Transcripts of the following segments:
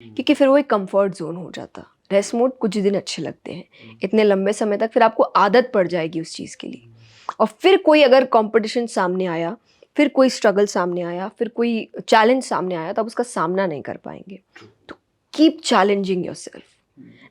क्योंकि फिर वो एक कंफर्ट जोन हो जाता। रेस्ट मोड कुछ दिन अच्छे लगते हैं, इतने लंबे समय तक फिर आपको आदत पड़ जाएगी उस चीज़ के लिए। और फिर कोई अगर कंपटीशन सामने आया, फिर कोई स्ट्रगल सामने आया, फिर कोई चैलेंज सामने आया, तो आप उसका सामना नहीं कर पाएंगे। तो कीप चैलेंजिंग योरसेल्फ,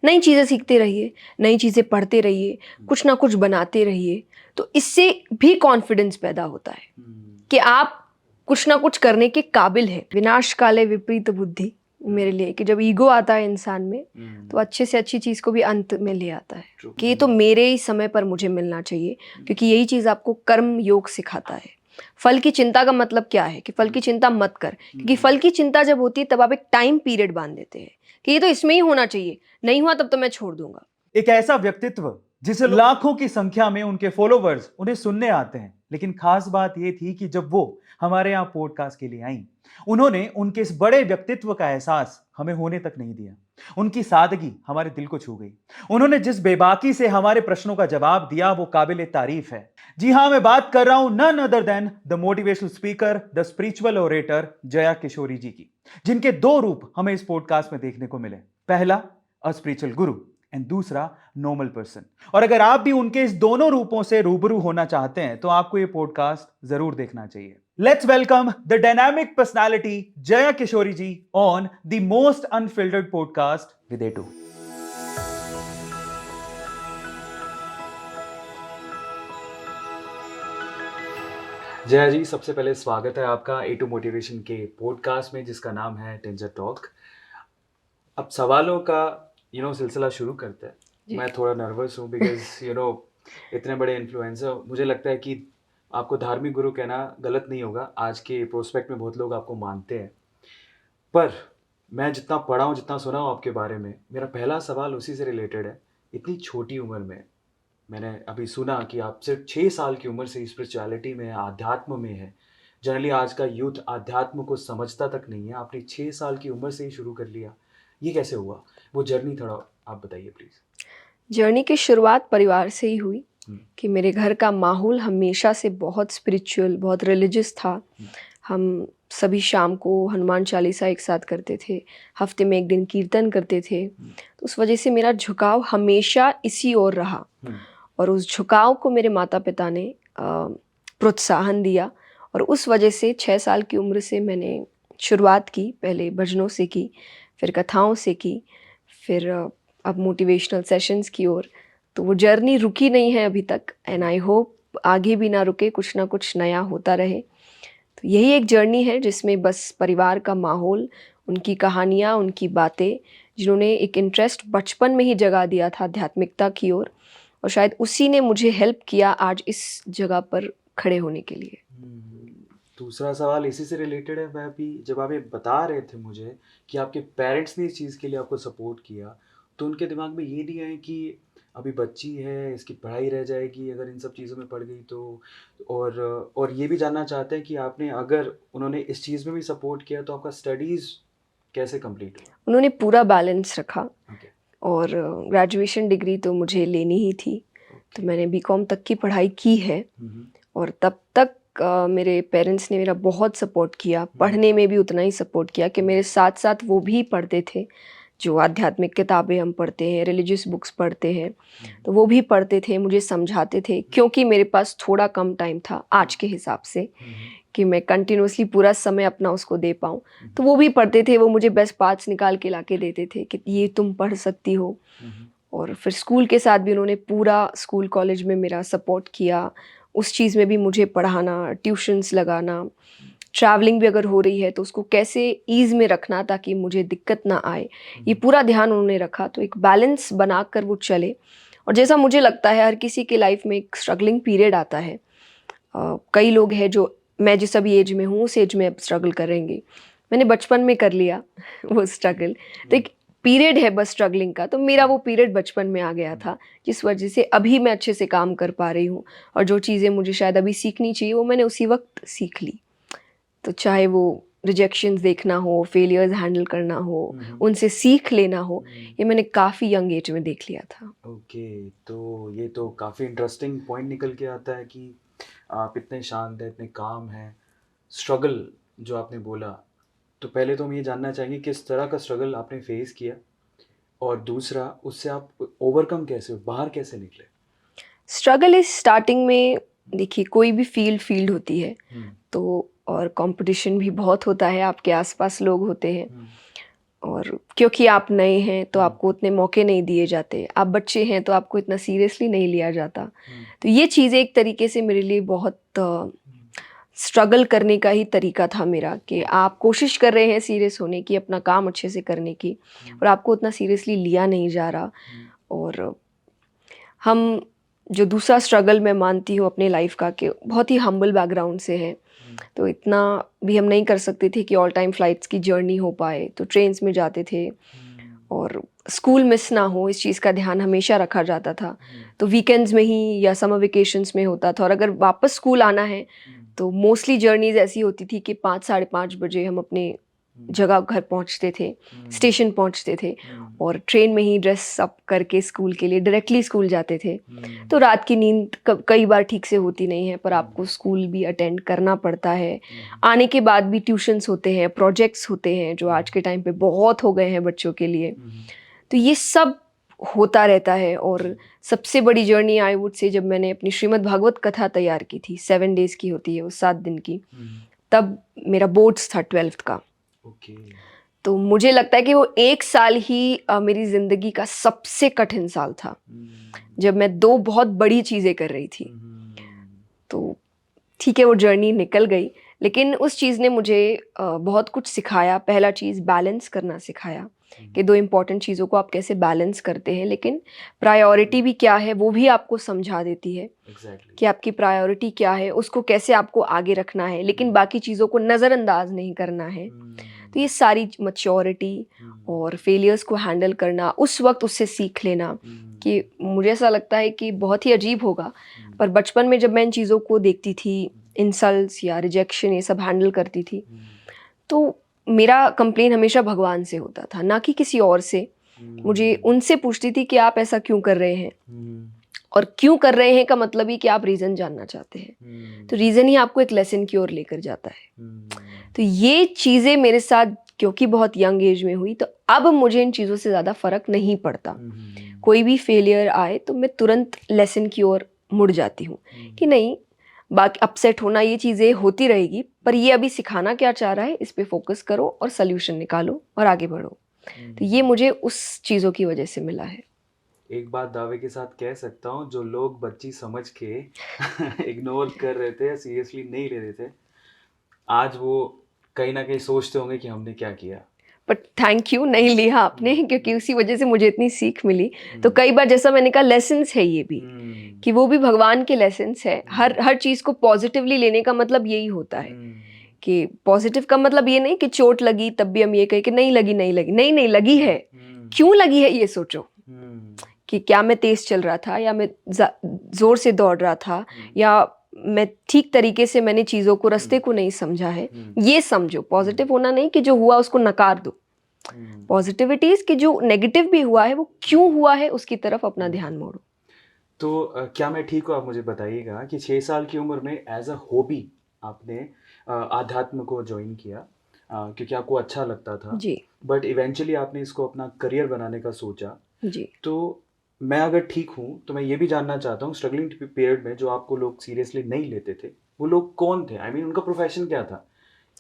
नई चीज़ें सीखते रहिए, नई चीज़ें पढ़ते रहिए, कुछ ना कुछ बनाते रहिए। तो इससे भी कॉन्फिडेंस पैदा होता है कि आप कुछ ना कुछ करने के काबिल हैं। विनाश काले विपरीत बुद्धि मेरे लिए, कि जब ईगो आता है इंसान में तो अच्छे से अच्छी चीज़ को भी अंत में ले आता है कि ये तो मेरे ही समय पर मुझे मिलना चाहिए, क्योंकि यही चीज़ आपको कर्म योग सिखाता है। फल की चिंता का मतलब क्या है कि फल की चिंता मत कर, क्योंकि फल की चिंता जब होती है तब आप एक टाइम पीरियड बांध देते हैं कि ये तो इसमें ही होना चाहिए, नहीं हुआ तब तो मैं छोड़ दूंगा। एक ऐसा व्यक्तित्व जिसे लाखों की संख्या में उनके फॉलोवर्स उन्हें सुनने आते हैं, लेकिन खास बात यह थी कि जब वो हमारे यहाँ पॉडकास्ट के लिए आई, उन्होंने उनके इस बड़े व्यक्तित्व का एहसास हमें होने तक नहीं दिया। उनकी सादगी हमारे दिल को छू गई। उन्होंने जिस बेबाकी से हमारे प्रश्नों का जवाब दिया वो काबिल तारीफ है। जी हाँ, मैं बात कर रहा हूं none other than the motivational speaker, the spiritual orator Jaya Kishori ji की, जिनके दो रूप हमें इस पॉडकास्ट में देखने को मिले। पहला, अ स्पिरिचुअल गुरु, एंड दूसरा, नॉर्मल पर्सन। और अगर आप भी उनके इस दोनों रूपों से रूबरू होना चाहते हैं तो आपको ये पॉडकास्ट जरूर देखना चाहिए। Let's welcome the dynamic personality Jaya Kishori ji on the most unfiltered podcast with A two. Jaya ji, सबसे पहले स्वागत है आपका ए टू मोटिवेशन के पॉडकास्ट में, जिसका नाम है टेंजर टॉक। अब सवालों का सिलसिला शुरू करते हैं। मैं थोड़ा नर्वस हूँ बिकॉज इतने बड़े इन्फ्लुएंसर, मुझे लगता है कि आपको धार्मिक गुरु कहना गलत नहीं होगा। आज के प्रोस्पेक्ट में बहुत लोग आपको मानते हैं, पर मैं जितना पढ़ा हूँ, जितना सुना हूँ आपके बारे में, मेरा पहला सवाल उसी से रिलेटेड है। इतनी छोटी उम्र में मैंने अभी सुना कि आप सिर्फ 6 साल की उम्र से स्पिरिचुअलिटी में, आध्यात्म में है। जनरली आज का यूथ आध्यात्म को समझता तक नहीं है, आपने 6 साल की उम्र से ही शुरू कर लिया। ये कैसे हुआ? वो जर्नी थोड़ा आप बताइए प्लीज। जर्नी की शुरुआत परिवार से ही हुई कि मेरे घर का माहौल हमेशा से बहुत स्पिरिचुअल, बहुत रिलीजियस था। हम सभी शाम को हनुमान चालीसा एक साथ करते थे, हफ्ते में एक दिन कीर्तन करते थे। तो उस वजह से मेरा झुकाव हमेशा इसी ओर रहा, और उस झुकाव को मेरे माता पिता ने प्रोत्साहन दिया। और उस वजह से 6 साल की उम्र से मैंने शुरुआत की, पहले भजनों से की, फिर कथाओं से की, फिर अब मोटिवेशनल सेशंस की ओर। तो वो जर्नी रुकी नहीं है अभी तक, एंड आई होप आगे भी ना रुके, कुछ ना कुछ नया होता रहे। तो यही एक जर्नी है जिसमें बस परिवार का माहौल, उनकी कहानियाँ, उनकी बातें, जिन्होंने एक इंटरेस्ट बचपन में ही जगा दिया था आध्यात्मिकता की ओर, और शायद उसी ने मुझे हेल्प किया आज इस जगह पर खड़े होने के लिए। दूसरा सवाल इसी से रिलेटेड है। मैं भी, जब आप ये बता रहे थे मुझे कि आपके पेरेंट्स ने इस चीज़ के लिए आपको सपोर्ट किया, तो उनके दिमाग में ये नहीं है कि अभी बच्ची है, इसकी पढ़ाई रह जाएगी अगर इन सब चीज़ों में पड़ गई तो? और ये भी जानना चाहते हैं कि आपने, अगर उन्होंने इस चीज़ में भी सपोर्ट किया, तो आपका स्टडीज़ कैसे कंप्लीट हुआ? उन्होंने पूरा बैलेंस रखा, ओके। और ग्रेजुएशन डिग्री तो मुझे लेनी ही थी, तो मैंने बीकॉम तक की पढ़ाई की है। और तब तक मेरे पेरेंट्स ने मेरा बहुत सपोर्ट किया, पढ़ने में भी उतना ही सपोर्ट किया कि मेरे साथ साथ वो भी पढ़ते थे। जो आध्यात्मिक किताबें हम पढ़ते हैं, रिलीजियस बुक्स पढ़ते हैं, तो वो भी पढ़ते थे, मुझे समझाते थे, क्योंकि मेरे पास थोड़ा कम टाइम था आज के हिसाब से कि मैं कंटिन्यूसली पूरा समय अपना उसको दे पाऊँ। तो वो भी पढ़ते थे, वो मुझे बेस्ट पार्ट्स निकाल के ला के देते थे कि ये तुम पढ़ सकती हो। और फिर स्कूल के साथ भी उन्होंने पूरा स्कूल कॉलेज में मेरा सपोर्ट किया, उस चीज़ में भी मुझे पढ़ाना, ट्यूशन्स लगाना, ट्रैवलिंग भी अगर हो रही है तो उसको कैसे ईज़ में रखना ताकि मुझे दिक्कत ना आए, ये पूरा ध्यान उन्होंने रखा। तो एक बैलेंस बनाकर वो चले। और जैसा मुझे लगता है हर किसी के लाइफ में एक स्ट्रगलिंग पीरियड आता है। कई लोग हैं जो, मैं जिस अभी एज में हूँ उस एज में अब स्ट्रगल करेंगे, मैंने बचपन में कर लिया वो स्ट्रगल। तो एक पीरियड है बस स्ट्रगलिंग का, तो मेरा वो पीरियड बचपन में आ गया था, जिस वजह से अभी मैं अच्छे से काम कर पा रही हूँ। और जो चीज़ें मुझे शायद अभी सीखनी चाहिए वो मैंने उसी वक्त सीख ली। तो चाहे वो रिजेक्शंस देखना हो, फेलियर्स हैंडल करना हो, उनसे सीख लेना हो, ये मैंने काफ़ी यंग एज में देख लिया था। ओके, तो ये तो काफ़ी इंटरेस्टिंग पॉइंट निकल के आता है कि आप इतने शांत हैं, इतने काम हैं। स्ट्रगल जो आपने बोला, तो पहले तो हम ये जानना चाहेंगे किस तरह का स्ट्रगल आपने फेस किया, और दूसरा उससे आप ओवरकम कैसे, बाहर कैसे निकले? स्ट्रगल इज स्टार्टिंग में, देखिए कोई भी फील्ड होती है तो, और कंपटीशन भी बहुत होता है, आपके आसपास लोग होते हैं, और क्योंकि आप नए हैं तो आपको उतने मौके नहीं दिए जाते, आप बच्चे हैं तो आपको इतना सीरियसली नहीं लिया जाता। तो ये चीज़ें एक तरीके से मेरे लिए बहुत स्ट्रगल करने का ही तरीका था मेरा, कि आप कोशिश कर रहे हैं सीरियस होने की, अपना काम अच्छे से करने की, और आपको उतना सीरियसली लिया नहीं जा रहा। और हम जो दूसरा स्ट्रगल मैं मानती हूँ अपने लाइफ का, कि बहुत ही हम्बल बैकग्राउंड से है, तो इतना भी हम नहीं कर सकते थे कि ऑल टाइम फ्लाइट्स की जर्नी हो पाए, तो ट्रेन्स में जाते थे, और स्कूल मिस ना हो इस चीज़ का ध्यान हमेशा रखा जाता था। तो वीकेंड्स में ही या समर वेकेशंस में होता था, और अगर वापस स्कूल आना है तो मोस्टली जर्नीज़ ऐसी होती थी कि 5 साढ़े 5 बजे हम अपने जगह घर पहुंचते थे, स्टेशन पहुंचते थे, और ट्रेन में ही ड्रेस अप करके स्कूल के लिए डायरेक्टली स्कूल जाते थे। तो रात की नींद कई बार ठीक से होती नहीं है, पर आपको स्कूल भी अटेंड करना पड़ता है। आने के बाद भी ट्यूशन्स होते हैं, प्रोजेक्ट्स होते हैं, जो आज के टाइम पे बहुत हो गए हैं बच्चों के लिए। तो ये सब होता रहता है। और सबसे बड़ी जर्नी आई वुड से, जब मैंने अपनी श्रीमद् भागवत कथा तैयार की थी, 7 डेज़ की होती है वो, 7 दिन की, तब मेरा बोर्ड्स था 12th का। तो मुझे लगता है कि वो 1 साल ही मेरी ज़िंदगी का सबसे कठिन साल था, जब मैं 2 बहुत बड़ी चीज़ें कर रही थी। तो ठीक है, वो जर्नी निकल गई, लेकिन उस चीज़ ने मुझे बहुत कुछ सिखाया। पहला चीज़ बैलेंस करना सिखाया, कि 2 इम्पॉर्टेंट चीज़ों को आप कैसे बैलेंस करते हैं, लेकिन प्रायोरिटी भी क्या है वो भी आपको समझा देती है। कि आपकी प्रायोरिटी क्या है, उसको कैसे आपको आगे रखना है, लेकिन बाकी चीज़ों को नज़रअंदाज नहीं करना है। तो ये सारी मैच्योरिटी और फेलियर्स को हैंडल करना, उस वक्त उससे सीख लेना, कि मुझे ऐसा लगता है कि बहुत ही अजीब होगा, पर बचपन में जब मैं इन चीज़ों को देखती थी, इंसल्ट्स या रिजेक्शन ये सब हैंडल करती थी, तो मेरा कंप्लेन हमेशा भगवान से होता था, ना कि किसी और से। मुझे उनसे पूछती थी कि आप ऐसा क्यों कर रहे हैं, और क्यों कर रहे हैं का मतलब ही कि आप रीज़न जानना चाहते हैं। तो रीज़न ही आपको एक लेसन की ओर लेकर जाता है। तो ये चीज़ें मेरे साथ क्योंकि बहुत यंग एज में हुई, तो अब मुझे इन चीज़ों से ज़्यादा फ़र्क नहीं पड़ता। कोई भी फेलियर आए तो मैं तुरंत लेसन की ओर मुड़ जाती हूँ, कि नहीं, बाकी अपसेट होना ये चीज़ें होती रहेगी, पर ये अभी सिखाना क्या चाह रहा है, इस पे फोकस करो और सल्यूशन निकालो और आगे बढ़ो। तो ये मुझे उस चीज़ों की वजह से मिला है। एक बात दावे के साथ कह सकता हूँ, जो लोग बच्ची समझ के इग्नोर कर रहे थे, सीरियसली नहीं ले रहे थे, आज वो कहीं ना कहीं सोचते होंगे कि हमने क्या किया। बट थैंक यू, नहीं लिया आपने, क्योंकि उसी वजह से मुझे इतनी सीख मिली। तो कई बार, जैसा मैंने कहा, लेसन्स है ये भी, कि वो भी भगवान के लेसन्स है। हर चीज़ को पॉजिटिवली लेने का मतलब यही होता है, कि पॉजिटिव का मतलब ये नहीं कि चोट लगी तब भी हम ये कहें कि नहीं लगी, नहीं लगी है, क्यों लगी है ये सोचो, कि क्या मैं तेज चल रहा था, या मैं जोर से दौड़ रहा था, या मैं ठीक तरीके से मैंने चीज़ों को, रास्ते को नहीं समझा है, ये समझो। पॉजिटिव होना नहीं कि जो हुआ उसको नकार दो। पॉजिटिविटी कि जो नेगेटिव भी हुआ है वो क्यों हुआ है, उसकी तरफ अपना ध्यान मोड़ो। तो क्या मैं ठीक हूँ? आप मुझे बताइएगा कि 6 साल की उम्र में एज अ हॉबी आपने आध्यात्म को ज्वाइन किया, क्योंकि आपको अच्छा लगता था जी बट इवेंचुअली आपने इसको अपना करियर बनाने का सोचा। जी। तो मैं अगर ठीक हूँ तो मैं ये भी जानना चाहता हूँ, स्ट्रगलिंग पीरियड में जो आपको लोग सीरियसली नहीं लेते थे, वो लोग कौन थे? आई मीन उनका प्रोफेशन क्या था?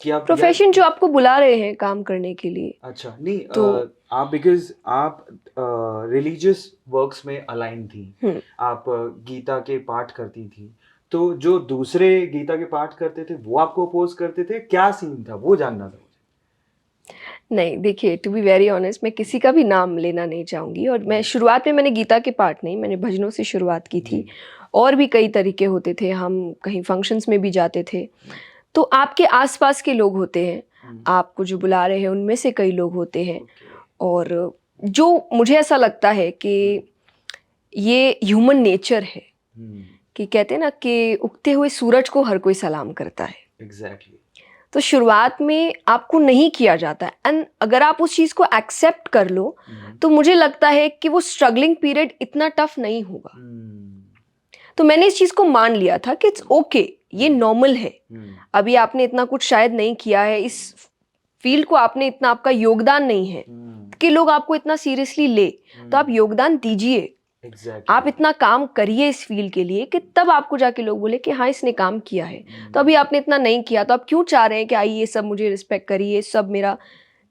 कि आप प्रोफेशन जो आपको बुला रहे हैं काम करने के लिए। अच्छा नहीं, तो आप बिकॉज आप रिलीजियस वर्क्स में अलाइन थी, आप गीता के पाठ करती थी, तो जो दूसरे गीता के पाठ करते थे वो आपको अपोज करते थे, क्या सीन था वो जानना था मुझे। नहीं, देखिए, टू बी वेरी ऑनेस्ट, मैं किसी का भी नाम लेना नहीं चाहूँगी। और मैं शुरुआत में मैंने गीता के पाठ नहीं, मैंने भजनों से शुरुआत की थी, और भी कई तरीके होते थे, हम कहीं फंक्शंस में भी जाते थे। तो आपके आसपास के लोग होते हैं, आपको जो बुला रहे हैं उनमें से कई लोग होते हैं, और जो मुझे ऐसा लगता है कि ये ह्यूमन नेचर है, कि कहते हैं ना कि उगते हुए सूरज को हर कोई सलाम करता है। एग्जैक्टली। तो शुरुआत में आपको नहीं किया जाता, एंड अगर आप उस चीज़ को एक्सेप्ट कर लो, तो मुझे लगता है कि वो स्ट्रगलिंग पीरियड इतना टफ नहीं होगा। तो मैंने इस चीज़ को मान लिया था कि इट्स ओके, ये नॉर्मल है। अभी आपने इतना कुछ शायद नहीं किया है, इस फील्ड को आपने इतना, आपका योगदान नहीं है कि लोग आपको इतना सीरियसली ले, तो आप योगदान दीजिए। आप इतना काम करिए इस फील्ड के लिए कि तब आपको जाके लोग बोले कि हाँ इसने काम किया है। तो अभी आपने इतना नहीं किया, तो आप क्यों चाह रहे हैं कि आइए सब मुझे रिस्पेक्ट करिए, सब मेरा,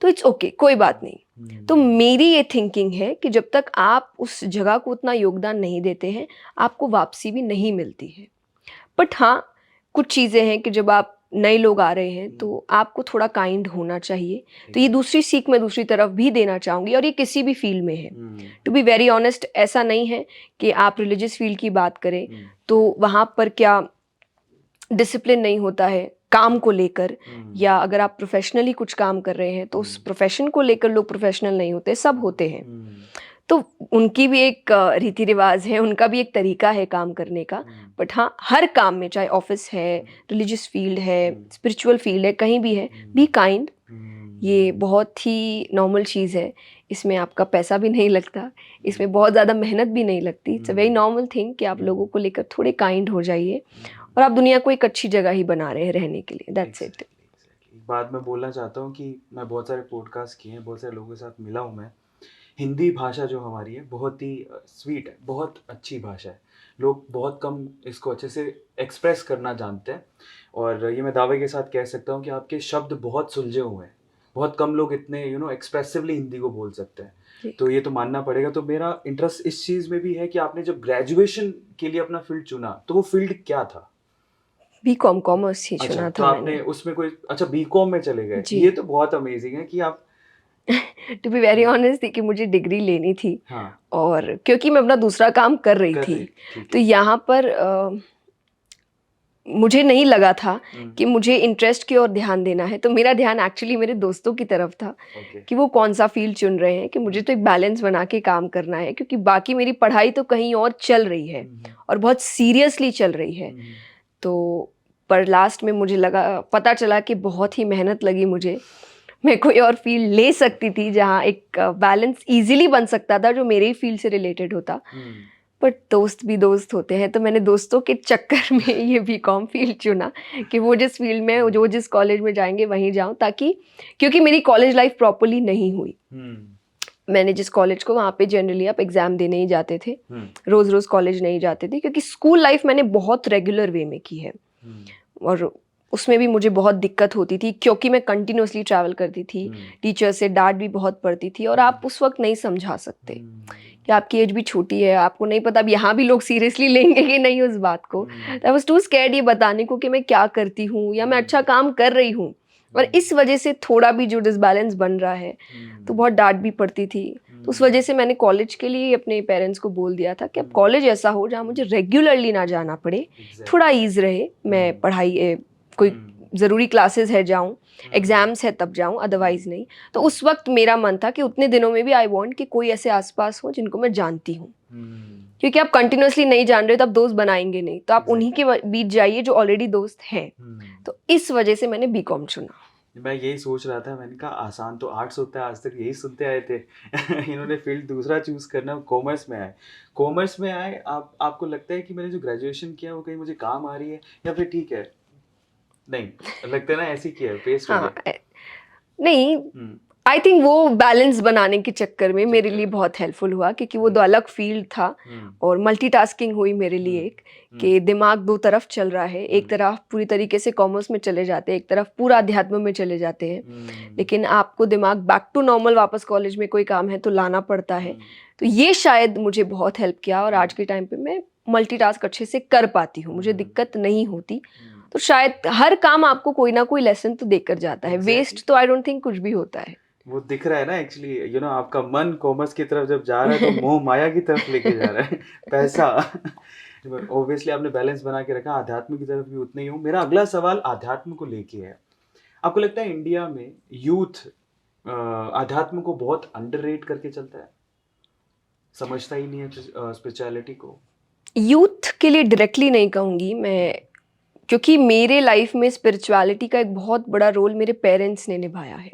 तो इट्स ओके, कोई बात नहीं। तो मेरी ये थिंकिंग है कि जब तक आप उस जगह को उतना योगदान नहीं देते हैं, आपको वापसी भी नहीं मिलती है। बट हाँ, कुछ चीज़ें हैं कि जब आप नए लोग आ रहे हैं तो आपको थोड़ा काइंड होना चाहिए। तो ये दूसरी सीख मैं दूसरी तरफ भी देना चाहूँगी, और ये किसी भी फील्ड में है। टू बी वेरी ऑनेस्ट, ऐसा नहीं है कि आप रिलीजियस फील्ड की बात करें तो वहाँ पर क्या डिसिप्लिन नहीं होता है काम को लेकर, या अगर आप प्रोफेशनली कुछ काम कर रहे हैं तो उस प्रोफेशन को लेकर लोग प्रोफेशनल नहीं होते, सब होते हैं। तो उनकी भी एक रीति रिवाज है, उनका भी एक तरीका है काम करने का। बट हाँ, हर काम में, चाहे ऑफिस है, रिलीजियस फील्ड है, स्पिरिचुअल फील्ड है, कहीं भी है, बी काइंड। ये बहुत ही नॉर्मल चीज़ है, इसमें आपका पैसा भी नहीं लगता, इसमें बहुत ज़्यादा मेहनत भी नहीं लगती। It's a very normal thing कि आप लोगों को लेकर थोड़े काइंड हो जाइए, और आप दुनिया को एक अच्छी जगह ही बना रहे हैं रहने के लिए। That's it. एक बात मैं बोलना चाहता हूँ कि मैं बहुत सारे पॉडकास्ट किए हैं, बहुत सारे लोगों के साथ मिला हूँ मैं। हिंदी भाषा जो हमारी है बहुत ही स्वीट है, बहुत अच्छी भाषा है। लोग बहुत कम इसको अच्छे से एक्सप्रेस करना जानते हैं, और ये मैं दावे के साथ कह सकता हूँ कि आपके शब्द बहुत सुलझे हुए हैं। बहुत कम लोग इतने एक्सप्रेसिवली हिंदी को बोल सकते हैं, तो ये तो मानना पड़ेगा। तो मेरा इंटरेस्ट इस चीज़ में भी है कि आपने जब ग्रेजुएशन के लिए अपना फील्ड चुना तो वो फील्ड क्या था? बीकॉम कॉमर्स ही चुना तो था आपने मैंने। उसमें कोई, अच्छा बीकॉम में चले गए। जी। ये तो बहुत अमेजिंग है कि आप टू बी वेरी ऑनेस्ट थी कि मुझे डिग्री लेनी थी, हाँ और क्योंकि मैं अपना दूसरा काम कर रही थी, तो यहाँ पर मुझे नहीं लगा था कि मुझे इंटरेस्ट की ओर ध्यान देना है। तो मेरा ध्यान एक्चुअली मेरे दोस्तों की तरफ था कि वो कौन सा फील्ड चुन रहे हैं, कि मुझे तो एक बैलेंस बना के काम करना है, क्योंकि बाकी मेरी पढ़ाई तो कहीं और चल रही है और बहुत सीरियसली चल रही है। तो पर लास्ट में मुझे लगा, पता चला कि बहुत ही मेहनत लगी मुझे, मैं कोई और फील्ड ले सकती थी जहाँ एक बैलेंस इजीली बन सकता था जो मेरे ही फील्ड से रिलेटेड होता। बट दोस्त भी दोस्त होते हैं, तो मैंने दोस्तों के चक्कर में ये बीकॉम फील्ड चुना कि वो जिस फील्ड में, जो जिस कॉलेज में जाएंगे वहीं जाऊं, ताकि, क्योंकि मेरी कॉलेज लाइफ प्रॉपरली नहीं हुई। मैंने जिस कॉलेज को, वहाँ पे जनरली आप एग्ज़ाम देने ही जाते थे, रोज़ रोज़ कॉलेज नहीं जाते थे, क्योंकि स्कूल लाइफ मैंने बहुत रेगुलर वे में की है, और उसमें भी मुझे बहुत दिक्कत होती थी क्योंकि मैं कंटिन्यूसली ट्रैवल करती थी, टीचर से डांट भी बहुत पड़ती थी, और आप उस वक्त नहीं समझा सकते कि आपकी एज भी छोटी है, आपको नहीं पता अब यहाँ भी लोग सीरियसली लेंगे कि नहीं उस बात को। आई वाज टू स्कैर्ड ये बताने को कि मैं क्या करती हूँ या मैं अच्छा काम कर रही हूँ, और इस वजह से थोड़ा भी जो डिसबैलेंस बन रहा है तो बहुत डांट भी पड़ती थी। तो उस वजह से मैंने कॉलेज के लिए अपने पेरेंट्स को बोल दिया था कि अब कॉलेज ऐसा हो जहाँ मुझे रेगुलरली ना जाना पड़े, थोड़ा ईज रहे, मैं पढ़ाई, कोई ज़रूरी क्लासेस है जाऊँ, एग्ज़ाम्स है तब जाऊँ, अदरवाइज़ नहीं। तो उस वक्त मेरा मन था कि उतने दिनों में भी आई वांट कि कोई ऐसे आसपास हो जिनको मैं जानती हूँ, क्योंकि आप कंटिन्यूसली नहीं जान रहे तो आप दोस्त बनाएंगे नहीं, तो आप उन्हीं के बीच जाइए जो ऑलरेडी दोस्त हैं। तो इस वजह से मैंने बीकॉम चुना। मैं यही सोच रहा था, मैंने कहा आसान तो आर्ट्स होता है, आज तक यही सुनते आए थे। इन्होंने फील्ड दूसरा चूज करना, कॉमर्स में आए। कॉमर्स में आए, आपको लगता है कि मैंने जो ग्रेजुएशन किया वो कहीं मुझे काम आ रही है, या फिर ठीक है, नहीं लगता है ना ऐसी किया है, पेस्ट हो गया? नहीं, आई थिंक वो बैलेंस बनाने के चक्कर में मेरे लिए बहुत हेल्पफुल हुआ, क्योंकि वो दो अलग फील्ड था, और मल्टीटास्किंग हुई मेरे लिए एक, कि दिमाग दो तरफ चल रहा है, एक तरफ पूरी तरीके से कॉमर्स में चले जाते हैं, एक तरफ पूरा अध्यात्म में चले जाते हैं, लेकिन आपको दिमाग बैक टू नॉर्मल वापस कॉलेज में कोई काम है तो लाना पड़ता है। तो ये शायद मुझे बहुत हेल्प किया, और आज के टाइम पे मैं मल्टीटास्क अच्छे से कर पाती हूँ, मुझे दिक्कत नहीं होती। तो शायद हर काम आपको कोई ना कोई लेसन तो देकर जाता है, वेस्ट तो आई डोंट थिंक कुछ भी होता है। वो दिख रहा है ना एक्चुअली, आपका मन कॉमर्स की तरफ जब जा रहा है तो मोह माया की तरफ लेके जा रहा है, पैसा। ऑब्वियसली आपने बैलेंस बना के रखा, आध्यात्म की तरफ भी उतने ही हूँ। मेरा अगला सवाल आध्यात्म को लेके है। आपको लगता है इंडिया में यूथ आध्यात्म को बहुत अंडररेट करके चलता है, समझता ही नहीं है स्पिरिचुअलिटी को? यूथ के लिए डायरेक्टली नहीं कहूँगी मैं, क्योंकि मेरे लाइफ में स्पिरिचुअलिटी का एक बहुत बड़ा रोल मेरे पेरेंट्स ने निभाया है।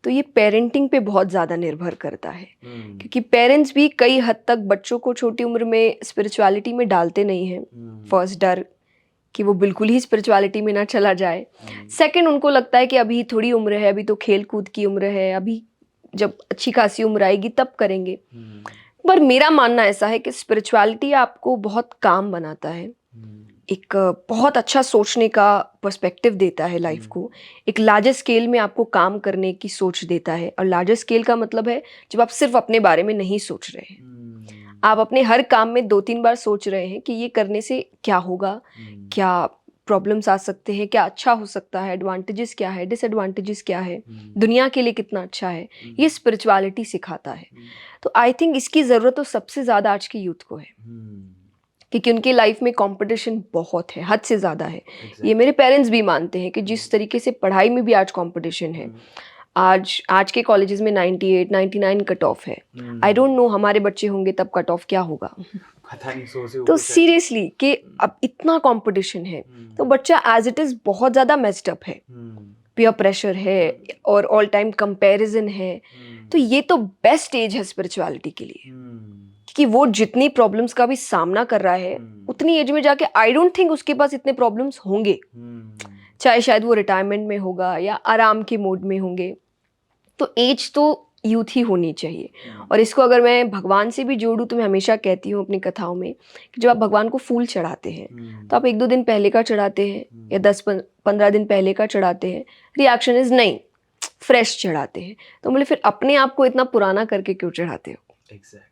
तो ये पेरेंटिंग पे बहुत ज़्यादा निर्भर करता है, क्योंकि पेरेंट्स भी कई हद तक बच्चों को छोटी उम्र में स्पिरिचुअलिटी में डालते नहीं हैं। फर्स्ट डर कि वो बिल्कुल ही स्पिरिचुअलिटी में ना चला जाए। सेकंड, उनको लगता है कि अभी थोड़ी उम्र है, अभी तो खेल कूद की उम्र है, अभी जब अच्छी खासी उम्र आएगी तब करेंगे। पर मेरा मानना ऐसा है कि स्पिरिचुअलिटी आपको बहुत काम बनाता है, एक बहुत अच्छा सोचने का पर्सपेक्टिव देता है लाइफ को, एक लार्जर स्केल में आपको काम करने की सोच देता है। और लार्जर स्केल का मतलब है जब आप सिर्फ अपने बारे में नहीं सोच रहे हैं, आप अपने हर काम में 2-3 बार सोच रहे हैं कि ये करने से क्या होगा, क्या प्रॉब्लम्स आ सकते हैं, क्या अच्छा हो सकता है, एडवांटेजेस क्या है, डिसएडवांटेजेस क्या है, दुनिया के लिए कितना अच्छा है, ये स्पिरिचुअलिटी सिखाता है। तो आई थिंक इसकी ज़रूरत तो सबसे ज़्यादा आज के यूथ को है, क्योंकि उनकी लाइफ में कंपटीशन बहुत है, हद से ज़्यादा है। ये मेरे पेरेंट्स भी मानते हैं कि जिस तरीके से पढ़ाई में भी आज कंपटीशन है, आज के कॉलेजेस में 98-99 कट ऑफ है। आई डोंट नो हमारे बच्चे होंगे तब कट ऑफ क्या होगा। पता नहीं, 100 से तो ऊपर सीरियसली कि अब इतना कंपटीशन है तो बच्चा एज इट इज़ बहुत ज़्यादा मेस्ड अप है, पीयर प्रेशर है और ऑल टाइम कंपैरिजन है। तो ये तो बेस्ट एज है स्पिरिचुअलिटी के लिए, कि वो जितनी प्रॉब्लम्स का भी सामना कर रहा है उतनी एज में जाके आई डोंट थिंक उसके पास इतने प्रॉब्लम्स होंगे, चाहे शायद वो रिटायरमेंट में होगा या आराम के मोड में होंगे। तो एज तो यूथ ही होनी चाहिए। और इसको अगर मैं भगवान से भी जोड़ूँ तो मैं हमेशा कहती हूँ अपनी कथाओं में कि जब आप भगवान को फूल चढ़ाते हैं तो आप 1-2 दिन पहले का चढ़ाते हैं या 10-15 दिन पहले का चढ़ाते हैं, रिएक्शन इज नहीं, फ्रेश चढ़ाते हैं। तो बोले फिर अपने आप को इतना पुराना करके क्यों चढ़ाते हो? एग्जैक्टली।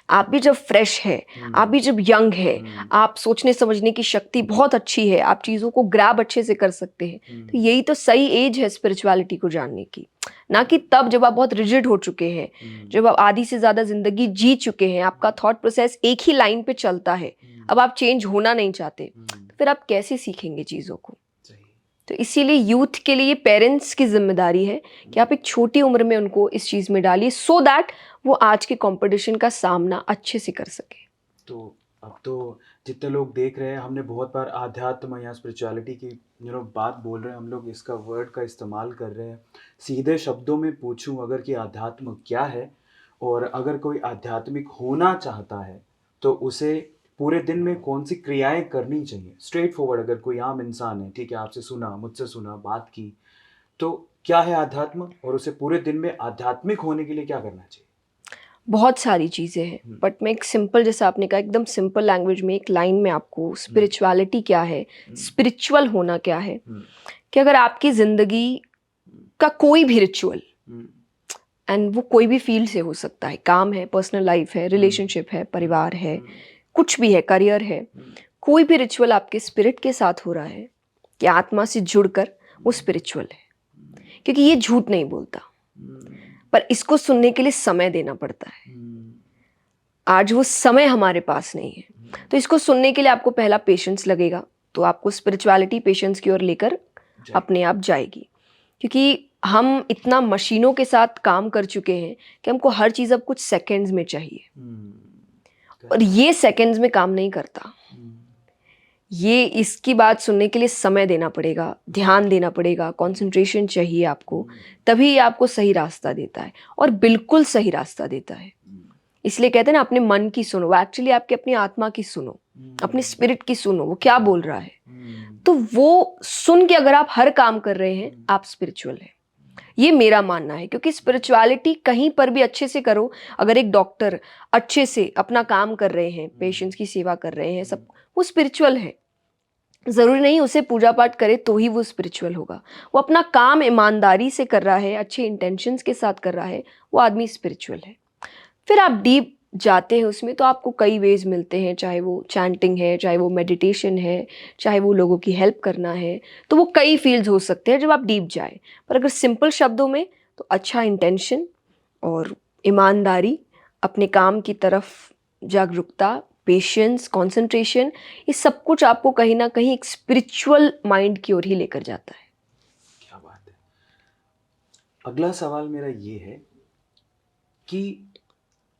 आप भी जब फ्रेश है, आप भी जब यंग है, आप सोचने समझने की शक्ति बहुत अच्छी है, आप चीज़ों को ग्रैब अच्छे से कर सकते हैं, तो यही तो सही एज है स्पिरिचुअलिटी को जानने की। ना कि तब जब आप बहुत रिजिड हो चुके हैं, जब आप आधी से ज़्यादा ज़िंदगी जी चुके हैं, आपका थॉट प्रोसेस एक ही लाइन पे चलता है, अब आप चेंज होना नहीं चाहते, तो फिर आप कैसे सीखेंगे चीज़ों को? तो इसीलिए यूथ के लिए पेरेंट्स की जिम्मेदारी है कि आप एक छोटी उम्र में उनको इस चीज़ में डालिए, सो दैट वो आज के कंपटीशन का सामना अच्छे से कर सके। तो अब तो जितने लोग देख रहे हैं, हमने बहुत बार आध्यात्म या स्पिरिचुअलिटी की बात बोल रहे हैं, हम लोग इसका वर्ड का इस्तेमाल कर रहे हैं। सीधे शब्दों में पूछूं अगर कि आध्यात्म क्या है, और अगर कोई आध्यात्मिक होना चाहता है तो उसे पूरे दिन में कौन सी क्रियाएं करनी चाहिए, स्ट्रेट फॉरवर्ड। अगर कोई आम इंसान है, ठीक है, आपसे सुना, मुझसे सुना, बात की, तो क्या है आध्यात्म और उसे पूरे दिन में आध्यात्मिक होने के लिए क्या करना चाहिए? बहुत सारी चीज़ें हैं, बट मैं एक सिंपल, जैसा आपने कहा एकदम सिंपल लैंग्वेज में एक लाइन में आपको स्पिरिचुअलिटी क्या है, स्पिरिचुअल होना क्या है, कि अगर आपकी ज़िंदगी का कोई भी रिचुअल, एंड वो कोई भी फील्ड से हो सकता है, काम है, पर्सनल लाइफ है, रिलेशनशिप है, परिवार है, कुछ भी है, करियर है, कोई भी रिचुअल आपके स्पिरिट के साथ हो रहा है कि आत्मा से जुड़कर, वो स्पिरिचुअल है। क्योंकि ये झूठ नहीं बोलता, पर इसको सुनने के लिए समय देना पड़ता है। आज वो समय हमारे पास नहीं है, तो इसको सुनने के लिए आपको पहला पेशेंस लगेगा, तो आपको स्पिरिचुअलिटी पेशेंस की ओर लेकर अपने आप जाएगी। क्योंकि हम इतना मशीनों के साथ काम कर चुके हैं कि हमको हर चीज़ अब कुछ सेकंड्स में चाहिए, और ये सेकंड्स में काम नहीं करता। ये इसकी बात सुनने के लिए समय देना पड़ेगा, ध्यान देना पड़ेगा, कंसंट्रेशन चाहिए आपको, तभी ये आपको सही रास्ता देता है, और बिल्कुल सही रास्ता देता है। इसलिए कहते हैं ना, अपने मन की सुनो, वो एक्चुअली आपकी अपनी आत्मा की सुनो, अपने स्पिरिट की सुनो, वो क्या बोल रहा है। तो वो सुन के अगर आप हर काम कर रहे हैं, आप स्पिरिचुअल हैं। ये मेरा मानना है, क्योंकि स्पिरिचुअलिटी कहीं पर भी अच्छे से करो। अगर एक डॉक्टर अच्छे से अपना काम कर रहे हैं, पेशेंट्स की सेवा कर रहे हैं, सब, वो स्पिरिचुअल है। ज़रूरी नहीं उसे पूजा पाठ करे तो ही वो स्पिरिचुअल होगा। वो अपना काम ईमानदारी से कर रहा है, अच्छे इंटेंशंस के साथ कर रहा है, वो आदमी स्पिरिचुअल है। फिर आप डीप जाते हैं उसमें, तो आपको कई वेज मिलते हैं, चाहे वो चैंटिंग है, चाहे वो मेडिटेशन है, चाहे वो लोगों की हेल्प करना है, तो वो कई फील्ड्स हो सकते हैं जब आप डीप जाए। पर अगर सिंपल शब्दों में, तो अच्छा इंटेंशन और ईमानदारी, अपने काम की तरफ जागरूकता, पेशेंस, कंसंट्रेशन, ये सब कुछ आपको कहीं ना कहीं एक स्पिरिचुअल माइंड की ओर ही लेकर जाता है। क्या बात है। अगला सवाल मेरा ये है कि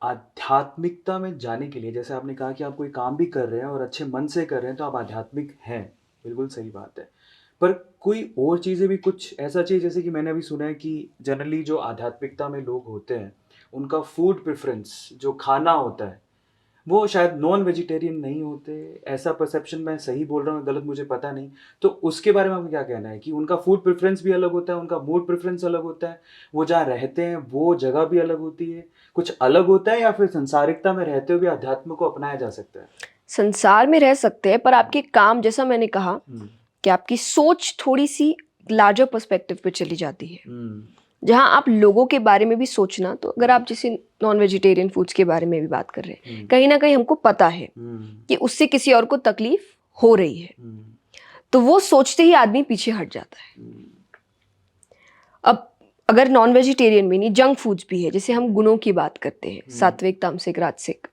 आध्यात्मिकता में जाने के लिए, जैसे आपने कहा कि आप कोई काम भी कर रहे हैं और अच्छे मन से कर रहे हैं, तो आप आध्यात्मिक हैं, बिल्कुल सही बात है। पर कोई और चीज़ें भी, कुछ ऐसा चाहिए, जैसे कि मैंने अभी सुना है कि जनरली जो आध्यात्मिकता में लोग होते हैं, उनका फूड प्रेफरेंस, जो खाना होता है, वो शायद नॉन वेजिटेरियन नहीं होते, ऐसा परसेप्शन, मैं सही बोल रहा हूँ गलत मुझे पता नहीं, तो उसके बारे में आपको क्या कहना है कि उनका फूड प्रेफरेंस भी अलग होता है, उनका मूड प्रेफरेंस अलग होता है, वो जहाँ रहते हैं वो जगह भी अलग होती है, कुछ अलग होता है, या फिर संसारिकता में रहते हुए भी अध्यात्म को अपनाया जा सकता है? संसार में रह सकते हैं, पर आपके काम, जैसा मैंने कहा कि आपकी सोच थोड़ी सी लार्जर पर्सपेक्टिव पे चली जाती है, जहाँ आप लोगों के बारे में भी सोचना। तो अगर आप जैसे नॉन वेजिटेरियन फूड्स के बारे में भी बात कर रहे हैं, कहीं ना कहीं हमको पता है कि उससे किसी और को तकलीफ हो रही है, तो वो सोचते ही आदमी पीछे हट जाता है। अब अगर नॉन वेजिटेरियन में नहीं, जंक फूड्स भी है, जैसे हम गुणों की बात करते हैं, सात्विक, तामसिक, राजसिक,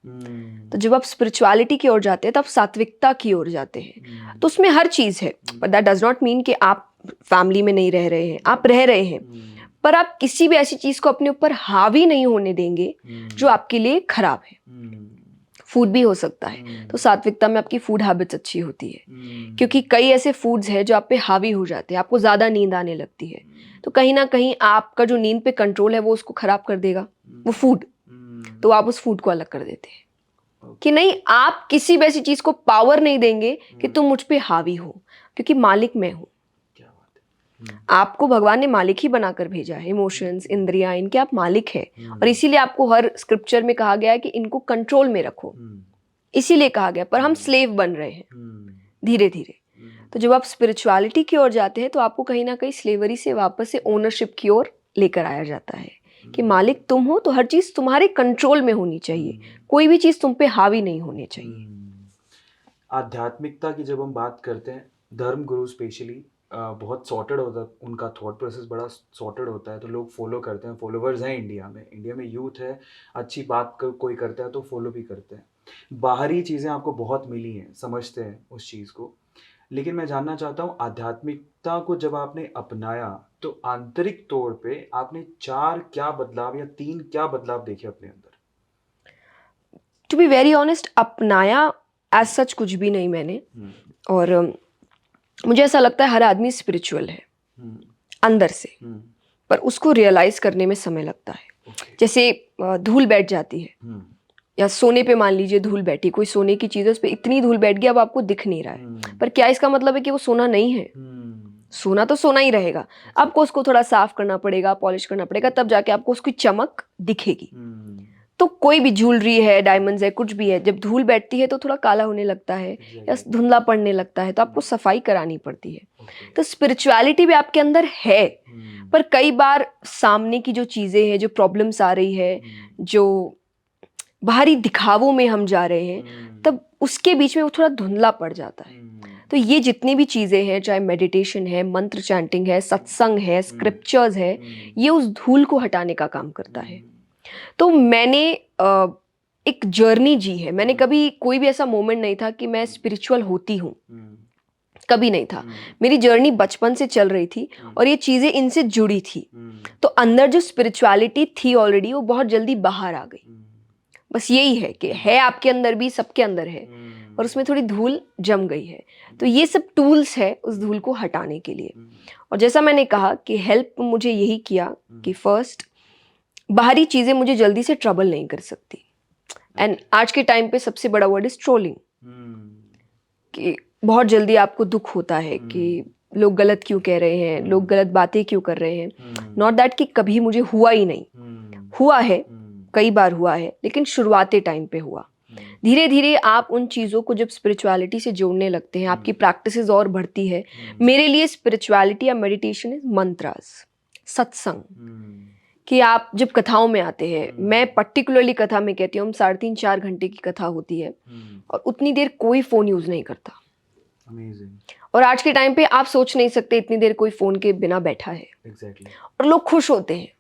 तो जब आप स्पिरिचुअलिटी की ओर जाते हैं तो आप सात्विकता की ओर जाते हैं। तो उसमें हर चीज़ है, पर दैट डज नॉट मीन कि आप फैमिली में नहीं रह रहे हैं, आप रह रहे हैं, पर आप किसी भी ऐसी चीज़ को अपने ऊपर हावी नहीं होने देंगे जो आपके लिए खराब है। फूड भी हो सकता है, तो सात्विकता में आपकी फूड हैबिट्स अच्छी होती है, क्योंकि कई ऐसे फूड्स हैं जो आप पे हावी हो जाते हैं, आपको ज़्यादा नींद आने लगती है, तो कहीं ना कहीं आपका जो नींद पे कंट्रोल है वो उसको खराब कर देगा वो फूड, तो आप उस फूड को अलग कर देते हैं कि नहीं, आप किसी भी ऐसी चीज़ को पावर नहीं देंगे कि तुम मुझ पे हावी हो, क्योंकि मालिक मैं हूँ। आपको भगवान ने मालिक ही बनाकर भेजा है, इमोशंस, इंद्रियां, इनके आप मालिक हैं, और इसीलिए आपको हर स्क्रिप्चर में कहा गया है कि इनको कंट्रोल में रखो, इसीलिए कहा गया, पर हम स्लेव बन रहे हैं धीरे धीरे। तो जब आप स्पिरिचुअलिटी की ओर जाते हैं तो आपको कहीं ना कहीं स्लेवरी से वापस से ओनरशिप की ओर लेकर आया जाता है कि मालिक तुम हो, तो हर चीज़ तुम्हारे कंट्रोल में होनी चाहिए, कोई भी चीज़ तुम पे हावी नहीं होनी चाहिए। आध्यात्मिकता की जब हम बात करते हैं, धर्म गुरु स्पेशली बहुत सॉर्टेड होता है, उनका थॉट प्रोसेस बड़ा सॉर्टेड होता है, तो लोग फॉलो करते हैं, फॉलोवर्स हैं इंडिया में यूथ है, अच्छी बात कोई करता है तो फॉलो भी करते हैं। बाहरी चीज़ें आपको बहुत मिली हैं, समझते हैं उस चीज़ को, लेकिन मैं जानना चाहता हूँ आध्यात्मिकता को जब आपने अपनाया तो आंतरिक तौर पे आपने 4 क्या बदलाव या 3 क्या बदलाव देखे अपने अंदर? टू बी वेरी ऑनेस्ट, अपनाया एज सच कुछ भी नहीं मैंने, और मुझे ऐसा लगता है हर आदमी स्पिरिचुअल है अंदर से, पर उसको रियलाइज करने में समय लगता है। जैसे धूल बैठ जाती है, या सोने पे मान लीजिए धूल बैठी, कोई सोने की चीज़ है, उस पर इतनी धूल बैठ गई अब आपको दिख नहीं रहा है, पर क्या इसका मतलब है कि वो सोना नहीं है? सोना तो सोना ही रहेगा, आपको उसको थोड़ा साफ करना पड़ेगा, पॉलिश करना पड़ेगा, तब जाके आपको उसकी चमक दिखेगी। तो कोई भी ज्वेलरी है, डायमंड्स है, कुछ भी है, जब धूल बैठती है तो थोड़ा काला होने लगता है या धुंधला पड़ने लगता है, तो आपको सफाई करानी पड़ती है। तो स्पिरिचुअलिटी भी आपके अंदर है, पर कई बार सामने की जो चीज़ें हैं, जो प्रॉब्लम्स आ रही है, जो बाहरी दिखावों में हम जा रहे हैं, तब उसके बीच में वो थोड़ा धुंधला पड़ जाता है। तो ये जितनी भी चीज़ें हैं, चाहे मेडिटेशन है, मंत्र चैंटिंग है, सत्संग है, स्क्रिप्चर्स है, ये उस धूल को हटाने का काम करता है। तो मैंने एक जर्नी जी है, मैंने कभी कोई भी ऐसा मोमेंट नहीं था कि मैं स्पिरिचुअल होती हूँ, कभी नहीं था। मेरी जर्नी बचपन से चल रही थी और ये चीज़ें इनसे जुड़ी थी, तो अंदर जो स्पिरिचुअलिटी थी ऑलरेडी वो बहुत जल्दी बाहर आ गई। बस यही है कि है आपके अंदर भी, सबके अंदर है, और उसमें थोड़ी धूल जम गई है। तो ये सब टूल्स है उस धूल को हटाने के लिए। और जैसा मैंने कहा कि हेल्प मुझे यही किया कि फर्स्ट, बाहरी चीज़ें मुझे जल्दी से ट्रबल नहीं कर सकती, एंड आज के टाइम पे सबसे बड़ा वर्ड इज ट्रोलिंग, कि बहुत जल्दी आपको दुख होता है कि लोग गलत क्यों कह रहे हैं, लोग गलत बातें क्यों कर रहे हैं। नॉट दैट कि कभी मुझे हुआ ही नहीं, हुआ है, कई बार हुआ है, लेकिन शुरुआती टाइम पे हुआ। धीरे धीरे आप उन चीज़ों को जब स्पिरिचुअलिटी से जोड़ने लगते हैं, आपकी प्रैक्टिसेस और बढ़ती है। मेरे लिए स्पिरिचुअलिटी या मेडिटेशन इज मंत्रास, सत्संग, कि आप जब कथाओं में आते हैं, मैं पर्टिकुलरली कथा में कहती हूँ, हम 3.5-4 घंटे की कथा होती है और उतनी देर कोई फ़ोन यूज़ नहीं करता। Amazing. और आज के टाइम पे आप सोच नहीं सकते इतनी देर कोई फ़ोन के बिना बैठा है। Exactly. और लोग खुश होते हैं,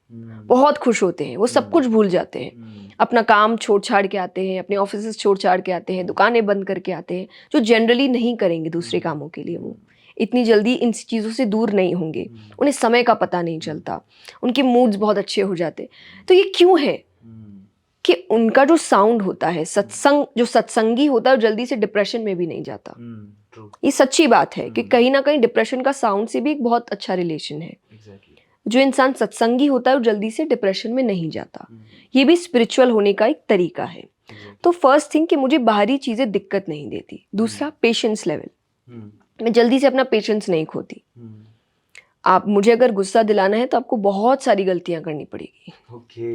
बहुत खुश होते हैं, वो सब कुछ भूल जाते हैं, अपना काम छोड़ छाड़ के आते हैं, अपने ऑफिस छोड़ छाड़ के आते हैं, दुकानें बंद करके आते हैं, जो जनरली नहीं करेंगे दूसरे कामों के लिए। वो इतनी जल्दी इन चीज़ों से दूर नहीं होंगे, उन्हें समय का पता नहीं चलता, उनके मूड्स बहुत अच्छे हो जाते। तो ये क्यों है कि उनका जो साउंड होता है, सत्संग, जो सत्संगी होता है, जल्दी से डिप्रेशन में भी नहीं जाता। ये सच्ची बात है कि कहीं ना कहीं डिप्रेशन का साउंड से भी एक बहुत अच्छा रिलेशन है। जो इंसान सत्संगी होता है वो जल्दी से डिप्रेशन में नहीं जाता। ये भी स्पिरिचुअल होने का एक तरीका है। तो फर्स्ट थिंग कि मुझे बाहरी चीज़ें दिक्कत नहीं देती। दूसरा पेशेंस लेवल, मैं जल्दी से अपना पेशेंस नहीं खोती। आप मुझे अगर गुस्सा दिलाना है तो आपको बहुत सारी गलतियां करनी पड़ेगी। ओके।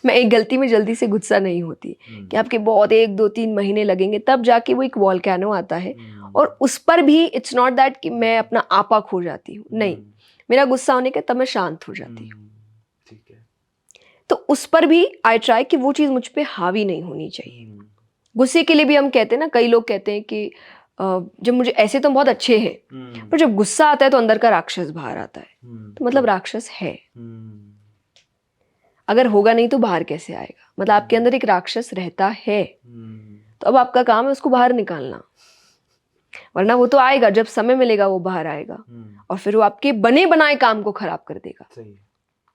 मैं एक गलती में जल्दी से गुस्सा नहीं होती कि आपके बहुत 1 2 3 महीने लगेंगे तब जाके वो एक वॉल्केनो आता है। और उस पर भी इट्स नॉट दैट कि मैं अपना आपा खो जाती हूँ, नहीं, मेरा गुस्सा होने के तब मैं शांत हो जाती हूँ। ठीक है। तो उस पर भी आई ट्राई कि वो चीज़ मुझ पे हावी नहीं होनी चाहिए। गुस्से के लिए भी हम कहते हैं ना, कई लोग कहते हैं कि जब मुझे ऐसे तो बहुत अच्छे हैं पर जब गुस्सा आता है तो अंदर का राक्षस बाहर आता है। तो मतलब राक्षस है, अगर होगा नहीं तो बाहर कैसे आएगा? मतलब आपके अंदर एक राक्षस रहता है, तो अब आपका काम है उसको बाहर निकालना, वरना वो तो आएगा, जब समय मिलेगा वो बाहर आएगा और फिर वो आपके बने बनाए काम को खराब कर देगा। सही है,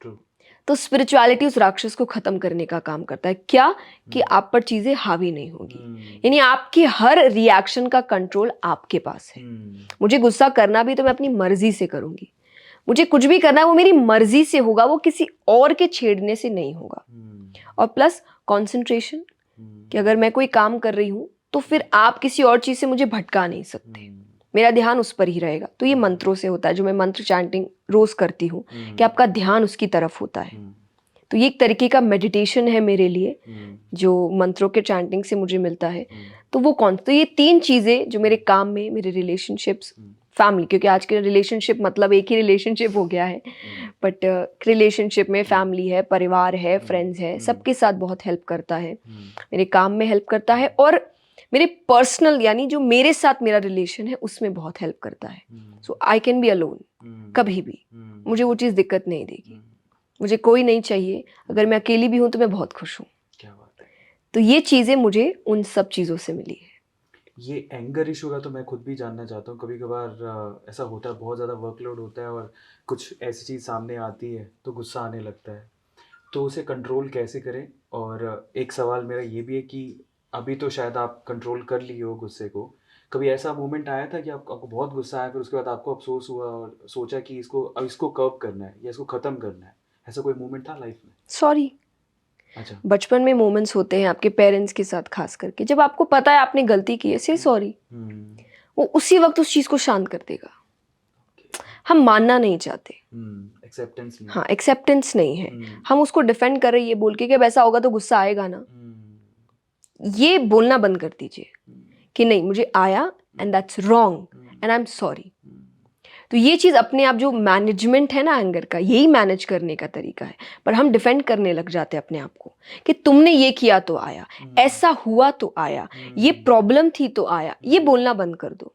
ट्रू। तो स्पिरिचुअलिटी उस राक्षस को खत्म करने का काम करता है। क्या? कि आप पर चीजें हावी नहीं होगी, यानी आपकी हर रिएक्शन का कंट्रोल आपके पास है। मुझे गुस्सा करना भी तो मैं अपनी मर्जी से करूंगी, मुझे कुछ भी करना है वो मेरी मर्जी से होगा, वो किसी और के छेड़ने से नहीं होगा। और प्लस कंसंट्रेशन, कि अगर मैं कोई काम कर रही हूं तो फिर आप किसी और चीज से मुझे भटका नहीं सकते, मेरा ध्यान उस पर ही रहेगा। तो ये मंत्रों से होता है, जो मैं मंत्र चैंटिंग रोज करती हूँ कि आपका ध्यान उसकी तरफ होता है। तो ये एक तरीके का मेडिटेशन है मेरे लिए, जो मंत्रों के चैंटिंग से मुझे मिलता है। तो वो तो ये 3 चीजें जो मेरे काम में, मेरे रिलेशनशिप्स, फैमिली, क्योंकि आज के रिलेशनशिप मतलब एक ही रिलेशनशिप हो गया है, बट रिलेशनशिप में फैमिली है, परिवार है, फ्रेंड्स है, सबके साथ बहुत हेल्प करता है, मेरे काम में हेल्प करता है, और मेरे पर्सनल यानी जो मेरे साथ मेरा रिलेशन है उसमें बहुत हेल्प करता है। सो आई कैन बी अलोन, कभी भी मुझे वो चीज़ दिक्कत नहीं देगी। मुझे कोई नहीं चाहिए, अगर मैं अकेली भी हूँ तो मैं बहुत खुश हूँ। क्या बात है। तो ये चीज़ें मुझे उन सब चीज़ों से मिली है। ये एंगर इशू का तो मैं खुद भी जानना चाहता हूँ। कभी कभार ऐसा होता है, बहुत ज़्यादा वर्कलोड होता है और कुछ ऐसी चीज़ सामने आती है तो गुस्सा आने लगता है, तो उसे कंट्रोल कैसे करें? और एक सवाल मेरा ये भी है कि अभी तो शायद आप कंट्रोल कर लिए हो गुस्से को, कभी ऐसा मोमेंट आया था कि आपको बहुत गुस्सा आया, फिर उसके बाद आपको अफसोस हुआ और सोचा कि इसको कर्व करना है या इसको ख़त्म करना है? ऐसा कोई मोमेंट था लाइफ में? सॉरी, अच्छा। बचपन में मोमेंट्स होते हैं आपके पेरेंट्स के साथ, खास करके जब आपको पता है आपने गलती की है, से सॉरी, वो उसी वक्त उस चीज़ को शांत कर देगा। हम मानना नहीं चाहते, एक्सेप्टेंस नहीं। हाँ, एक्सेप्टेंस नहीं है, हम उसको डिफेंड कर रही है बोल के कि अब ऐसा होगा तो गुस्सा आएगा ना। ये बोलना बंद कर दीजिए कि नहीं, मुझे आया and that's wrong and I am sorry. तो ये चीज़ अपने आप, जो मैनेजमेंट है ना एंगर का, यही मैनेज करने का तरीका है। पर हम डिफेंड करने लग जाते हैं अपने आप को कि तुमने ये किया तो आया, ऐसा हुआ तो आया, ये प्रॉब्लम थी तो आया। ये बोलना बंद कर दो।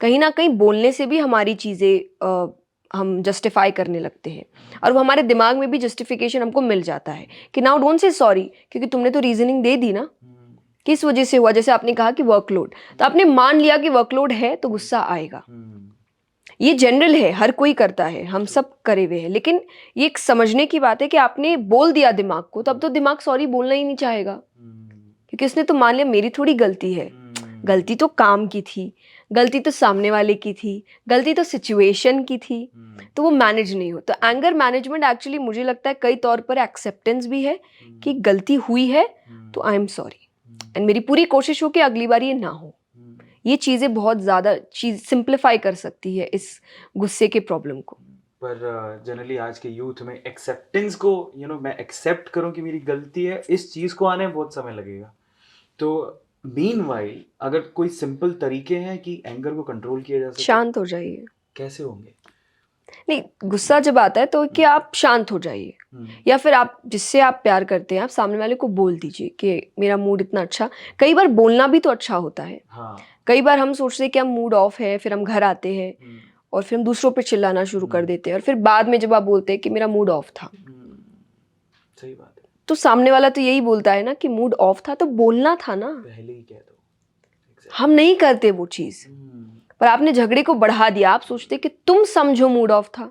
कहीं ना कहीं बोलने से भी हमारी चीज़ें हम जस्टिफाई करने लगते हैं, और वो हमारे दिमाग में भी जस्टिफिकेशन हमको मिल जाता है कि नाउ डोंट से सॉरी, क्योंकि तुमने तो रीजनिंग दे दी ना, किस वजह से हुआ। जैसे आपने कहा कि वर्कलोड, तो आपने मान लिया कि वर्कलोड है तो गुस्सा आएगा। ये जनरल है, हर कोई करता है, हम सब करे हुए हैं। लेकिन ये एक समझने की बात है कि आपने बोल दिया दिमाग को, तब तो दिमाग सॉरी बोलना ही नहीं चाहेगा, क्योंकि उसने तो मान लिया मेरी थोड़ी गलती है। गलती तो काम की थी, गलती तो सामने वाले की थी, गलती तो सिचुएशन की थी, तो वो मैनेज नहीं हो। तो एंगर मैनेजमेंट एक्चुअली मुझे लगता है कई तौर पर एक्सेप्टेंस भी है कि गलती हुई है तो आई एम सॉरी, एंड मेरी पूरी कोशिश हो कि अगली बार ये ना हो। ये चीज़ें बहुत ज़्यादा सिंप्लीफाई कर सकती है इस गुस्से के प्रॉब्लम को। पर जनरली आज के यूथ में एक्सेप्टेंस को, मैं एक्सेप्ट करूं कि मेरी गलती है, इस चीज़ को आने में बहुत समय लगेगा। तो मीनवाइल अगर कोई सिंपल तरीके हैं कि एंगर को कंट्रोल किया जा सके? शांत हो जाइए। कैसे होंगे? नहीं, गुस्सा जब आता है तो कि आप शांत हो जाइए, या फिर आप जिससे आप प्यार करते हैं आप सामने वाले को बोल दीजिए कि मेरा मूड इतना अच्छा। कई बार बोलना भी तो अच्छा होता है। हाँ। कई बार हम सोचते हैं कि हम मूड ऑफ है, फिर हम घर आते हैं और फिर हम दूसरों पे चिल्लाना शुरू कर देते हैं, और फिर बाद में जब आप बोलते हैं कि मेरा मूड ऑफ था, सही बात है, तो सामने वाला तो यही बोलता है ना कि मूड ऑफ था तो बोलना था ना, पहले ही कह दो। हम नहीं करते वो चीज़, पर आपने झगड़े को बढ़ा दिया। आप सोचते कि तुम समझो मूड ऑफ था,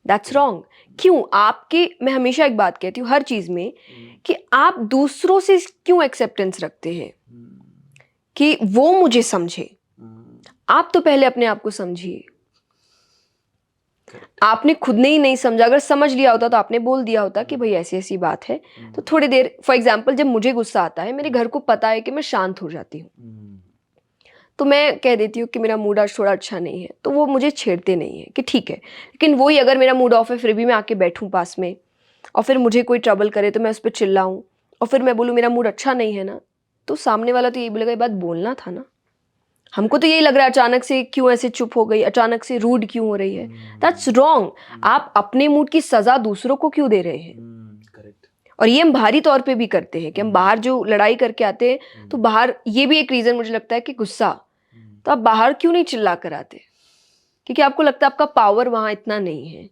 दैट्स रॉन्ग। क्यों? आपके, मैं हमेशा एक बात कहती हूँ हर चीज़ में, कि आप दूसरों से क्यों एक्सेप्टेंस रखते हैं कि वो मुझे समझे? आप तो पहले अपने आप को समझिए। आपने खुद ने ही नहीं समझा, अगर समझ लिया होता तो आपने बोल दिया होता कि भाई ऐसी ऐसी बात है। तो थोड़ी देर, फॉर एग्जाम्पल जब मुझे गुस्सा आता है, मेरे घर को पता है कि मैं शांत हो जाती हूँ, तो मैं कह देती हूँ कि मेरा मूड आज थोड़ा अच्छा नहीं है, तो वो मुझे छेड़ते नहीं है कि ठीक है। लेकिन वही अगर मेरा मूड ऑफ है फिर भी मैं आके बैठूँ पास में और फिर मुझे कोई ट्रबल करे तो मैं उस पर चिल्लाऊँ और फिर मैं बोलूँ मेरा मूड अच्छा नहीं है ना, तो सामने वाला तो यही बोलेगा ये बात बोलना था ना, हमको तो यही लग रहा है अचानक से क्यों ऐसे चुप हो गई, अचानक से रूड क्यों हो रही है। That's wrong. आप अपने मूड की सजा दूसरों को क्यों दे रहे हैं? करेक्ट। और ये हम बाहरी तौर पे भी करते हैं कि हम बाहर जो लड़ाई करके आते हैं, तो बाहर ये भी एक रीजन मुझे लगता है कि गुस्सा, तो आप बाहर क्यों नहीं चिल्ला कर आते? क्योंकि आपको लगता है आपका पावर वहां इतना नहीं है,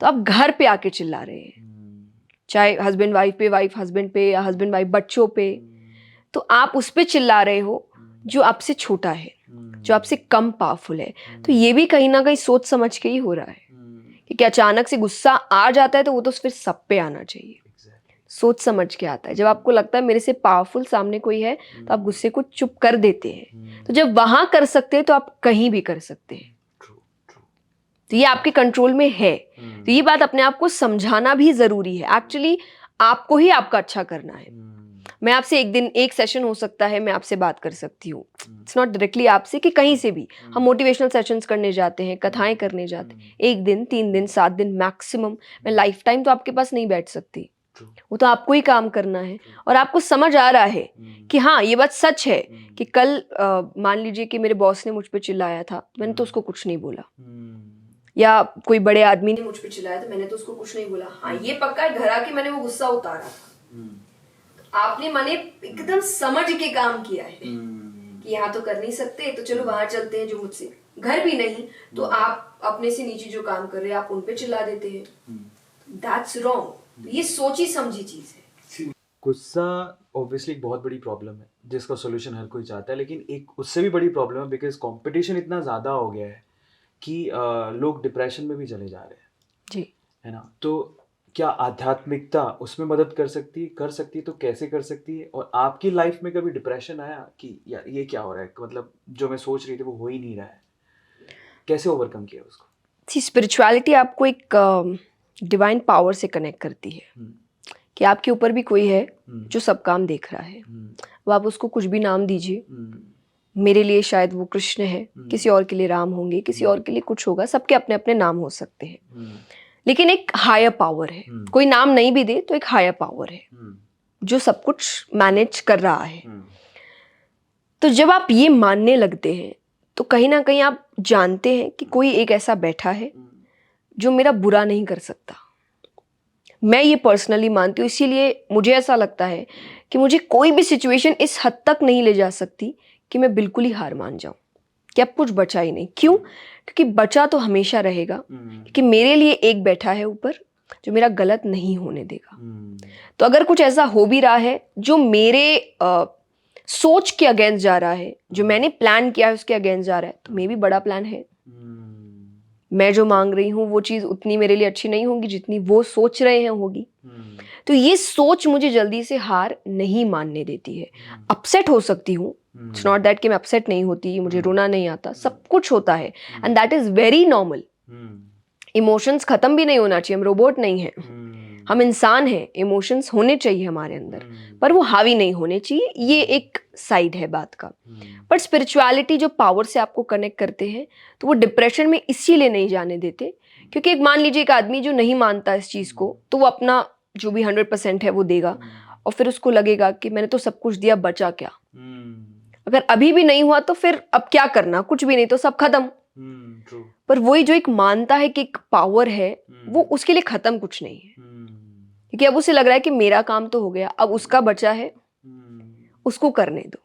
तो आप घर पे आके चिल्ला रहे हैं, चाहे हस्बैंड वाइफ पे, वाइफ हस्बैंड पे, या हस्बैंड वाइफ बच्चों पे। तो आप उस पे चिल्ला रहे हो जो आपसे छोटा है, जो आपसे कम पावरफुल है। तो ये भी कहीं ना कहीं सोच समझ के ही हो रहा है, क्योंकि अचानक से गुस्सा आ जाता है तो वो तो फिर सब पे आना चाहिए, सोच समझ के आता है। जब आपको लगता है मेरे से पावरफुल सामने कोई है, तो आप गुस्से को चुप कर देते हैं। तो जब वहां कर सकते हैं तो आप कहीं भी कर सकते हैं। तो ये आपके कंट्रोल में है। तो ये बात अपने आप को समझाना भी जरूरी है। एक्चुअली आपको ही आपका अच्छा करना है। मैं आपसे एक दिन, एक सेशन हो सकता है, मैं आपसे बात कर सकती हूँ, इट्स नॉट डायरेक्टली आपसे, कि कहीं से भी हम मोटिवेशनल सेशंस करने जाते हैं, कथाएं करने जाते हैं, 1 दिन 3 दिन 7 दिन मैक्सिमम। मैं लाइफ टाइम तो आपके पास नहीं बैठ सकती, वो तो आपको ही काम करना है। और आपको समझ आ रहा है कि हाँ ये बात सच है कि कल मान लीजिए कि मेरे बॉस ने मुझ पे चिल्लाया था, तो मैंने तो उसको कुछ नहीं बोला, या कोई बड़े आदमी ने मुझ पे चिल्लाया तो मैंने तो उसको कुछ नहीं बोला। हाँ ये पक्का है, घर आके मैंने वो गुस्सा उतारा था। आपने माने एकदम समझ के काम किया है कि यहाँ तो कर नहीं सकते, तो चलो वहां चलते हैं, जो मुझसे घर भी नहीं, तो आप अपने से नीचे जो काम कर रहे हैं आप उन पे चिल्ला देते हैं। That's wrong. ये सोची समझी चीज है। गुस्सा ऑब्वियसली एक बहुत बड़ी प्रॉब्लम है जिसका सोल्यूशन हर कोई चाहता है, लेकिन एक उससे भी बड़ी प्रॉब्लम है बिकॉज कंपटीशन इतना ज़्यादा हो गया है कि लोग डिप्रेशन में भी चले जा रहे हैं जी, है ना। तो क्या आध्यात्मिकता उसमें मदद कर सकती है तो कैसे कर सकती है? और आपकी लाइफ में कभी डिप्रेशन आया कि यार ये क्या हो रहा है, मतलब जो मैं सोच रही थी वो हो ही नहीं रहा है, कैसे ओवरकम किया उसको? स्पिरिचुअलिटी आपको एक डिवाइन पावर से कनेक्ट करती है कि आपके ऊपर भी कोई है जो सब काम देख रहा है। वो आप उसको कुछ भी नाम दीजिए, मेरे लिए शायद वो कृष्ण है, किसी और के लिए राम होंगे, किसी और के लिए कुछ होगा, सबके अपने अपने नाम हो सकते हैं। लेकिन एक हायर पावर है, कोई नाम नहीं भी दे तो एक हायर पावर है जो सब कुछ मैनेज कर रहा है। तो जब आप ये मानने लगते हैं तो कहीं ना कहीं आप जानते हैं कि कोई एक ऐसा बैठा है जो मेरा बुरा नहीं कर सकता। मैं ये पर्सनली मानती हूँ, इसीलिए मुझे ऐसा लगता है कि मुझे कोई भी सिचुएशन इस हद तक नहीं ले जा सकती कि मैं बिल्कुल ही हार मान जाऊं कि अब कुछ बचा ही नहीं। क्यों? क्योंकि बचा तो हमेशा रहेगा, क्योंकि मेरे लिए एक बैठा है ऊपर जो मेरा गलत नहीं होने देगा। तो अगर कुछ ऐसा हो भी रहा है जो मेरे सोच के अगेंस्ट जा रहा है, जो मैंने प्लान किया है उसके अगेंस्ट जा रहा है, तो मे भी बड़ा प्लान है। मैं जो मांग रही हूँ वो चीज़ उतनी मेरे लिए अच्छी नहीं होगी जितनी वो सोच रहे हैं होगी। तो ये सोच मुझे जल्दी से हार नहीं मानने देती है। अपसेट हो सकती हूँ, इट्स नॉट दैट कि मैं अपसेट नहीं होती, मुझे रोना नहीं आता, सब कुछ होता है and that is very normal. Emotions खत्म भी नहीं होना चाहिए, हम रोबोट नहीं हैं, हम इंसान हैं, इमोशंस होने चाहिए हमारे अंदर, पर वो हावी नहीं होने चाहिए। ये एक साइड है बात का। पर स्पिरिचुअलिटी जो पावर से आपको कनेक्ट करते हैं, तो वो डिप्रेशन में इसीलिए नहीं जाने देते क्योंकि एक मान लीजिए एक आदमी जो नहीं मानता इस चीज़ को, तो वो अपना जो भी 100% है वो देगा और फिर उसको लगेगा कि मैंने तो सब कुछ दिया, बचा क्या। अगर अभी भी नहीं हुआ तो फिर अब क्या करना, कुछ भी नहीं तो सब खत्म। पर वही जो एक मानता है कि एक पावर है, वो उसके लिए खत्म कुछ नहीं है, क्योंकि अब उसे लग रहा है कि मेरा काम तो हो गया, अब उसका बचा है, उसको करने दो।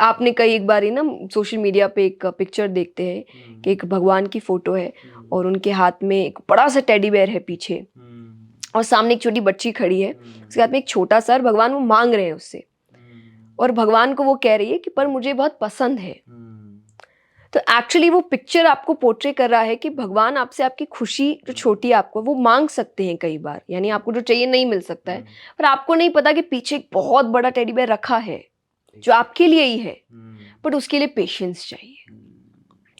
आपने कई एक बार ही ना सोशल मीडिया पे एक पिक्चर देखते हैं कि एक भगवान की फोटो है और उनके हाथ में एक बड़ा सा टेडी बेयर है पीछे और सामने एक छोटी बच्ची खड़ी है, उसके हाथ में एक छोटा सा, भगवान वो मांग रहे हैं उससे और भगवान को वो कह रही है कि पर मुझे बहुत पसंद है। तो एक्चुअली वो पिक्चर आपको पोर्ट्रे कर रहा है कि भगवान आपसे आपकी खुशी जो छोटी है आपको वो मांग सकते हैं कई बार, यानी आपको जो चाहिए नहीं मिल सकता है, पर आपको नहीं पता कि पीछे एक बहुत बड़ा टेडी बेयर रखा है जो आपके लिए ही है, बट उसके लिए पेशेंस चाहिए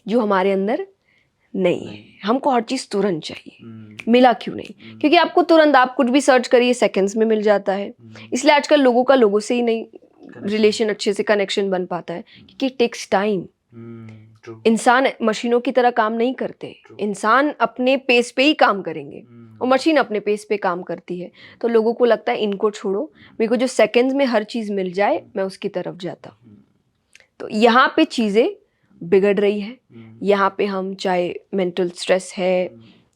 जो हमारे अंदर नहीं है, हमको हर चीज़ तुरंत चाहिए। मिला क्यों नहीं? क्योंकि आपको तुरंत, आप कुछ भी सर्च करिए सेकंड्स में मिल जाता है। इसलिए आजकल लोगों का लोगों से ही नहीं रिलेशन अच्छे से कनेक्शन बन पाता है, क्योंकि टेक्स टाइम। इंसान मशीनों की तरह काम नहीं करते, इंसान अपने पेस पे ही काम करेंगे और मशीन अपने पेस पे काम करती है। तो लोगों को लगता है इनको छोड़ो, मेरे को जो सेकंड्स में हर चीज़ मिल जाए मैं उसकी तरफ जाता हूँ। तो यहाँ पे चीज़ें बिगड़ रही है। यहाँ पे हम चाहे मेंटल स्ट्रेस है,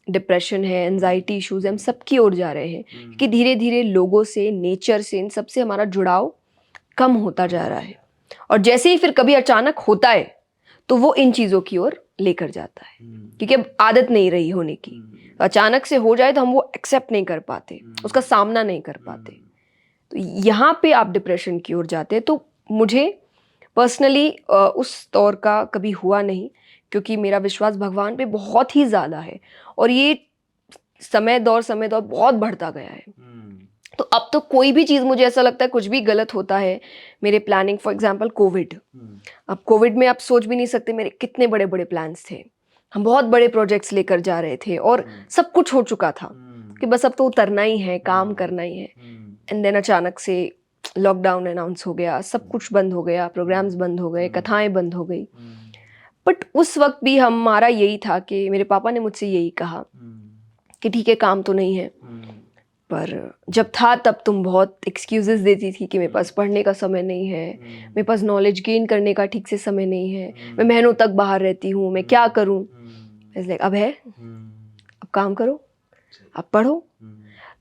डिप्रेशन है, एंजाइटी इश्यूज है, हम सबकी ओर जा रहे हैं कि धीरे धीरे लोगों से, नेचर से, इन सब से हमारा जुड़ाव कम होता जा रहा है। और जैसे ही फिर कभी अचानक होता है तो वो इन चीज़ों की ओर लेकर जाता है, क्योंकि अब आदत नहीं रही होने की। अचानक से हो जाए तो हम वो एक्सेप्ट नहीं कर पाते, उसका सामना नहीं कर पाते। तो यहाँ पे आप डिप्रेशन की ओर जाते हैं। तो मुझे पर्सनली उस दौर का कभी हुआ नहीं, क्योंकि मेरा विश्वास भगवान पे बहुत ही ज़्यादा है और ये समय दौर बहुत बढ़ता गया है। तो अब तो कोई भी चीज़, मुझे ऐसा लगता है कुछ भी गलत होता है मेरे प्लानिंग, फॉर एग्जांपल कोविड। अब कोविड में आप सोच भी नहीं सकते मेरे कितने बड़े बड़े प्लान्स थे, हम बहुत बड़े प्रोजेक्ट्स लेकर जा रहे थे और सब कुछ हो चुका था कि बस अब तो उतरना ही है, काम करना ही है। एंड देन अचानक से लॉकडाउन अनाउंस हो गया, सब कुछ बंद हो गया, प्रोग्राम्स बंद हो गए, कथाएं बंद हो गई। बट उस वक्त भी हमारा यही था कि मेरे पापा ने मुझसे यही कहा कि ठीक है काम तो नहीं है, पर जब था तब तुम बहुत एक्सक्यूजेस देती थी कि मेरे पास पढ़ने का समय नहीं है, मेरे पास नॉलेज गेन करने का ठीक से समय नहीं है, मैं महीनों तक बाहर रहती हूँ, मैं क्या करूँ। अब है, अब काम करो, अब पढ़ो।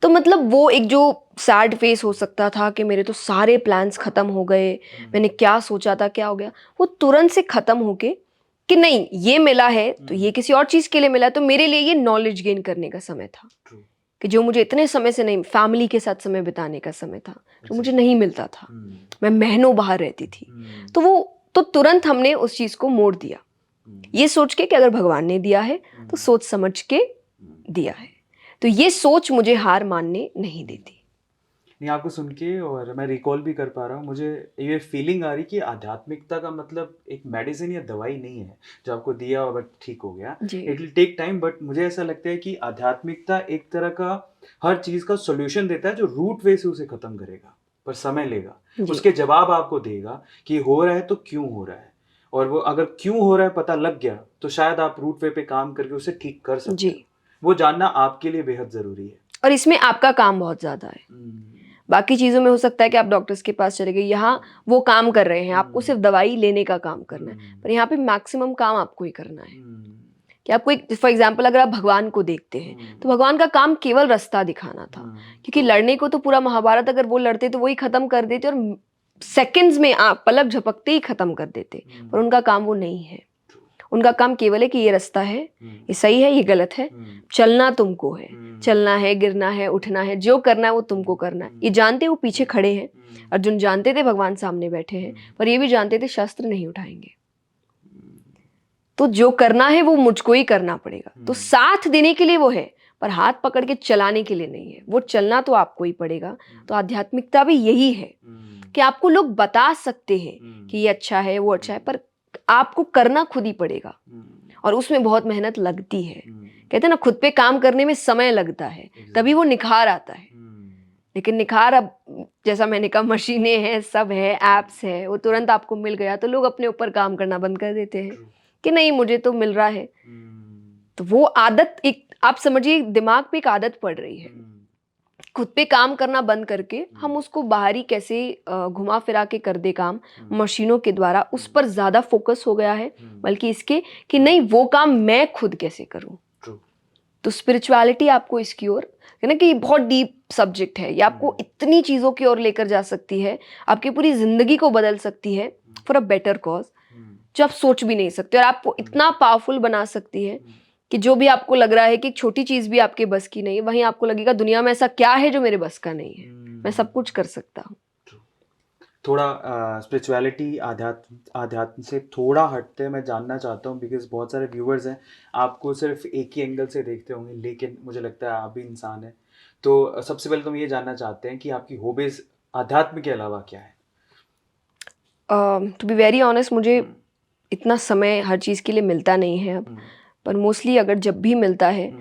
तो मतलब वो एक जो सैड फेस हो सकता था कि मेरे तो सारे प्लान्स ख़त्म हो गए, मैंने क्या सोचा था क्या हो गया, वो तुरंत से ख़त्म होके कि नहीं ये मिला है तो ये किसी और चीज़ के लिए मिला है, तो मेरे लिए ये नॉलेज गेन करने का समय था कि जो मुझे इतने समय से नहीं, फैमिली के साथ समय बिताने का समय था जो मुझे नहीं मिलता था, मैं महीनों बाहर रहती थी। तो वो तो तुरंत हमने उस चीज़ को मोड़ दिया, ये सोच के कि अगर भगवान ने दिया है तो सोच समझ के दिया है। तो ये सोच मुझे हार मानने नहीं देती। नहीं, आपको सुन के और मैं रिकॉल भी कर पा रहा हूँ, मुझे ये फीलिंग आ रही कि आध्यात्मिकता का मतलब एक मेडिसिन या दवाई नहीं है जो आपको दिया और बट ठीक हो गया। It will take time, but मुझे ऐसा लगता है कि आध्यात्मिकता एक तरह का हर चीज़ का सोल्यूशन देता है जो रूट वे से उसे ख़त्म करेगा, पर समय लेगा, उसके जवाब आपको देगा कि हो रहा है तो क्यों हो रहा है, और वो अगर क्यों हो रहा है पता लग गया तो शायद आप रूट वे पे काम करके उसे ठीक कर सकते हो। वो जानना आपके लिए बेहद ज़रूरी है और इसमें आपका काम बहुत ज़्यादा है। बाकी चीज़ों में हो सकता है कि आप डॉक्टर्स के पास चले गए, यहाँ वो काम कर रहे हैं, आपको सिर्फ दवाई लेने का काम करना है, पर यहाँ पे मैक्सिमम काम आपको ही करना है। कि आपको एक, फॉर एग्जांपल अगर आप भगवान को देखते हैं तो भगवान का काम केवल रास्ता दिखाना था, क्योंकि लड़ने को तो पूरा महाभारत अगर वो लड़ते तो वही खत्म कर देते और सेकंड्स में आप पलक झपकते ही खत्म कर देते, पर उनका काम वो नहीं है। उनका काम केवल है कि ये रास्ता है, ये सही है, ये गलत है, चलना तुमको है, चलना है, गिरना है, उठना है, जो करना है वो तुमको करना है। ये जानते वो पीछे खड़े हैं, अर्जुन जानते थे भगवान सामने बैठे हैं, पर ये भी जानते थे शस्त्र नहीं उठाएंगे, तो जो करना है वो मुझको ही करना पड़ेगा। तो साथ देने के लिए वो है, पर हाथ पकड़ के चलाने के लिए नहीं है, वो चलना तो आपको ही पड़ेगा। तो आध्यात्मिकता भी यही है कि आपको लोग बता सकते हैं कि ये अच्छा है, वो अच्छा है, पर आपको करना खुद ही पड़ेगा और उसमें बहुत मेहनत लगती है। कहते हैं ना, खुद पे काम करने में समय लगता है, तभी वो निखार आता है। लेकिन निखार अब जैसा मैंने कहा, मशीनें हैं, सब है, एप्स है, वो तुरंत आपको मिल गया तो लोग अपने ऊपर काम करना बंद कर देते हैं कि नहीं मुझे तो मिल रहा है। तो वो आदत, एक आप समझिए दिमाग पे एक आदत पड़ रही है, खुद पे काम करना बंद करके हम उसको बाहरी कैसे घुमा फिरा के कर दे काम मशीनों के द्वारा, उस पर ज़्यादा फोकस हो गया है, बल्कि इसके कि नहीं वो काम मैं खुद कैसे करूं। तो स्पिरिचुअलिटी आपको इसकी ओर, है ना, कि बहुत डीप सब्जेक्ट है, ये आपको इतनी चीज़ों की ओर लेकर जा सकती है, आपकी पूरी ज़िंदगी को बदल सकती है फॉर अ बेटर कॉज, जो आप सोच भी नहीं सकते, और आपको इतना पावरफुल बना सकती है कि जो भी आपको लग रहा है कि एक छोटी चीज़ भी आपके बस की नहीं है, वहीं आपको लगेगा दुनिया में ऐसा क्या है जो मेरे बस का नहीं है, मैं सब कुछ कर सकता हूँ। थोड़ा स्पिरिचुअलिटी आध्यात्म से थोड़ा हटते मैं जानना चाहता हूँ, बिकॉज बहुत सारे व्यूअर्स हैं आपको सिर्फ एक ही एंगल से देखते होंगे, लेकिन मुझे लगता है आप भी इंसान हैं। तो सबसे पहले तो हम ये जानना चाहते हैं कि आपकी हॉबीज आध्यात्म के अलावा क्या है? टू बी वेरी ऑनेस्ट, मुझे इतना समय हर चीज़ के लिए मिलता नहीं है अब, पर मोस्टली अगर जब भी मिलता है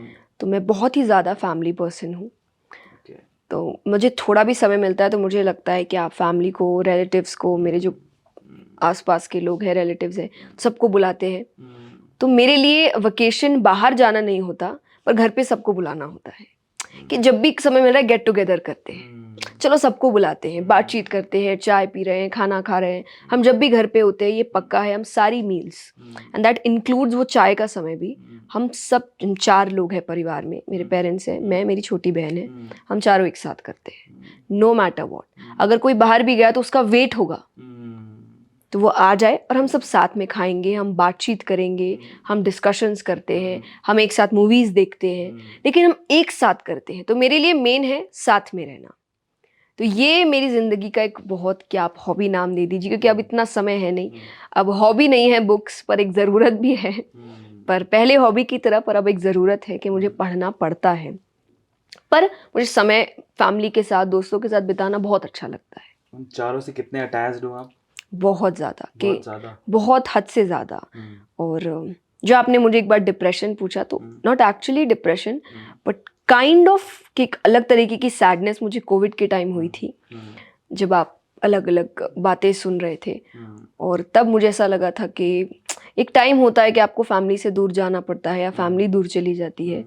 तो मैं बहुत ही ज़्यादा फैमिली पर्सन हूँ। ओके। तो मुझे थोड़ा भी समय मिलता है तो मुझे लगता है कि आप फैमिली को, रिलेटिव्स को, मेरे जो आसपास के लोग हैं, रिलेटिव्स हैं, सबको बुलाते हैं। तो मेरे लिए वेकेशन बाहर जाना नहीं होता, पर घर पे सबको बुलाना होता है कि जब भी समय मिल रहा है गेट टुगेदर करते हैं, चलो सबको बुलाते हैं, बातचीत करते हैं, चाय पी रहे हैं, खाना खा रहे हैं। हम जब भी घर पे होते हैं ये पक्का है, हम सारी मील्स एंड दैट इंक्लूड्स वो चाय का समय भी, हम सब 4 लोग हैं परिवार में, मेरे पेरेंट्स हैं, मैं, मेरी छोटी बहन है, हम चारों एक साथ करते हैं, नो मैटर व्हाट। अगर कोई बाहर भी गया तो उसका वेट होगा, तो वो आ जाए और हम सब साथ में खाएंगे, हम बातचीत करेंगे, हम डिस्कशंस करते हैं, हम एक साथ मूवीज़ देखते हैं, लेकिन हम एक साथ करते हैं। तो मेरे लिए मेन है साथ में रहना। तो ये मेरी ज़िंदगी का एक बहुत, क्या आप हॉबी नाम दे दीजिए, क्योंकि अब इतना समय है नहीं, अब हॉबी नहीं है बुक्स, पर एक ज़रूरत भी है। पर पहले हॉबी की तरह, पर अब एक ज़रूरत है कि मुझे पढ़ना पड़ता है। पर मुझे समय फैमिली के साथ, दोस्तों के साथ बिताना बहुत अच्छा लगता है। उन चारों से कितने अटैच्ड हो आप? बहुत ज़्यादा, कि बहुत ज़्यादा। बहुत हद से ज़्यादा। और जो आपने मुझे एक बार डिप्रेशन पूछा, तो not actually depression, but kind of कि एक अलग तरीके की सैडनेस मुझे कोविड के टाइम हुई थी, जब आप अलग अलग बातें सुन रहे थे। और तब मुझे ऐसा लगा था कि एक टाइम होता है कि आपको फैमिली से दूर जाना पड़ता है या फैमिली दूर चली जाती है।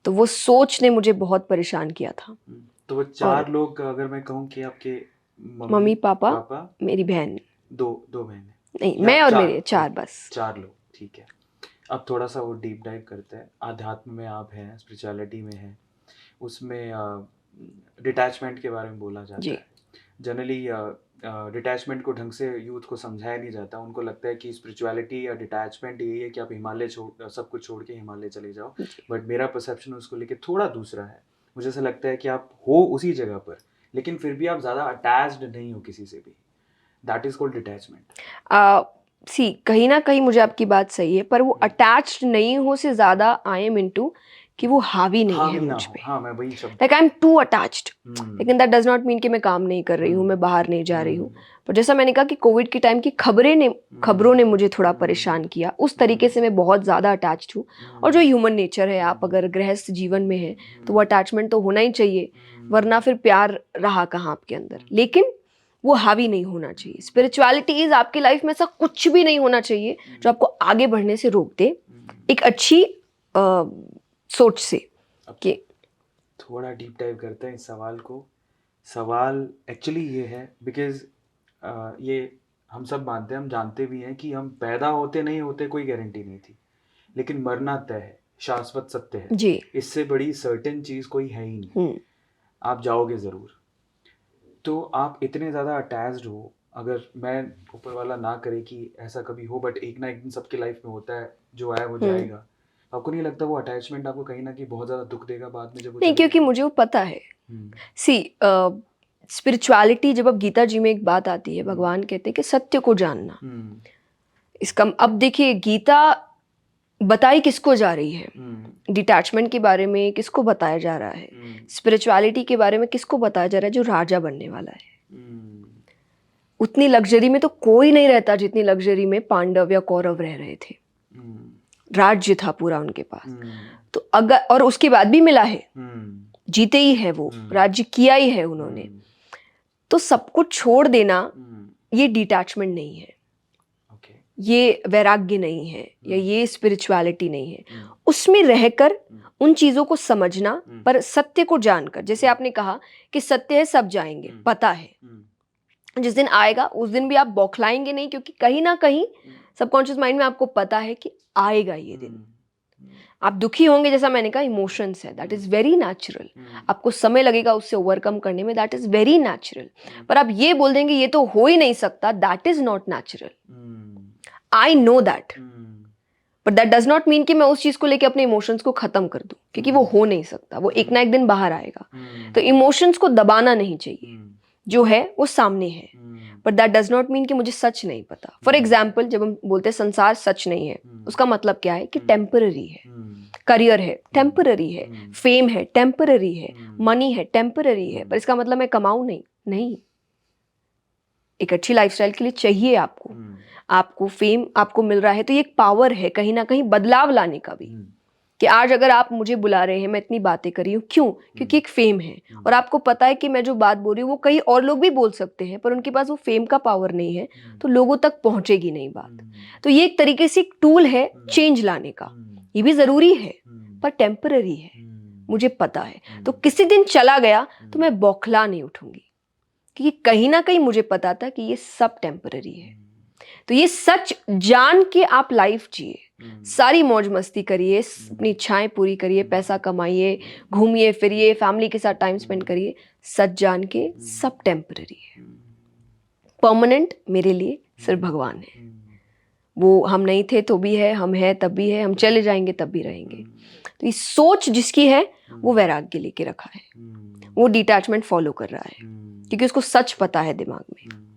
तो वो सोच ने मुझे बहुत परेशान किया था। तो वो 4 लोग, अगर मैं कहूँ कि आपके मम्मी, पापा, मेरी बहन, दो बहनें, नहीं, या मैं और 4? मेरे 4 बस। 4 लोग, ठीक है। अब थोड़ा सा वो डीप डाइव करते हैं। आध्यात्म में आप हैं, स्पिरिचुअलिटी में हैं, उसमें डिटैचमेंट के बारे में बोला जाता जी। है। जनरली डिटैचमेंट को ढंग से यूथ को समझाया नहीं जाता। उनको लगता है कि स्पिरिचुअलिटी या डिटैचमेंट यही है कि आप हिमालय सब कुछ छोड़ के हिमालय चले जाओ। बट मेरा परसेप्शन उसको लेके थोड़ा दूसरा है। मुझे ऐसा लगता है कि आप हो उसी जगह पर, लेकिन फिर भी आप ज़्यादा अटैच्ड नहीं हो किसी से भी। That is called detachment. See, कहीं ना कहीं मुझे आपकी बात सही है, पर वो अटैच्ड नहीं हो से ज़्यादा आई एम इनटू कि वो हावी नहीं है मुझ पे। हाँ, मैं वही शब्द, like I am too attached, लेकिन दैट डज नॉट मीन कि मैं काम नहीं कर रही हूँ, मैं बाहर नहीं जा रही हूँ। पर जैसा मैंने कहा कि कोविड के टाइम की खबरों ने मुझे थोड़ा परेशान किया, उस तरीके से मैं बहुत ज़्यादा अटैच्ड हूँ। और जो ह्यूमन नेचर है, आप अगर गृहस्थ जीवन में हैं तो वो अटैचमेंट तो होना ही चाहिए, वरना फिर प्यार रहा कहाँ आपके अंदर। लेकिन वो हावी नहीं होना चाहिए। स्पिरिचुअलिटी इज आपकी लाइफ में ऐसा कुछ भी नहीं होना चाहिए जो आपको आगे बढ़ने से रोक दे, एक अच्छी सोच से। कि थोड़ा डीप डाइव करते हैं इस सवाल को। सवाल एक्चुअली ये है बिकॉज ये हम सब मानते हैं, हम जानते भी हैं कि हम पैदा होते नहीं होते कोई गारंटी नहीं थी, लेकिन मरना तय है, शाश्वत सत्य है जी। इससे बड़ी सर्टेन चीज़ कोई है ही नहीं। आप जाओगे ज़रूर। तो आप इतने ज़्यादा अटैच्ड हो, अगर मैं ऊपर वाला ना करे कि ऐसा कभी हो, बट एक ना एक दिन सबके लाइफ में होता है, जो आया वो जाएगा। आपको नहीं लगता वो अटैचमेंट आपको कहीं ना कहीं बहुत ज़्यादा दुख देगा बाद में जब वो नहीं, क्योंकि मुझे वो पता है। सी, स्पिरिचुअलिटी, जब अब गीता जी में एक बात आती है, भगवान कहते हैं कि सत्य को जानना। इसका अब देखिए, गीता बताई किसको जा रही है? डिटैचमेंट के बारे में किसको बताया जा रहा है? स्पिरिचुअलिटी के बारे में किसको बताया जा रहा है? जो राजा बनने वाला है। उतनी लग्जरी में तो कोई नहीं रहता जितनी लग्जरी में पांडव या कौरव रह रहे थे। राज्य था पूरा उनके पास। तो अगर, और उसके बाद भी मिला है, जीते ही है वो, राज्य किया ही है उन्होंने। तो सब कुछ छोड़ देना ये डिटैचमेंट नहीं है, ये वैराग्य नहीं है, या ये स्पिरिचुअलिटी नहीं है। उसमें रहकर उन चीजों को समझना, पर सत्य को जानकर, जैसे आपने कहा कि सत्य है, सब जाएंगे, पता है जिस दिन आएगा उस दिन भी आप बौखलाएंगे नहीं, क्योंकि कहीं ना कहीं सबकॉन्शियस माइंड में आपको पता है कि आएगा ये दिन। आप दुखी होंगे, जैसा मैंने कहा, इमोशंस है, दैट इज वेरी नेचुरल। आपको समय लगेगा उससे ओवरकम करने में, दैट इज वेरी नेचुरल। पर आप ये बोल देंगे ये तो हो ही नहीं सकता, that is not natural. I know that, but that does not mean कि मैं उस चीज को लेके अपने इमोशंस को खत्म कर दूं, क्योंकि वो हो नहीं सकता, वो एक ना एक दिन बाहर आएगा। तो इमोशंस को दबाना नहीं चाहिए, जो है वो सामने है, but that does not mean कि मुझे सच नहीं पता। फॉर एग्जाम्पल, जब हम बोलते हैं संसार सच नहीं है, उसका मतलब क्या है? कि टेम्पररी है। करियर है, टेम्पररी है। फेम है, टेम्पररी है। मनी है, टेम्पररी है। पर इसका मतलब मैं कमाऊं नहीं। एक अच्छी लाइफस्टाइल के लिए चाहिए आपको। आपको फेम आपको मिल रहा है तो ये एक पावर है कहीं ना कहीं बदलाव लाने का भी, कि आज अगर आप मुझे बुला रहे हैं, मैं इतनी बातें कर रही हूँ, क्यों? क्योंकि एक फेम है और आपको पता है कि मैं जो बात बोल रही हूँ वो कई और लोग भी बोल सकते हैं, पर उनके पास वो फेम का पावर नहीं है तो लोगों तक पहुंचेगी नहीं बात। तो ये एक तरीके से एक टूल है चेंज लाने का, ये भी जरूरी है पर टेम्पररी है, मुझे पता है। तो किसी दिन चला गया तो मैं बौखला नहीं उठूंगी, क्योंकि कहीं ना कहीं मुझे पता था कि ये सब टेम्पररी है। तो ये सच जान के आप लाइफ जिए, सारी मौज मस्ती करिए, अपनी इच्छाएं पूरी करिए, पैसा कमाइए, घूमिए फिरिए, फैमिली के साथ टाइम स्पेंड करिए, सच जान के सब टेम्पररी है। परमानेंट मेरे लिए सिर्फ भगवान है। वो हम नहीं थे तो भी है, हम हैं तब भी है, हम चले जाएंगे तब भी रहेंगे। तो ये सोच जिसकी है वो वैराग्य लेके रखा है, वो डिटैचमेंट फॉलो कर रहा है क्योंकि उसको सच पता है दिमाग में।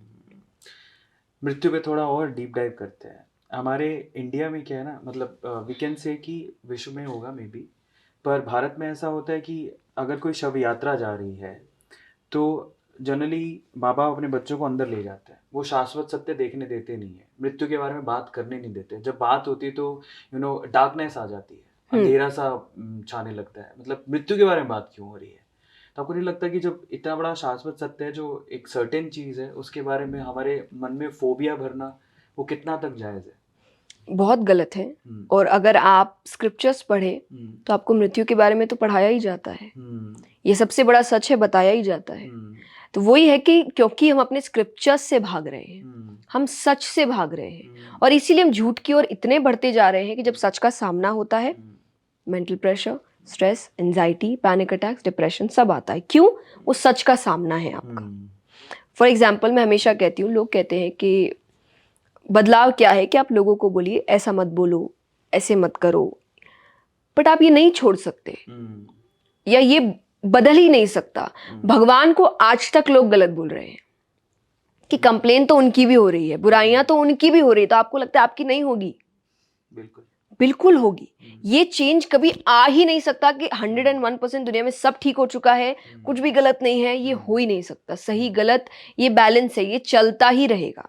मृत्यु पे थोड़ा और डीप डाइव करते हैं। हमारे इंडिया में क्या है ना, मतलब वी कैन से कि विश्व में होगा मे बी, पर भारत में ऐसा होता है कि अगर कोई शव यात्रा जा रही है तो जनरली माँ बाप अपने बच्चों को अंदर ले जाते हैं। वो शाश्वत सत्य देखने देते नहीं है, मृत्यु के बारे में बात करने नहीं देते। जब बात होती है तो डार्कनेस आ जाती है, अंधेरा सा छाने लगता है, मतलब मृत्यु के बारे में बात क्यों हो रही है। तो आपको नहीं लगता कि जब इतना बड़ा शाश्वत सत्य है, जो एक सर्टेन चीज़ है, उसके बारे में हमारे मन में फोबिया भरना वो कितना तक जायज़ है? बहुत गलत है। और अगर आप स्क्रिप्चर्स पढ़े तो आपको मृत्यु के बारे में तो पढ़ाया ही जाता है, ये सबसे बड़ा सच है, बताया ही जाता है। तो वही है कि क्योंकि हम अपने स्क्रिप्चर्स से भाग रहे हैं, हम सच से भाग रहे हैं, और इसीलिए हम झूठ की ओर इतने बढ़ते जा रहे हैं कि जब सच का सामना होता है, mental pressure, stress, anxiety, panic attacks, depression सब आता है। क्यों? वो सच का सामना है आपका। फॉर एग्जाम्पल मैं हमेशा कहती हूँ, लोग कहते हैं कि बदलाव क्या है कि आप लोगों को बोलिए ऐसा मत बोलो, ऐसे मत करो, बट आप ये नहीं छोड़ सकते या ये बदल ही नहीं सकता। भगवान को आज तक लोग गलत बोल रहे हैं कि कंप्लेन तो उनकी भी हो रही है, बुराइयां तो उनकी भी हो रही है, तो आपको लगता है आपकी नहीं होगी? बिल्कुल बिल्कुल होगी। ये चेंज कभी आ ही नहीं सकता कि 101% दुनिया में सब ठीक हो चुका है, कुछ भी गलत नहीं है, ये हो ही नहीं सकता। सही गलत ये बैलेंस है, ये चलता ही रहेगा।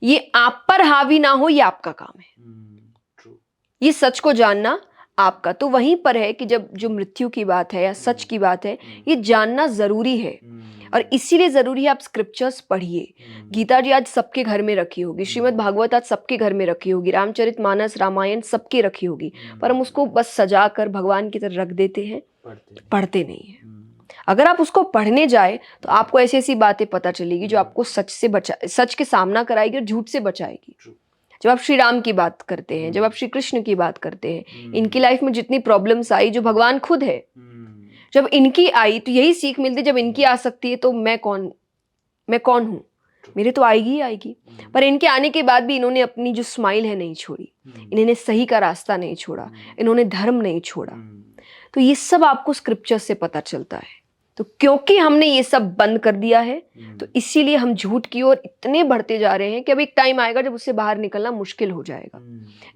ये आप पर हावी ना हो, ये आपका काम है। ये सच को जानना आपका तो वहीं पर है कि जब जो मृत्यु की बात है या सच की बात है, ये जानना जरूरी है। और इसीलिए जरूरी है आप स्क्रिप्चर्स पढ़िए। गीता जी आज सबके घर में रखी होगी, श्रीमद् भागवत आज सबके घर में रखी होगी, रामचरितमानस, रामायण सबके रखी होगी, पर हम उसको बस सजा कर भगवान की तरह रख देते हैं, पढ़ते नहीं है। अगर आप उसको पढ़ने जाए तो आपको ऐसी ऐसी बातें पता चलेगी जो आपको सच के सामना कराएगी और झूठ से बचाएगी। जब आप श्री राम की बात करते हैं, जब आप श्री कृष्ण की बात करते हैं, इनकी लाइफ में जितनी प्रॉब्लम्स आई, जो भगवान खुद है, जब इनकी आई तो यही सीख मिलती, जब इनकी आ सकती है तो मैं कौन हूँ, मेरे तो आएगी ही आएगी। पर इनके आने के बाद भी इन्होंने अपनी जो स्माइल है नहीं छोड़ी, इन्होंने सही का रास्ता नहीं छोड़ा, इन्होंने धर्म नहीं छोड़ा। तो ये सब आपको स्क्रिप्चर से पता चलता है। तो क्योंकि हमने ये सब बंद कर दिया है तो इसीलिए हम झूठ की ओर इतने बढ़ते जा रहे हैं कि अब एक टाइम आएगा जब उससे बाहर निकलना मुश्किल हो जाएगा।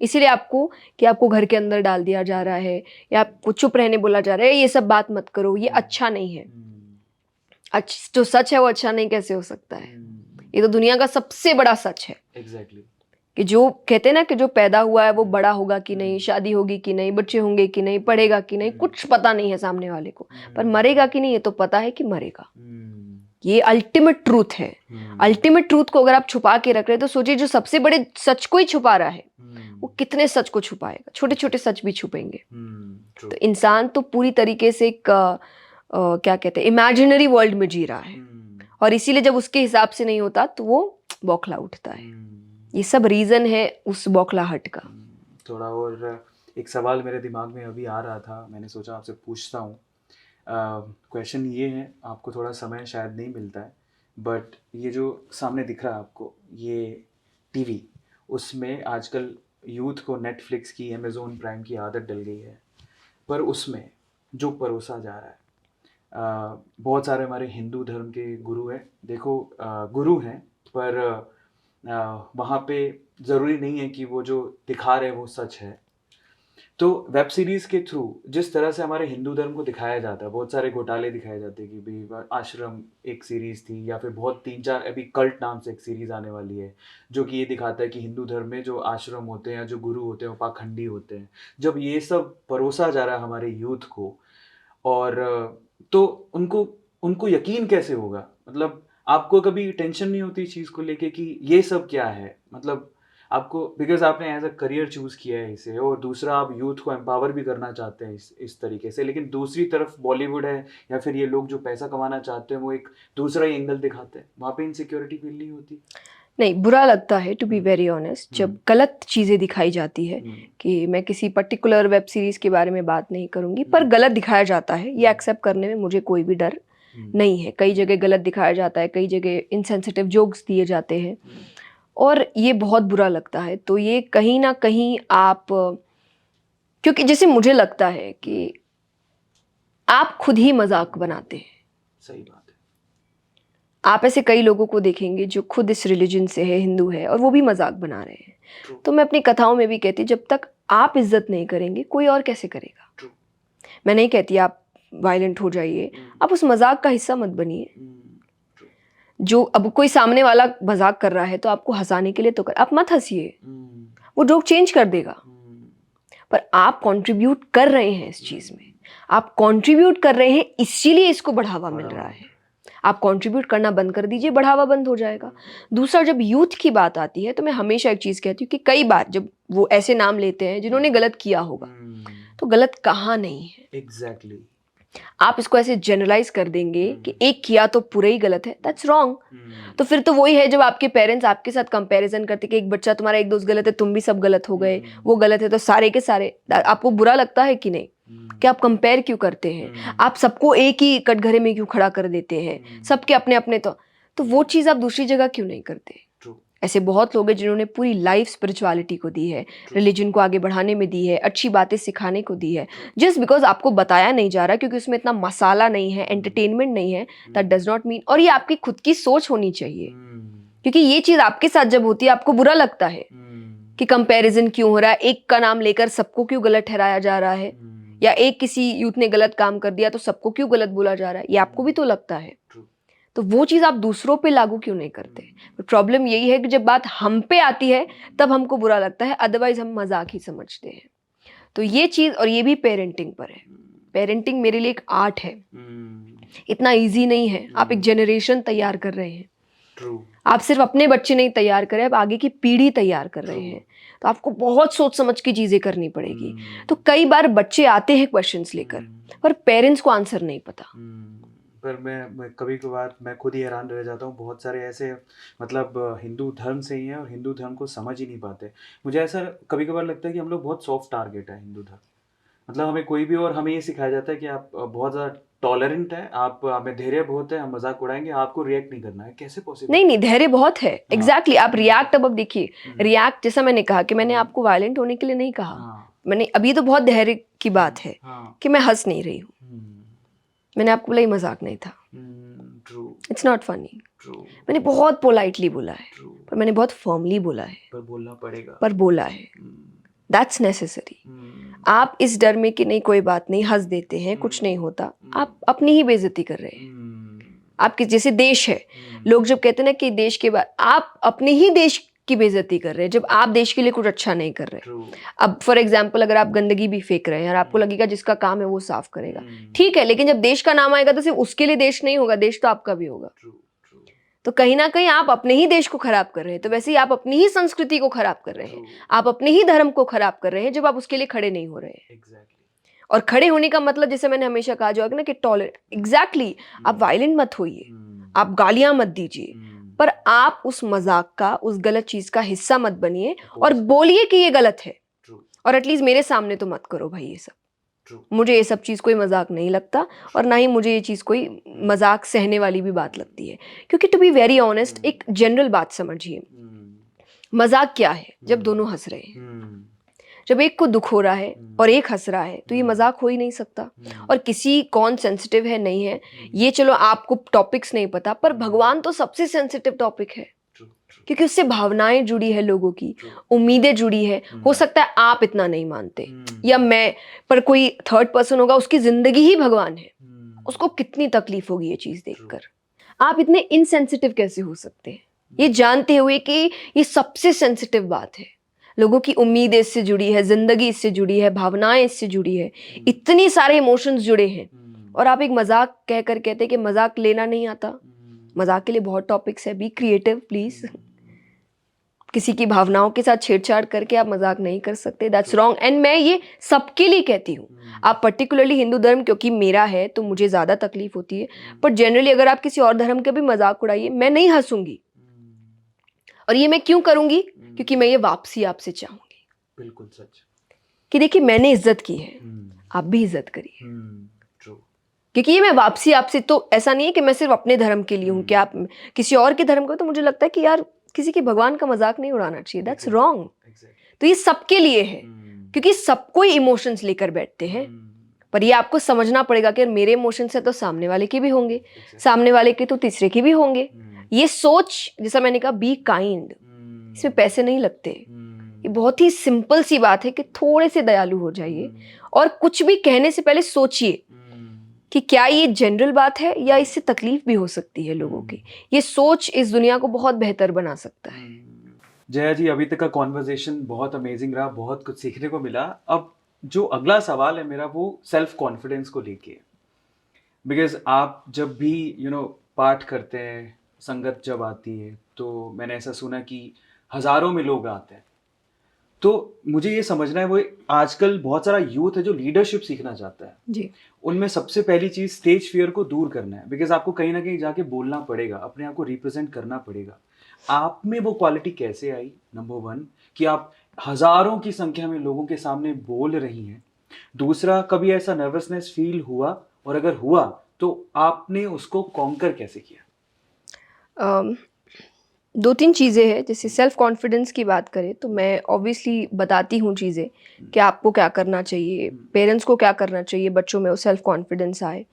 इसीलिए आपको घर के अंदर डाल दिया जा रहा है या आपको चुप रहने बोला जा रहा है, ये सब बात मत करो, ये अच्छा नहीं है। जो सच है वो अच्छा नहीं कैसे हो सकता है? ये तो दुनिया का सबसे बड़ा सच है। एग्जैक्टली। कि जो कहते हैं ना कि जो पैदा हुआ है वो बड़ा होगा कि नहीं, शादी होगी कि नहीं, बच्चे होंगे कि नहीं, पढ़ेगा कि नहीं, कुछ पता नहीं है सामने वाले को, पर मरेगा कि नहीं ये तो पता है कि मरेगा। ये अल्टीमेट ट्रूथ है। अल्टीमेट ट्रूथ को अगर आप छुपा के रख रहे हैं तो सोचिए जो सबसे बड़े सच को ही छुपा रहा है वो कितने सच को छुपाएगा। छोटे छोटे सच भी छुपेंगे। तो इंसान तो पूरी तरीके से एक क्या कहते हैं, इमेजिनरी वर्ल्ड में जी रहा है, और इसीलिए जब उसके हिसाब से नहीं होता तो वो बौखला उठता है। ये सब रीजन है उस बौखलाहट का। थोड़ा और एक सवाल मेरे दिमाग में अभी आ रहा था, मैंने सोचा आपसे पूछता हूँ। क्वेश्चन ये है, आपको थोड़ा समय शायद नहीं मिलता है, बट ये जो सामने दिख रहा है आपको, ये टीवी, उसमें आजकल यूथ को नेटफ्लिक्स की, अमेज़ॉन प्राइम की आदत डल गई है, पर उसमें जो परोसा जा रहा है, बहुत सारे हमारे हिंदू धर्म के गुरु हैं। देखो गुरु हैं, पर वहाँ पे ज़रूरी नहीं है कि वो जो दिखा रहे हैं वो सच है। तो वेब सीरीज के थ्रू जिस तरह से हमारे हिंदू धर्म को दिखाया जाता है, बहुत सारे घोटाले दिखाए जाते हैं कि भाई आश्रम एक सीरीज थी, या फिर बहुत 3-4 अभी कल्ट नाम से एक सीरीज आने वाली है जो कि ये दिखाता है कि हिंदू धर्म में जो आश्रम होते हैं या जो गुरु होते हैं वो पाखंडी होते हैं। जब ये सब परोसा जा रहा है हमारे यूथ को, और तो उनको उनको यकीन कैसे होगा? मतलब आपको कभी टेंशन नहीं होती इस चीज़ को लेके कि ये सब क्या है? मतलब आपको, बिकॉज़ आपने एज़ अ करियर चूज़ किया है इसे, और दूसरा आप यूथ को एम्पावर भी करना चाहते हैं इस तरीके से, लेकिन दूसरी तरफ बॉलीवुड है या फिर ये लोग जो पैसा कमाना चाहते हैं वो एक दूसरा ही एंगल दिखाते हैं। वहाँ पे इनसिक्योरिटी फील नहीं होती? नहीं, बुरा लगता है टू बी वेरी ऑनेस्ट जब गलत चीज़ें दिखाई जाती है। कि मैं किसी पर्टिकुलर वेब सीरीज़ के बारे में बात नहीं करूँगी, पर गलत दिखाया जाता है, ये एक्सेप्ट करने में मुझे कोई भी डर नहीं है। कई जगह गलत दिखाया जाता है, कई जगह इनसेंसिटिव जोक्स दिए जाते हैं, और ये बहुत बुरा लगता है। तो ये कहीं ना कहीं आप, क्योंकि जैसे मुझे लगता है कि आप खुद ही मजाक बनाते हैं। सही बात है। आप ऐसे कई लोगों को देखेंगे जो खुद इस रिलीजन से है, हिंदू है, और वो भी मजाक बना रहे हैं। True. तो मैं अपनी कथाओं में भी कहती, जब तक आप इज्जत नहीं करेंगे कोई और कैसे करेगा। True. मैं नहीं कहती आप वायलेंट हो जाइए, आप उस मजाक का हिस्सा मत बनिए। जो अब कोई सामने वाला मजाक कर रहा है तो आपको हंसाने के लिए तो आप मत हंसिए, वो जोक चेंज कर देगा। पर आप कंट्रीब्यूट कर रहे हैं इस चीज में, आप कंट्रीब्यूट कर रहे हैं, इसीलिए इसको बढ़ावा मिल रहा है। आप कंट्रीब्यूट करना बंद कर दीजिए, बढ़ावा बंद हो जाएगा। दूसरा, जब यूथ की बात आती है तो मैं हमेशा एक चीज कहती हूँ कि कई बार जब वो ऐसे नाम लेते हैं जिन्होंने गलत किया होगा, तो गलत कहाँ नहीं है। एग्जैक्टली। आप इसको ऐसे जनरलाइज कर देंगे कि एक किया तो पूरा ही गलत है, दैट्स रॉन्ग। तो फिर तो वही है जब आपके पेरेंट्स आपके साथ कंपैरिजन करते कि एक बच्चा तुम्हारा एक दोस्त गलत है, तुम भी सब गलत हो गए, वो गलत है तो सारे के सारे। आपको बुरा लगता है कि नहीं? कि आप कंपेयर क्यों करते हैं? आप सबको एक ही कटघरे में क्यों खड़ा कर देते हैं? सबके अपने अपने तो वो चीज़ आप दूसरी जगह क्यों नहीं करते? ऐसे बहुत लोग हैं जिन्होंने पूरी लाइफ स्पिरिचुअलिटी को दी है, रिलीजन को आगे बढ़ाने में दी है, अच्छी बातें सिखाने को दी है, जस्ट बिकॉज आपको बताया नहीं जा रहा क्योंकि उसमें इतना मसाला नहीं है, एंटरटेनमेंट नहीं है, दैट डज नॉट मीन। और ये आपकी खुद की सोच होनी चाहिए, क्योंकि ये चीज़ आपके साथ जब होती है आपको बुरा लगता है कि कंपैरिजन क्यों हो रहा है, एक का नाम लेकर सबको क्यों गलत ठहराया जा रहा है, या एक किसी यूथ ने गलत काम कर दिया तो सबको क्यों गलत बोला जा रहा है, ये आपको भी तो लगता है। तो वो चीज़ आप दूसरों पे लागू क्यों नहीं करते? प्रॉब्लम यही है कि जब बात हम पे आती है तब हमको बुरा लगता है, अदरवाइज हम मजाक ही समझते हैं। तो ये चीज़, और ये भी पेरेंटिंग पर है। पेरेंटिंग मेरे लिए एक आर्ट है, इतना इजी नहीं है। आप एक जनरेशन तैयार कर रहे हैं। आप सिर्फ अपने बच्चे नहीं तैयार कर रहे, आप आगे की पीढ़ी तैयार कर रहे हैं। तो आपको बहुत सोच समझ की चीज़ें करनी पड़ेगी। तो कई बार बच्चे आते हैं क्वेश्चंस लेकर, पर पेरेंट्स को आंसर नहीं पता। पर मैं कभी कभार मैं खुद ही हैरान रह जाता हूँ। बहुत सारे ऐसे मतलब हिंदू धर्म से ही हैं और हिंदू धर्म को समझ ही नहीं पाते। मुझे ऐसा कभी कभार लगता है कि हम लोग बहुत सॉफ्ट टारगेट है हिंदू धर्म। मतलब हमें कोई भी, और हमें ये सिखाया जाता है कि आप बहुत ज़्यादा टॉलरेंट है, आप हमें धैर्य बहुत है, हम मजाक उड़ाएंगे, आपको रिएक्ट नहीं करना है। कैसे पॉसिबल? नहीं, धैर्य बहुत है। एग्जैक्टली आप रिएक्ट, अब देखिए रिएक्ट, जैसा मैंने कहा कि मैंने आपको वायलेंट होने के लिए नहीं कहा। मैंने अभी तो बहुत धैर्य की बात है कि मैं हंस नहीं रही हूँ। मैंने आपको बोला ये मजाक नहीं था, इट्स नॉट फनी। मैंने बहुत पोलाइटली बोला है, पर मैंने बहुत फर्मली बोला है, पर बोलना पड़ेगा, पर बोला है। That's necessary. आप इस डर में कि नहीं कोई बात नहीं, हंस देते हैं, कुछ नहीं होता, आप अपनी ही बेइज्जती कर रहे हैं। आपके जैसे देश है, लोग जब कहते हैं ना कि देश के बाद, आप अपने ही देश की बेइज्जती कर रहे हैं जब आप देश के लिए कुछ अच्छा नहीं कर रहे। अब फॉर एग्जाम्पल अगर आप गंदगी भी फेंक रहे हैं और आपको लगेगा जिसका काम है वो साफ करेगा, ठीक है, लेकिन जब देश का नाम आएगा तो सिर्फ उसके लिए देश नहीं होगा, देश तो आपका भी होगा। तो कहीं ना कहीं आप अपने ही देश को खराब कर रहे हैं। तो वैसे ही आप अपनी ही संस्कृति को खराब कर रहे हैं, आप अपने ही धर्म को खराब कर रहे हैं जब आप उसके लिए खड़े नहीं हो रहे हैं। और खड़े होने का मतलब, जैसे मैंने हमेशा कहा जो है ना कि टॉलरेट, एग्जैक्टली, आप वायलेंट मत होइए, आप गालियां मत दीजिए, पर आप उस मजाक का, उस गलत चीज का हिस्सा मत बनिए और बोलिए कि ये गलत है। और एटलीस्ट मेरे सामने तो मत करो भाई ये सब। मुझे ये सब चीज़ कोई मजाक नहीं लगता, और ना ही मुझे ये चीज़ कोई मजाक सहने वाली भी बात लगती है। क्योंकि टू बी वेरी ऑनेस्ट, एक जनरल बात समझिए, मजाक क्या है? जब दोनों हंस रहे हैं, जब एक को दुख हो रहा है और एक हंस रहा है, तो ये मजाक हो ही नहीं सकता। और किसी कौन सेंसिटिव है नहीं है, ये चलो आपको टॉपिक्स नहीं पता, पर भगवान तो सबसे सेंसिटिव टॉपिक है। क्योंकि उससे भावनाएं जुड़ी है लोगों की, True. उम्मीदें जुड़ी है। हो सकता है आप इतना नहीं मानते या मैं, पर कोई थर्ड पर्सन होगा, उसकी जिंदगी ही भगवान है, उसको कितनी तकलीफ होगी ये चीज देखकर। आप इतने इनसेंसिटिव कैसे हो सकते हैं, ये जानते हुए कि ये सबसे सेंसिटिव बात है, लोगों की उम्मीदें इससे जुड़ी है, जिंदगी इससे जुड़ी है, भावनाएं इससे जुड़ी है, इतनी सारे इमोशंस जुड़े हैं, और आप एक मजाक कहकर कहते हैं कि मजाक लेना नहीं आता। मजाक के लिए बहुत टॉपिक्स है, बी क्रिएटिव प्लीज। किसी की भावनाओं के साथ छेड़छाड़ करके आप मजाक नहीं कर सकते, दैट्स रॉन्ग। एंड मैं ये सबके लिए कहती हूँ, आप पर्टिकुलरली हिंदू धर्म क्योंकि मेरा है तो मुझे ज़्यादा तकलीफ होती है, पर जनरली अगर आप किसी और धर्म का भी मजाक उड़ाइए, मैं नहीं हंसूंगी। और ये मैं क्यों करूंगी? क्योंकि मैं ये वापसी आपसे चाहूंगी। बिल्कुल सच कि देखिए मैंने इज्जत की है, आप भी इज्जत करिए। ट्रू। क्योंकि ये मैं वापसी आपसे, तो ऐसा नहीं है कि मैं सिर्फ अपने धर्म के लिए हूँ, कि आप किसी और के धर्म को, तो मुझे लगता है कि यार किसी के भगवान का मजाक नहीं उड़ाना चाहिए, दैट्स रॉन्ग। तो ये सबके लिए है, क्योंकि सब कोई इमोशंस लेकर बैठते हैं, पर ये आपको समझना पड़ेगा कि मेरे इमोशंस है तो सामने वाले के भी होंगे, सामने वाले के तो तीसरे के भी होंगे। ये सोच, जैसा मैंने कहा, बी काइंड, इसमें पैसे नहीं लगते। ये बहुत ही सिंपल सी बात है कि थोड़े से दयालु हो जाइए, और कुछ भी कहने से पहले सोचिए कि क्या ये जनरल बात है या इससे तकलीफ भी हो सकती है लोगों की। ये सोच इस दुनिया को बहुत बेहतर बना सकता है। जया जी, अभी तक का कॉन्वर्सेशन बहुत अमेजिंग रहा, बहुत कुछ सीखने को मिला। अब जो अगला सवाल है मेरा, वो सेल्फ कॉन्फिडेंस को लेके, बिकॉज आप जब भी पाठ करते हैं, संगत जब आती है, तो मैंने ऐसा सुना कि हजारों में लोग आते हैं, तो मुझे ये समझना है, वो आजकल बहुत सारा यूथ है जो लीडरशिप सीखना चाहता है जी। उनमें सबसे पहली चीज स्टेज फियर को दूर करना है, बिकॉज आपको कहीं ना कहीं जाके बोलना पड़ेगा, अपने आप को रिप्रेजेंट करना पड़ेगा। आप में वो क्वालिटी कैसे आई, नंबर 1, कि आप हजारों की संख्या में लोगों के सामने बोल रही हैं? दूसरा, कभी ऐसा नर्वसनेस फील हुआ, और अगर हुआ तो आपने उसको कॉन्कर कैसे किया? 2-3 चीज़ें हैं। जैसे सेल्फ कॉन्फिडेंस की बात करें तो मैं ऑब्वियसली बताती हूँ चीज़ें कि आपको क्या करना चाहिए, पेरेंट्स को क्या करना चाहिए, बच्चों में वो सेल्फ कॉन्फिडेंस आए।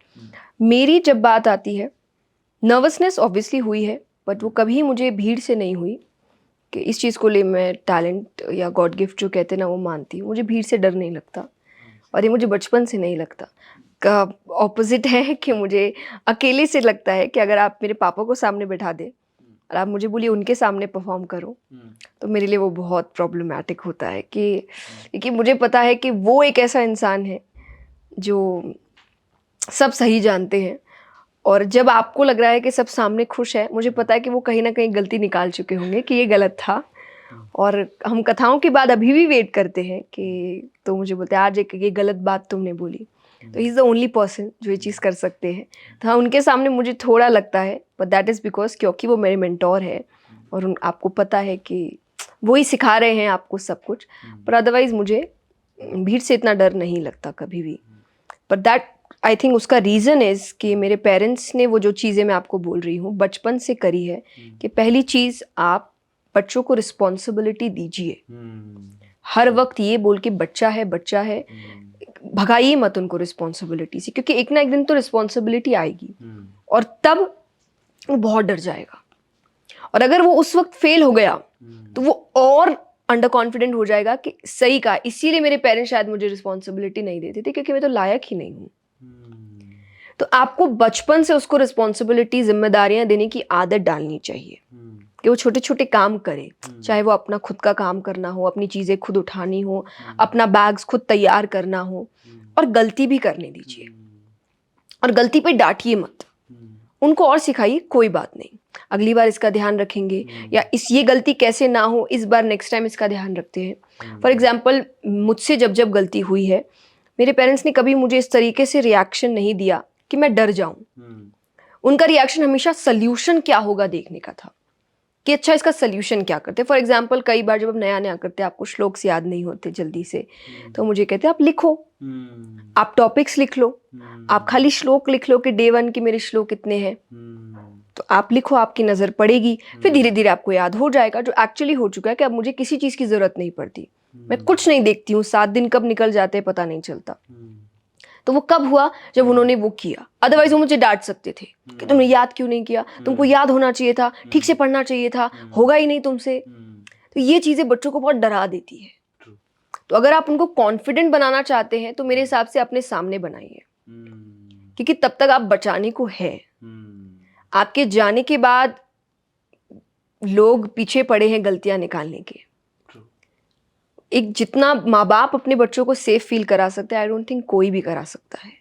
मेरी जब बात आती है, नर्वसनेस ऑब्वियसली हुई है, बट वो कभी मुझे भीड़ से नहीं हुई, कि इस चीज़ को लिए मैं टैलेंट या गॉड गिफ्ट जो कहते हैं ना, वो मानती हूँ। मुझे भीड़ से डर नहीं लगता, और ये मुझे बचपन से नहीं लगता। का ऑपोजिट है कि मुझे अकेले से लगता है कि अगर आप मेरे पापा को सामने बैठा दें और आप मुझे बोलिए उनके सामने परफॉर्म करो, तो मेरे लिए वो बहुत प्रॉब्लमैटिक होता है। कि मुझे पता है कि वो एक ऐसा इंसान है जो सब सही जानते हैं, और जब आपको लग रहा है कि सब सामने खुश है, मुझे पता है कि वो कहीं ना कहीं गलती निकाल चुके होंगे कि ये गलत था। और हम कथाओं के बाद अभी भी वेट करते हैं कि, तो मुझे बोलते हैं आज एक ये गलत बात तुमने बोली, तो he is the only person जो ये चीज़ कर सकते हैं। तो हाँ, उनके सामने मुझे थोड़ा लगता है, बट दैट इज़ बिकॉज क्योंकि वो मेरे मेंटोर है, और आपको पता है कि वो ही सिखा रहे हैं आपको सब कुछ। पर अदरवाइज़ मुझे भीड़ से इतना डर नहीं लगता कभी भी। बट दैट आई थिंक उसका रीज़न इज़ कि मेरे पेरेंट्स ने वो जो चीज़ें मैं आपको बोल रही हूँ बचपन से करी है, कि पहली चीज़, आप बच्चों को रिस्पॉन्सिबिलिटी दीजिए। हर वक्त ये बोल के बच्चा है भगाइए मत उनको रिस्पॉन्सिबिलिटी से, क्योंकि एक ना एक दिन तो रिस्पॉन्सिबिलिटी आएगी, और तब वो बहुत डर जाएगा। और अगर वो उस वक्त फेल हो गया तो वो और अंडर कॉन्फिडेंट हो जाएगा कि सही कहा, इसीलिए मेरे पेरेंट्स शायद मुझे रिस्पॉन्सिबिलिटी नहीं देते थे, क्योंकि मैं तो लायक ही नहीं हूँ। तो आपको बचपन से उसको रिस्पॉन्सिबिलिटी, जिम्मेदारियां देने की आदत डालनी चाहिए, कि वो छोटे छोटे काम करे, चाहे वो अपना खुद का काम करना हो, अपनी चीज़ें खुद उठानी हो, अपना बैग्स खुद तैयार करना हो, और गलती भी करने दीजिए, और गलती पे डांटिए मत, उनको और सिखाइए कोई बात नहीं, अगली बार इसका ध्यान रखेंगे, या ये गलती कैसे ना हो, इस बार नेक्स्ट टाइम इसका ध्यान रखते हैं। फॉर एग्जाम्पल, मुझसे जब गलती हुई है, मेरे पेरेंट्स ने कभी मुझे इस तरीके से रिएक्शन नहीं दिया कि मैं डर जाऊं। उनका रिएक्शन हमेशा सल्यूशन क्या होगा देखने का था, कि अच्छा इसका सल्यूशन क्या करते। फॉर एग्जाम्पल, कई बार जब आप नया करते हैं, आपको श्लोक्स याद नहीं होते जल्दी से, तो मुझे कहते हैं आप लिखो, आप टॉपिक्स लिख लो, आप खाली श्लोक लिख लो कि डे 1 के मेरे श्लोक कितने हैं, तो आप लिखो, आपकी नज़र पड़ेगी, फिर धीरे धीरे आपको याद हो जाएगा, जो एक्चुअली हो चुका है कि अब मुझे किसी चीज़ की ज़रूरत नहीं पड़ती, मैं कुछ नहीं देखती हूँ, 7 दिन कब निकल जाते हैं पता नहीं चलता। तो वो कब हुआ जब उन्होंने वो किया, अदरवाइज वो मुझे डांट सकते थे कि तुमने याद क्यों नहीं किया, तुमको याद होना चाहिए था, ठीक से पढ़ना चाहिए था, होगा ही नहीं तुमसे। तो ये चीजें बच्चों को बहुत डरा देती है। तो अगर आप उनको कॉन्फिडेंट बनाना चाहते हैं तो मेरे हिसाब से अपने सामने बनाइए, क्योंकि तब तक आप बचाने को है। आपके जाने के बाद लोग पीछे पड़े हैं गलतियां निकालने के। एक जितना माँ बाप अपने बच्चों को सेफ फील करा सकते हैं, आई डोंट थिंक कोई भी करा सकता है।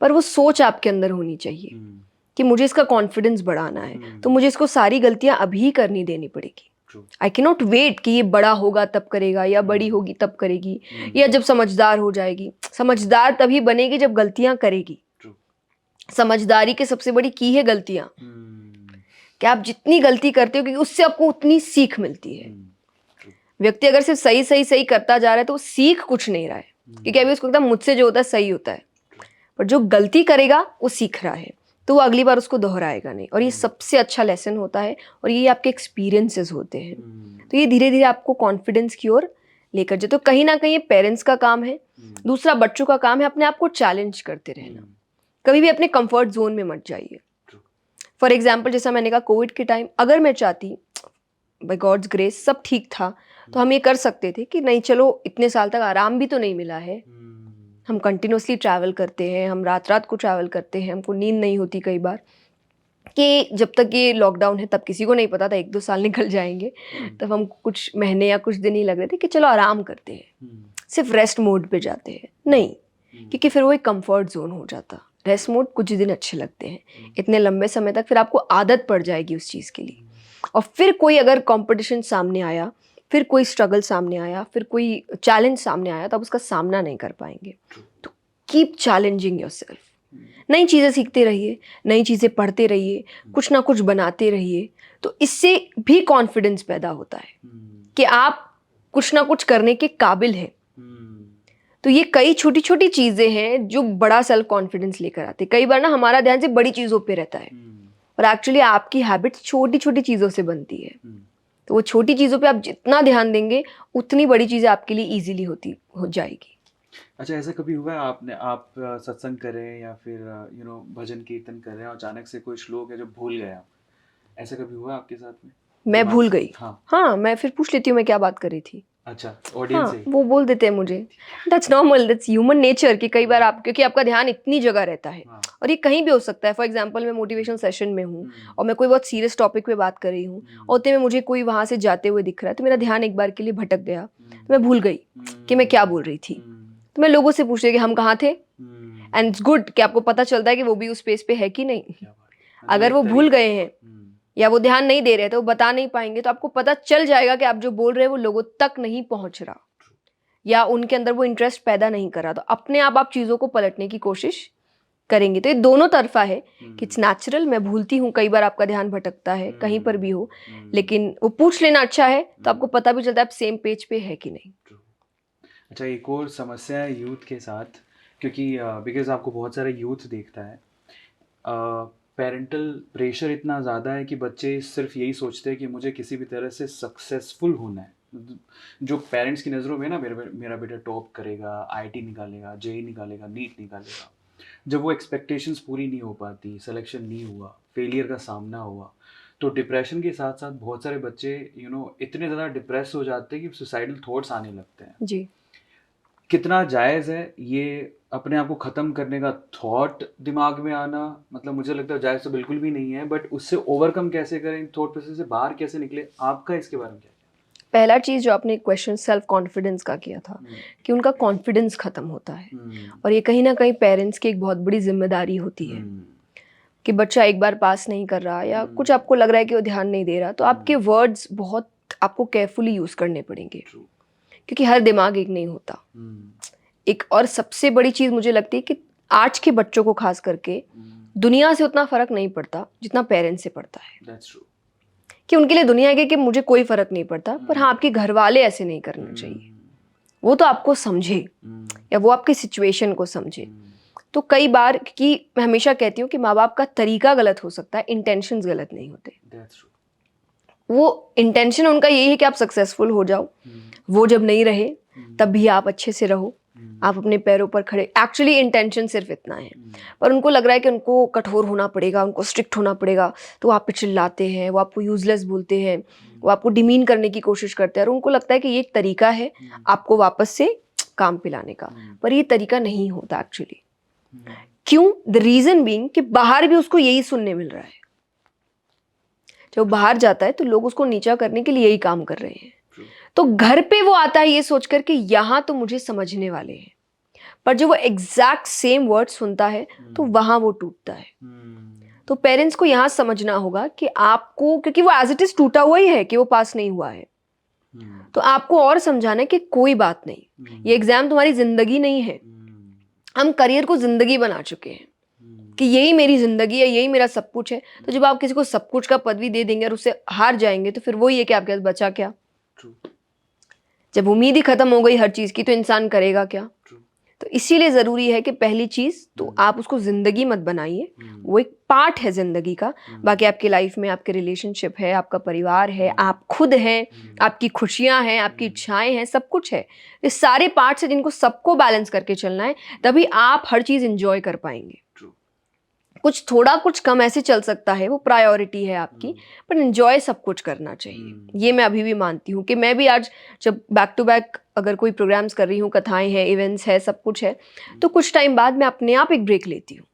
पर वो सोच आपके अंदर होनी चाहिए कि मुझे इसका कॉन्फिडेंस बढ़ाना है, तो मुझे इसको सारी गलतियां अभी करनी देनी पड़ेगी। आई कैन नॉट वेट कि ये बड़ा होगा तब करेगा, या बड़ी होगी तब करेगी, या जब समझदार हो जाएगी। समझदार तभी बनेगी जब गलतियां करेगी। समझदारी की सबसे बड़ी की है गलतियां, कि आप जितनी गलती करते हो क्योंकि उससे आपको उतनी सीख मिलती है। व्यक्ति अगर सिर्फ सही सही सही करता जा रहा है तो वो सीख कुछ नहीं रहा है, क्योंकि अभी उसको लगता है मुझसे जो होता है सही होता है। पर जो गलती करेगा वो सीख रहा है, तो वो अगली बार उसको दोहराएगा नहीं। और ये सबसे अच्छा लेसन होता है, और ये आपके एक्सपीरियंसेस होते हैं। तो ये धीरे धीरे आपको कॉन्फिडेंस की ओर लेकर जाए। तो कहीं ना कहीं पेरेंट्स का काम है, दूसरा बच्चों का काम है अपने आप को चैलेंज करते रहना। कभी भी अपने कंफर्ट जोन में मत जाइए। फॉर एग्जाम्पल, जैसा मैंने कहा कोविड के टाइम अगर मैं चाहती, बाय गॉड्स ग्रेस सब ठीक था, तो हम ये कर सकते थे कि नहीं चलो इतने साल तक आराम भी तो नहीं मिला है, हम कंटिन्यूसली ट्रैवल करते हैं, हम रात रात को ट्रैवल करते हैं, हमको नींद नहीं होती कई बार, कि जब तक ये लॉकडाउन है तब किसी को नहीं पता था 1-2 साल निकल जाएंगे, तब हम कुछ महीने या कुछ दिन ही लग रहे थे कि चलो आराम करते हैं, सिर्फ रेस्ट मोड पे जाते हैं। नहीं, क्योंकि फिर वो एक कंफर्ट जोन हो जाता। रेस्ट मोड कुछ दिन अच्छे लगते हैं, इतने लंबे समय तक फिर आपको आदत पड़ जाएगी उस चीज़ के लिए। और फिर कोई अगर कंपटीशन सामने आया, फिर कोई स्ट्रगल सामने आया, फिर कोई चैलेंज सामने आया, तब उसका सामना नहीं कर पाएंगे। तो कीप चैलेंजिंग योरसेल्फ, नई चीज़ें सीखते रहिए, नई चीज़ें पढ़ते रहिए, कुछ ना कुछ बनाते रहिए। तो इससे भी कॉन्फिडेंस पैदा होता है कि आप कुछ ना कुछ करने के काबिल हैं। तो ये कई छोटी छोटी चीज़ें हैं जो बड़ा सेल्फ कॉन्फिडेंस लेकर आते हैं। कई बार ना हमारा ध्यान सिर्फ बड़ी चीज़ों पे रहता है, और एक्चुअली आपकी हैबिट छोटी छोटी चीज़ों से बनती है। तो वो छोटी चीज़ों पे आप जितना ध्यान देंगे उतनी बड़ी चीज़ें आपके लिए इजीली हो जाएगी। अच्छा, ऐसा कभी हुआ है आप सत्संग कर रहे हैं या फिर भजन कीर्तन कर रहे हैं और अचानक से कोई श्लोक है जो भूल गए आप? ऐसा कभी हुआ आपके साथ में? मैं भूल गई। हाँ, मैं फिर पूछ लेती हूँ मैं क्या बात कर रही थी। अच्छा, ऑडियंस से वो बोल देते हैं मुझे। That's normal, that's human nature कि कई बार आप, क्योंकि आपका ध्यान इतनी जगह रहता है, और ये कहीं भी हो सकता है। फॉर एग्जांपल, मैं मोटिवेशनल सेशन में हूँ और मैं कोई बहुत सीरियस टॉपिक पे बात कर रही हूँ, और उतने में मुझे कोई वहाँ से जाते हुए दिख रहा है, तो मेरा ध्यान एक बार के लिए भटक गया, तो मैं भूल गई कि मैं क्या बोल रही थी। तो मैं लोगों से पूछ रही कि हम कहाँ थे, एंड इट्स गुड कि आपको पता चलता है कि वो भी उस स्पेस पे है कि नहीं। अगर वो भूल गए हैं या वो ध्यान नहीं दे रहे तो वो बता नहीं पाएंगे, तो आपको पता चल जाएगा कि आप जो बोल रहे हैं वो लोगों तक नहीं पहुंच रहा, या उनके अंदर वो इंटरेस्ट पैदा नहीं कर रहा। तो अपने आप चीज़ों को पलटने की कोशिश करेंगे। तो ये दोनों तरफा है कि इट्स नेचुरल, मैं भूलती हूँ, कई बार आपका ध्यान भटकता है कहीं पर भी हो, लेकिन वो पूछ लेना अच्छा है, तो आपको पता भी चलता है आप सेम पेज पे है कि नहीं। अच्छा, एक और समस्या है यूथ के साथ, क्योंकि बिकॉज आपको बहुत सारे यूथ देखता है, पेरेंटल प्रेशर इतना ज़्यादा है कि बच्चे सिर्फ यही सोचते हैं कि मुझे किसी भी तरह से सक्सेसफुल होना है। जो पेरेंट्स की नज़रों में ना, मेरा बेटा टॉप करेगा, आईआईटी निकालेगा, जेईई निकालेगा, नीट निकालेगा। जब वो एक्सपेक्टेशंस पूरी नहीं हो पाती, सिलेक्शन नहीं हुआ, फेलियर का सामना हुआ, तो डिप्रेशन के साथ साथ बहुत सारे बच्चे इतने ज़्यादा डिप्रेस हो जाते हैं कि सुसाइडल थॉट्स आने लगते हैं जी। कितना जायज़ है ये अपने आप को ख़त्म करने का थॉट दिमाग में आना? मतलब मुझे लगता है जायज़ तो बिल्कुल भी नहीं है, बट उससे ओवरकम कैसे करें, थॉट प्रोसेस से बाहर कैसे निकले? आपका इसके बारे में क्या? पहला चीज़ जो आपने क्वेश्चन सेल्फ कॉन्फिडेंस का किया था, कि उनका कॉन्फिडेंस ख़त्म होता है, और ये कहीं ना कहीं पेरेंट्स की एक बहुत बड़ी जिम्मेदारी होती है कि बच्चा एक बार पास नहीं कर रहा, या कुछ आपको लग रहा है कि वो ध्यान नहीं दे रहा, तो आपके वर्ड्स बहुत आपको केयरफुली यूज़ करने पड़ेंगे, क्योंकि हर दिमाग एक नहीं होता। एक और सबसे बड़ी चीज़ मुझे लगती है कि आज के बच्चों को खास करके दुनिया से उतना फ़र्क नहीं पड़ता जितना पेरेंट्स से पड़ता है। कि उनके लिए दुनिया है कि मुझे कोई फ़र्क नहीं पड़ता, पर हाँ, आपके घर वाले ऐसे नहीं करना चाहिए। वो तो आपको समझे, या वो आपकी सिचुएशन को समझे। तो कई बार, कि मैं हमेशा कहती हूँ कि माँ बाप का तरीका गलत हो सकता है, इंटेंशंस गलत नहीं होते। वो इंटेंशन उनका यही है कि आप सक्सेसफुल हो जाओ, वो जब नहीं रहे तब भी आप अच्छे से रहो, आप अपने पैरों पर खड़े, एक्चुअली इंटेंशन सिर्फ इतना है, पर उनको लग रहा है कि उनको कठोर होना पड़ेगा, उनको स्ट्रिक्ट होना पड़ेगा, तो आप पे चिल्लाते हैं, वो आपको यूजलेस बोलते हैं, वो आपको डिमीन करने की कोशिश करते हैं, और उनको लगता है कि ये एक तरीका है आपको वापस से काम पिलाने का, पर ये तरीका नहीं होता एक्चुअली। क्यों? द रीजन बीइंग कि बाहर भी उसको यही सुनने मिल रहा है। जब वो बाहर जाता है तो लोग उसको नीचा करने के लिए यही काम कर रहे हैं, तो घर पे वो आता है ये सोचकर कि यहाँ तो मुझे समझने वाले हैं, पर जब वो एग्जैक्ट सेम वर्ड सुनता है तो वहां वो टूटता है। तो पेरेंट्स को यहाँ समझना होगा कि आपको, क्योंकि वो एज इट इज टूटा हुआ ही है कि वो पास नहीं हुआ है, तो आपको और समझाना है कि कोई बात नहीं, ये एग्जाम तुम्हारी जिंदगी नहीं है। हम करियर को जिंदगी बना चुके हैं कि यही मेरी जिंदगी है, यही मेरा सब कुछ है। तो जब आप किसी को सब कुछ का पदवी दे देंगे और उससे हार जाएंगे तो फिर वही है कि आपके पास बचा क्या। जब उम्मीद ही खत्म हो गई हर चीज की तो इंसान करेगा क्या। तो इसीलिए जरूरी है कि पहली चीज तो आप उसको जिंदगी मत बनाइए, वो एक पार्ट है जिंदगी का। बाकी आपकी लाइफ में आपके रिलेशनशिप है, आपका परिवार है, आप खुद हैं, आपकी खुशियां हैं, आपकी इच्छाएं हैं, सब कुछ है। ये सारे पार्ट्स हैं जिनको सबको बैलेंस करके चलना है, तभी आप हर चीज एंजॉय कर पाएंगे। कुछ थोड़ा कुछ कम ऐसे चल सकता है, वो प्रायोरिटी है आपकी, पर एंजॉय सब कुछ करना चाहिए। ये मैं अभी भी मानती हूँ कि मैं भी आज जब बैक टू बैक अगर कोई प्रोग्राम्स कर रही हूँ, कथाएं हैं, इवेंट्स है, सब कुछ है, तो कुछ टाइम बाद मैं अपने आप एक ब्रेक लेती हूँ।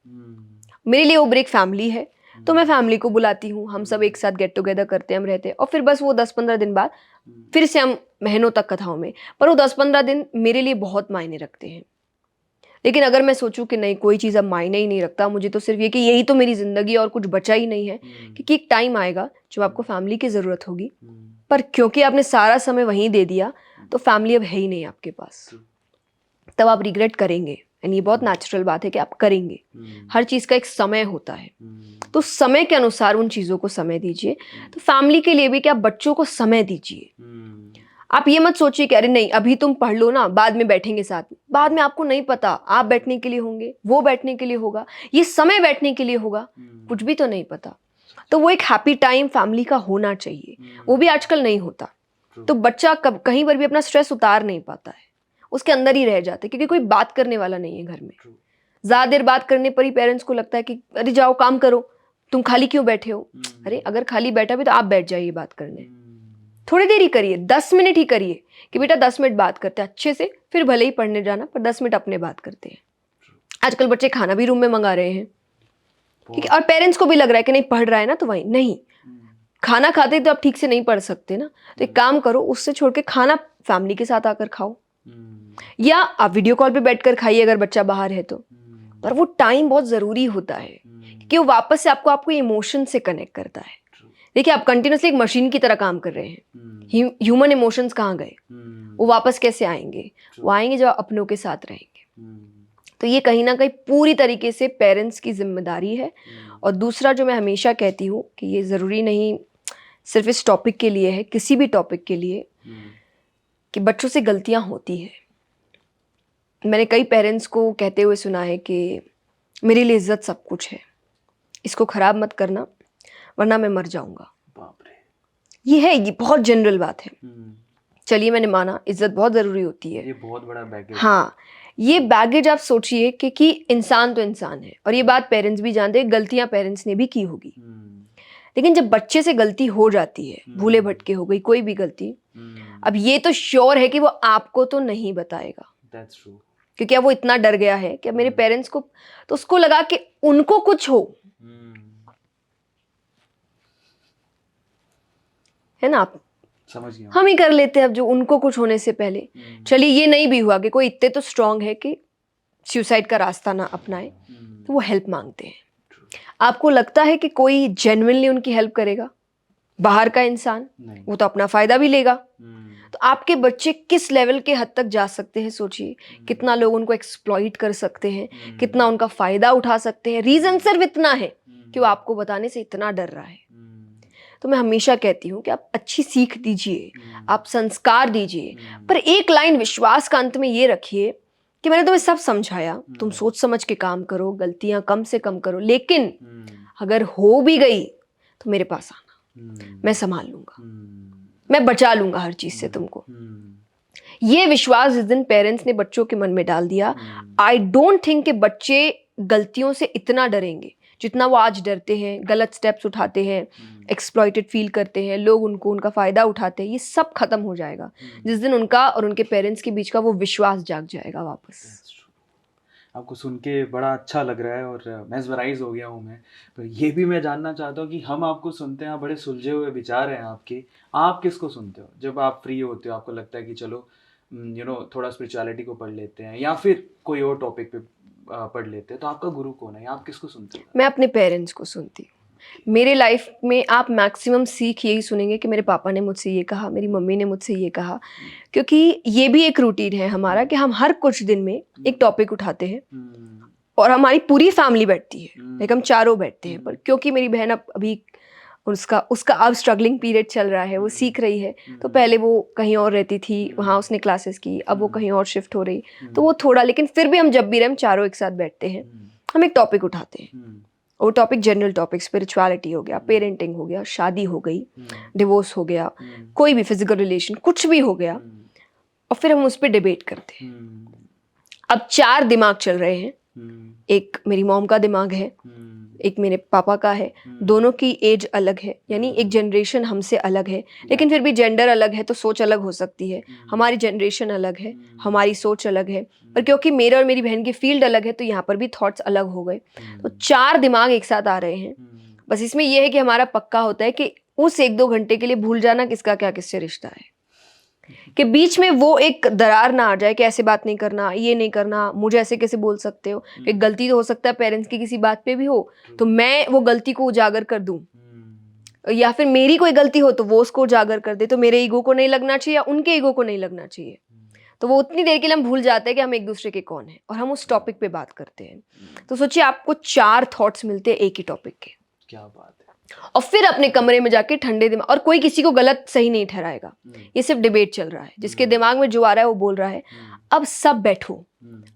मेरे लिए वो ब्रेक फैमिली है, तो मैं फैमिली को बुलाती हूँ, हम सब एक साथ गेट टुगेदर करते हैं, हम रहते हैं, और फिर बस वो 10-15 दिन बाद फिर से हम महीनों तक कथाओं में, पर वो 10-15 दिन मेरे लिए बहुत मायने रखते हैं। लेकिन अगर मैं सोचूं कि नहीं, कोई चीज़ अब मायने ही नहीं रखता, मुझे तो सिर्फ ये कि यही तो मेरी ज़िंदगी और कुछ बचा ही नहीं है, क्योंकि एक टाइम आएगा जब आपको फैमिली की ज़रूरत होगी, पर क्योंकि आपने सारा समय वहीं दे दिया तो फैमिली अब है ही नहीं आपके पास, तब आप रिग्रेट करेंगे। एंड ये बहुत नेचुरल बात है कि आप करेंगे। हर चीज़ का एक समय होता है, तो समय के अनुसार उन चीज़ों को समय दीजिए। तो फैमिली के लिए भी कि आप बच्चों को समय दीजिए। आप ये मत सोचिए कि अरे नहीं अभी तुम पढ़ लो ना, बाद में बैठेंगे साथ में। बाद में आपको नहीं पता, आप बैठने के लिए होंगे, वो बैठने के लिए होगा, ये समय बैठने के लिए होगा, कुछ भी तो नहीं पता। तो वो एक हैप्पी टाइम फैमिली का होना चाहिए, वो भी आजकल नहीं होता। तो बच्चा कहीं पर भी अपना स्ट्रेस उतार नहीं पाता है, उसके अंदर ही रह जाते, क्योंकि कोई बात करने वाला नहीं है घर में। ज्यादा देर बात करने पर ही पेरेंट्स को लगता है कि अरे जाओ काम करो, तुम खाली क्यों बैठे हो। अरे अगर खाली बैठा भी तो आप बैठ जाइए बात करने, थोड़ी देर ही करिए, 10 मिनट ही करिए कि बेटा 10 मिनट बात करते हैं अच्छे से, फिर भले ही पढ़ने जाना, पर 10 मिनट अपने बात करते हैं। आजकल बच्चे खाना भी रूम में मंगा रहे हैं, ठीक है, और पेरेंट्स को भी लग रहा है कि नहीं पढ़ रहा है ना तो वहीं नहीं, खाना खाते तो आप ठीक से नहीं पढ़ सकते ना, तो एक काम करो, उससे छोड़ के खाना फैमिली के साथ आकर खाओ, या आप वीडियो कॉल पे बैठकर खाइए अगर बच्चा बाहर है तो। पर वो टाइम बहुत जरूरी होता है कि वो वापस से आपको इमोशन से कनेक्ट करता है। देखिए आप कंटिन्यूसली एक मशीन की तरह काम कर रहे हैं, ह्यूमन इमोशंस कहाँ गए, वो वापस कैसे आएंगे, वो आएंगे जब अपनों के साथ रहेंगे। तो ये कहीं ना कहीं पूरी तरीके से पेरेंट्स की जिम्मेदारी है। और दूसरा जो मैं हमेशा कहती हूँ कि ये ज़रूरी नहीं सिर्फ इस टॉपिक के लिए है, किसी भी टॉपिक के लिए, कि बच्चों से गलतियाँ होती है। मैंने कई पेरेंट्स को कहते हुए सुना है कि मेरे लिए इज्जत सब कुछ है, इसको ख़राब मत करना वरना मैं मर जाऊंगा। बाप रे, ये बहुत जनरल बात है। चलिए मैंने माना इज्जत बहुत जरूरी होती है, ये बहुत बड़ा बैगेज। हाँ, ये बैगेज आप सोचिए कि इंसान तो इंसान है, और ये बात पेरेंट्स भी जानते हैं, गलतियां पेरेंट्स ने भी की होगी। लेकिन जब बच्चे से गलती हो जाती है, भूले भटके हो गई कोई भी गलती, अब ये तो श्योर है कि वो आपको तो नहीं बताएगा। That's true. क्योंकि अब वो इतना डर गया है कि अब मेरे पेरेंट्स को, तो उसको लगा कि उनको कुछ हो, है ना, आप समझ गया। हम ही कर लेते हैं अब जो उनको कुछ होने से पहले। चलिए ये नहीं भी हुआ कि कोई इतने तो स्ट्रांग है कि सुसाइड का रास्ता ना अपनाए, तो वो हेल्प मांगते हैं। आपको लगता है कि कोई जेन्युइनली उनकी हेल्प करेगा? बाहर का इंसान, वो तो अपना फायदा भी लेगा। तो आपके बच्चे किस लेवल के हद तक जा सकते हैं सोचिए, कितना लोग उनको एक्सप्लॉइट कर सकते हैं, कितना उनका फायदा उठा सकते हैं। रीजन सिर्फ इतना है कि वो आपको बताने से इतना डर रहा है। तो मैं हमेशा कहती हूँ कि आप अच्छी सीख दीजिए, आप संस्कार दीजिए, पर एक लाइन विश्वास का अंत में ये रखिए कि मैंने तुम्हें सब समझाया, तुम सोच समझ के काम करो, गलतियां कम से कम करो, लेकिन अगर हो भी गई तो मेरे पास आना, मैं संभाल लूंगा, मैं बचा लूंगा हर चीज से तुमको। ये विश्वास जिस दिन पेरेंट्स ने बच्चों के मन में डाल दिया, आई डोंट थिंक कि बच्चे गलतियों से इतना डरेंगे जितना वो आज डरते हैं, गलत स्टेप्स उठाते हैं, एक्सप्लॉइटेड फील करते हैं, लोग उनका फ़ायदा उठाते हैं। ये सब खत्म हो जाएगा जिस दिन उनका और उनके पेरेंट्स के बीच का वो विश्वास जाग जाएगा वापस। आपको सुन के बड़ा अच्छा लग रहा है और मेस्मराइज हो गया हूँ मैं। पर ये भी मैं जानना चाहता हूँ कि हम आपको सुनते हैं, बड़े सुलझे हुए विचार हैं आपके, आप किसको सुनते हो जब आप फ्री होते हो? आपको लगता है कि चलो थोड़ा स्पिरिचुअलिटी को पढ़ लेते हैं या फिर कोई और टॉपिक पे पढ़ लेते हैं, तो आपका गुरु कौन है या आप किसको सुनते हो? मैं अपने पेरेंट्स को सुनती हूँ। मेरे लाइफ में आप मैक्सिमम सीख यही सुनेंगे कि मेरे पापा ने मुझसे ये कहा, मेरी मम्मी ने मुझसे ये कहा, क्योंकि ये भी एक रूटीन है हमारा कि हम हर कुछ दिन में एक टॉपिक उठाते हैं और हमारी पूरी फैमिली बैठती है, लाइक हम चारों बैठते हैं। पर क्योंकि मेरी बहन अभी उसका अब स्ट्रगलिंग पीरियड चल रहा है, वो सीख रही है, तो पहले वो कहीं और रहती थी, वहाँ उसने क्लासेस की, अब वो कहीं और शिफ्ट हो रही, तो वो थोड़ा, लेकिन फिर भी हम जब भी रहे हम चारों एक साथ बैठते हैं, हम एक टॉपिक उठाते हैं। वो टॉपिक जनरल टॉपिक, स्पिरिचुअलिटी हो गया, पेरेंटिंग हो गया, शादी हो गई, डिवोर्स हो गया, कोई भी फिजिकल रिलेशन, कुछ भी हो गया, और फिर हम उस पर डिबेट करते हैं। अब 4 दिमाग चल रहे हैं, एक मेरी मॉम का दिमाग है, एक मेरे पापा का है, दोनों की एज अलग है, यानी एक जनरेशन हमसे अलग है, लेकिन फिर भी जेंडर अलग है तो सोच अलग हो सकती है। हमारी जनरेशन अलग है, हमारी सोच अलग है, और क्योंकि मेरे और मेरी बहन की फील्ड अलग है तो यहाँ पर भी थॉट्स अलग हो गए, तो 4 दिमाग एक साथ आ रहे हैं। बस इसमें यह है कि हमारा पक्का होता है कि उस 1-2 घंटे के लिए भूल जाना किसका क्या किससे रिश्ता है, कि बीच में वो एक दरार ना आ जाए कि ऐसे बात नहीं करना, ये नहीं करना, मुझे ऐसे कैसे बोल सकते हो। एक गलती तो हो सकता है पेरेंट्स की किसी बात पे भी हो, तो मैं वो गलती को उजागर कर दूं, या फिर मेरी कोई गलती हो तो वो उसको उजागर कर दे, तो मेरे ईगो को नहीं लगना चाहिए या उनके ईगो को नहीं लगना चाहिए। तो वो उतनी देर के लिए हम भूल जाते हैं कि हम एक दूसरे के कौन है, और हम उस टॉपिक पे बात करते हैं। तो सोचिए आपको 4 थॉट्स मिलते हैं एक ही टॉपिक के, क्या बात है। और फिर अपने कमरे में जाके ठंडे दिमाग, और कोई किसी को गलत सही नहीं ठहराएगा, ये सिर्फ डिबेट चल रहा है, जिसके दिमाग में जो आ रहा है वो बोल रहा है। अब सब बैठो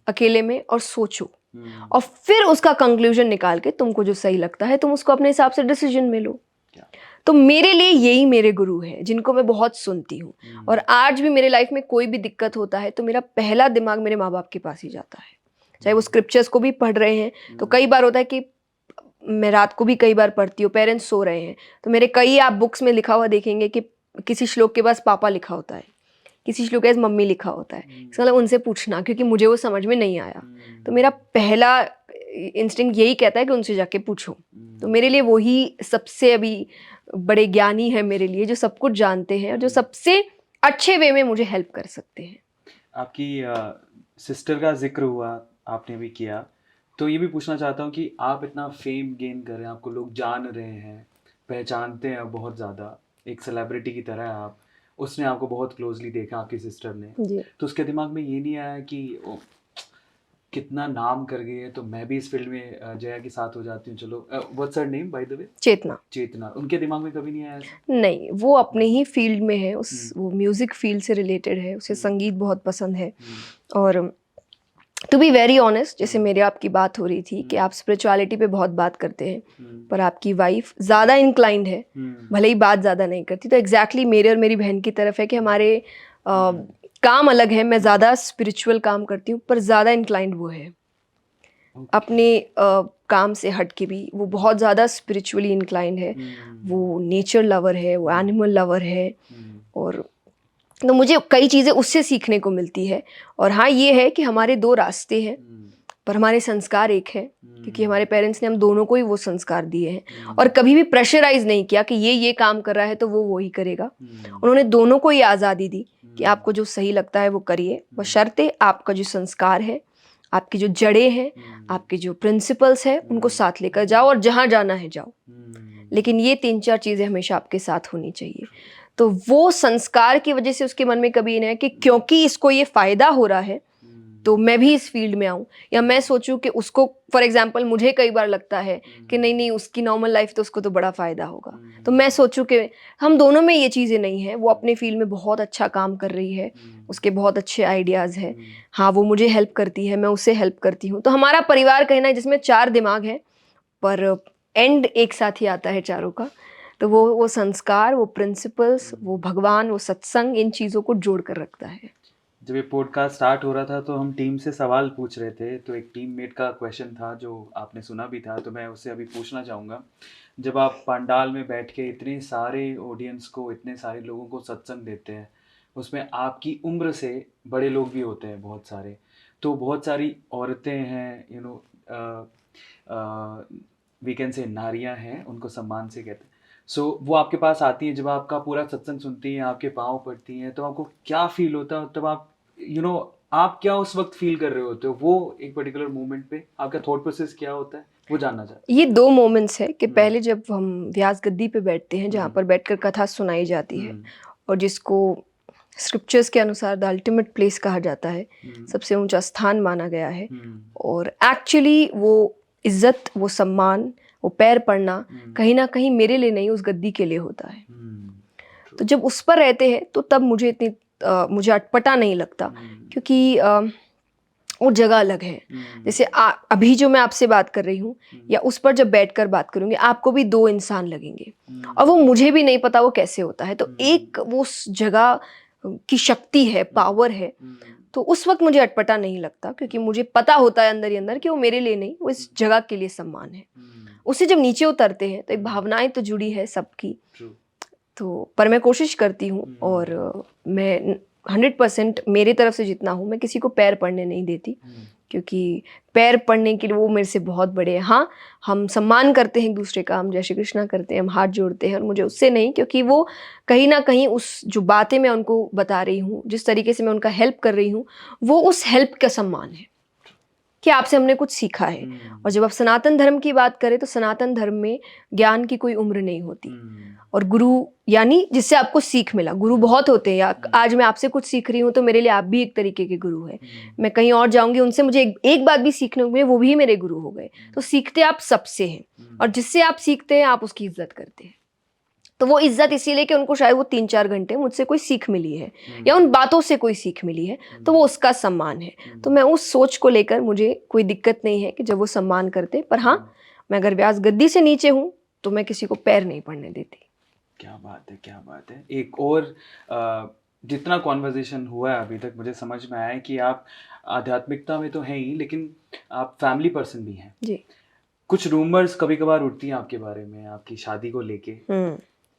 अकेले में और सोचो, और फिर उसका कंक्लूजन निकाल के तुमको जो सही लगता है तुम उसको अपने हिसाब से डिसीजन में लो। तो मेरे लिए यही मेरे गुरु हैं जिनको मैं बहुत सुनती हूँ, और आज भी मेरे लाइफ में कोई भी दिक्कत होता है तो मेरा पहला दिमाग मेरे माँ बाप के पास ही जाता है। चाहे वो स्क्रिप्चर्स को भी पढ़ रहे हैं, तो कई बार होता है कि मैं रात को भी कई बार पढ़ती हूँ, पेरेंट्स सो रहे हैं, तो मेरे कई आप बुक्स में लिखा हुआ देखेंगे कि किसी श्लोक के पास पापा लिखा होता है, किसी श्लोक के पास मम्मी लिखा होता है। इसका मतलब उनसे पूछना, क्योंकि मुझे वो समझ में नहीं आया, तो मेरा पहला इंस्टिंक्ट यही कहता है कि उनसे जाके पूछो। तो मेरे लिए वही सबसे अभी बड़े ज्ञानी है मेरे लिए, जो सब कुछ जानते हैं और जो सबसे अच्छे वे में मुझे हेल्प कर सकते हैं। आपकी सिस्टर का जिक्र हुआ, आपने भी किया, तो ये भी पूछना चाहता हूँ कि आप इतना फेम गेन कर रहे हैं, आपको लोग जान रहे हैं, पहचानते हैं बहुत ज़्यादा, एक सेलिब्रिटी की तरह आप, उसने आपको बहुत क्लोजली देखा, आपकी सिस्टर ने, तो उसके दिमाग में ये नहीं आया कि कितना नाम कर गई है तो मैं भी इस फील्ड में जया के साथ हो जाती हूँ, चलो। What's her name by the way? Chetna. उनके दिमाग में कभी नहीं आया ऐसा? नहीं, वो अपने ही फील्ड में है, वो म्यूजिक फील्ड से रिलेटेड है, उसे संगीत बहुत पसंद है। और टू बी वेरी ऑनेस्ट, जैसे मेरे आपकी बात हो रही थी कि आप स्पिरिचुअलिटी पे बहुत बात करते हैं, पर आपकी वाइफ ज़्यादा इंक्लाइंड है, भले ही बात ज़्यादा नहीं करती। तो एग्जैक्टली मेरे और मेरी बहन की तरफ है कि हमारे काम अलग है, मैं ज़्यादा स्पिरिचुअल काम करती हूँ, पर ज़्यादा इंक्लाइंड वो है। अपने काम से हट के भी वो बहुत ज़्यादा स्पिरिचुअली इंक्लाइंड है, वो नेचर लवर है, वो एनिमल लवर है, और तो मुझे कई चीज़ें उससे सीखने को मिलती है। और हाँ, ये है कि हमारे 2 रास्ते हैं, पर हमारे संस्कार एक है, क्योंकि हमारे पेरेंट्स ने हम दोनों को ही वो संस्कार दिए हैं, और कभी भी प्रेशराइज नहीं किया कि ये काम कर रहा है तो वो वही करेगा। उन्होंने दोनों को ये आज़ादी दी कि आपको जो सही लगता है वो करिए, बशर्ते आपका जो संस्कार है, आपकी जो जड़ें हैं, आपके जो प्रिंसिपल्स हैं, उनको साथ लेकर जाओ, और जहाँ जाना है जाओ, लेकिन ये 3-4 चीज़ें हमेशा आपके साथ होनी चाहिए। तो वो संस्कार की वजह से उसके मन में कभी नहीं है कि क्योंकि इसको ये फ़ायदा हो रहा है तो मैं भी इस फील्ड में आऊँ, या मैं सोचूं कि उसको, फॉर एग्जांपल मुझे कई बार लगता है कि नहीं उसकी नॉर्मल लाइफ तो उसको तो बड़ा फ़ायदा होगा, तो मैं सोचूं कि हम दोनों में ये चीज़ें नहीं है। वो अपने फील्ड में बहुत अच्छा काम कर रही है, उसके बहुत अच्छे आइडियाज़ हैं, हाँ वो मुझे हेल्प करती है, मैं उसे हेल्प करती हूँ। तो हमारा परिवार कहना है जिसमें 4 दिमाग हैं, पर एंड एक साथ ही आता है चारों का। तो वो संस्कार, वो प्रिंसिपल्स, वो भगवान, वो सत्संग, इन चीज़ों को जोड़ कर रखता है। जब ये पॉडकास्ट स्टार्ट हो रहा था तो हम टीम से सवाल पूछ रहे थे, तो एक टीममेट का क्वेश्चन था जो आपने सुना भी था, तो मैं उससे अभी पूछना चाहूँगा। जब आप पंडाल में बैठ के इतने सारे ऑडियंस को, इतने सारे लोगों को सत्संग देते हैं, उसमें आपकी उम्र से बड़े लोग भी होते हैं बहुत सारे, तो बहुत सारी औरतें हैं, वी कैन से नारियां हैं, उनको सम्मान से कहते हैं। सो वो आपके पास आती हैं, जब आपका पूरा सत्संग सुनती हैं, आपके पाँव पड़ती हैं, तो आपको क्या फील होता है? तब आप आप क्या उस वक्त फील कर रहे होते हो? वो एक पर्टिकुलर मोमेंट पे आपका थॉट प्रोसेस क्या होता है, वो जानना चाहते ये 2 मोमेंट्स हैं कि हम्म। पहले जब हम व्यास गद्दी पे बैठते हैं, जहाँ पर बैठकर कथा सुनाई जाती है, और जिसको स्क्रिप्चर्स के अनुसार द अल्टीमेट प्लेस कहा जाता है, सबसे ऊंचा स्थान माना गया है, और एक्चुअली वो इज्जत, वो सम्मान, वो पैर पड़ना कहीं ना कहीं मेरे लिए नहीं, उस गद्दी के लिए होता है। तो जब उस पर रहते हैं तो तब मुझे मुझे अटपटा नहीं लगता, क्योंकि वो जगह अलग है। जैसे अभी जो मैं आपसे बात कर रही हूँ, या उस पर जब बैठकर बात करूँगी, आपको भी 2 इंसान लगेंगे, और वो मुझे भी नहीं पता वो कैसे होता है। तो एक वो उस जगह की शक्ति है, पावर है, तो उस वक्त मुझे अटपटा नहीं लगता, क्योंकि मुझे पता होता है अंदर ही अंदर कि वो मेरे लिए नहीं, वो इस जगह के लिए सम्मान है। उससे जब नीचे उतरते हैं तो एक भावनाएं तो जुड़ी है सबकी, तो पर मैं कोशिश करती हूँ, और मैं 100% मेरे तरफ से जितना हूँ, मैं किसी को पैर पड़ने नहीं देती, क्योंकि पैर पड़ने के लिए वो मेरे से बहुत बड़े हैं। हाँ, हम सम्मान करते हैं एक दूसरे का, हम जय श्री कृष्णा करते हैं, हम हाथ जोड़ते हैं, और मुझे उससे नहीं, क्योंकि वो कहीं ना कहीं उस जो बातें मैं उनको बता रही हूँ, जिस तरीके से मैं उनका हेल्प कर रही हूँ, वो उस हेल्प का सम्मान है कि आपसे हमने कुछ सीखा है। और जब आप सनातन धर्म की बात करें, तो सनातन धर्म में ज्ञान की कोई उम्र नहीं होती, और गुरु यानी जिससे आपको सीख मिला। गुरु बहुत होते हैं, या आज मैं आपसे कुछ सीख रही हूँ तो मेरे लिए आप भी एक तरीके के गुरु है। मैं कहीं और जाऊंगी, उनसे मुझे एक बात भी सीखने को मिले, वो भी मेरे गुरु हो गए। तो सीखते आप सबसे हैं, और जिससे आप सीखते हैं आप उसकी इज्जत करते हैं। तो वो इज्जत इसीलिए कि उनको शायद वो 3-4 घंटे मुझसे कोई सीख मिली है, या उन बातों से कोई सीख मिली है, तो वो उसका सम्मान है। तो मैं उस सोच को लेकर मुझे कोई दिक्कत नहीं है कि जब वो सम्मान करते। पर हाँ, मैं अगर व्यास गद्दी से नीचे हूँ तो मैं किसी को पैर नहीं पड़ने देती। क्या बात है, क्या बात है। एक और जितना कॉन्वर्जेशन हुआ है अभी तक, मुझे समझ में आया है कि आप आध्यात्मिकता में तो हैं ही, लेकिन आप फैमिली पर्सन भी हैं जी। कुछ रूमर्स कभी कभार उठती हैं आपके बारे में, आपकी शादी को लेके,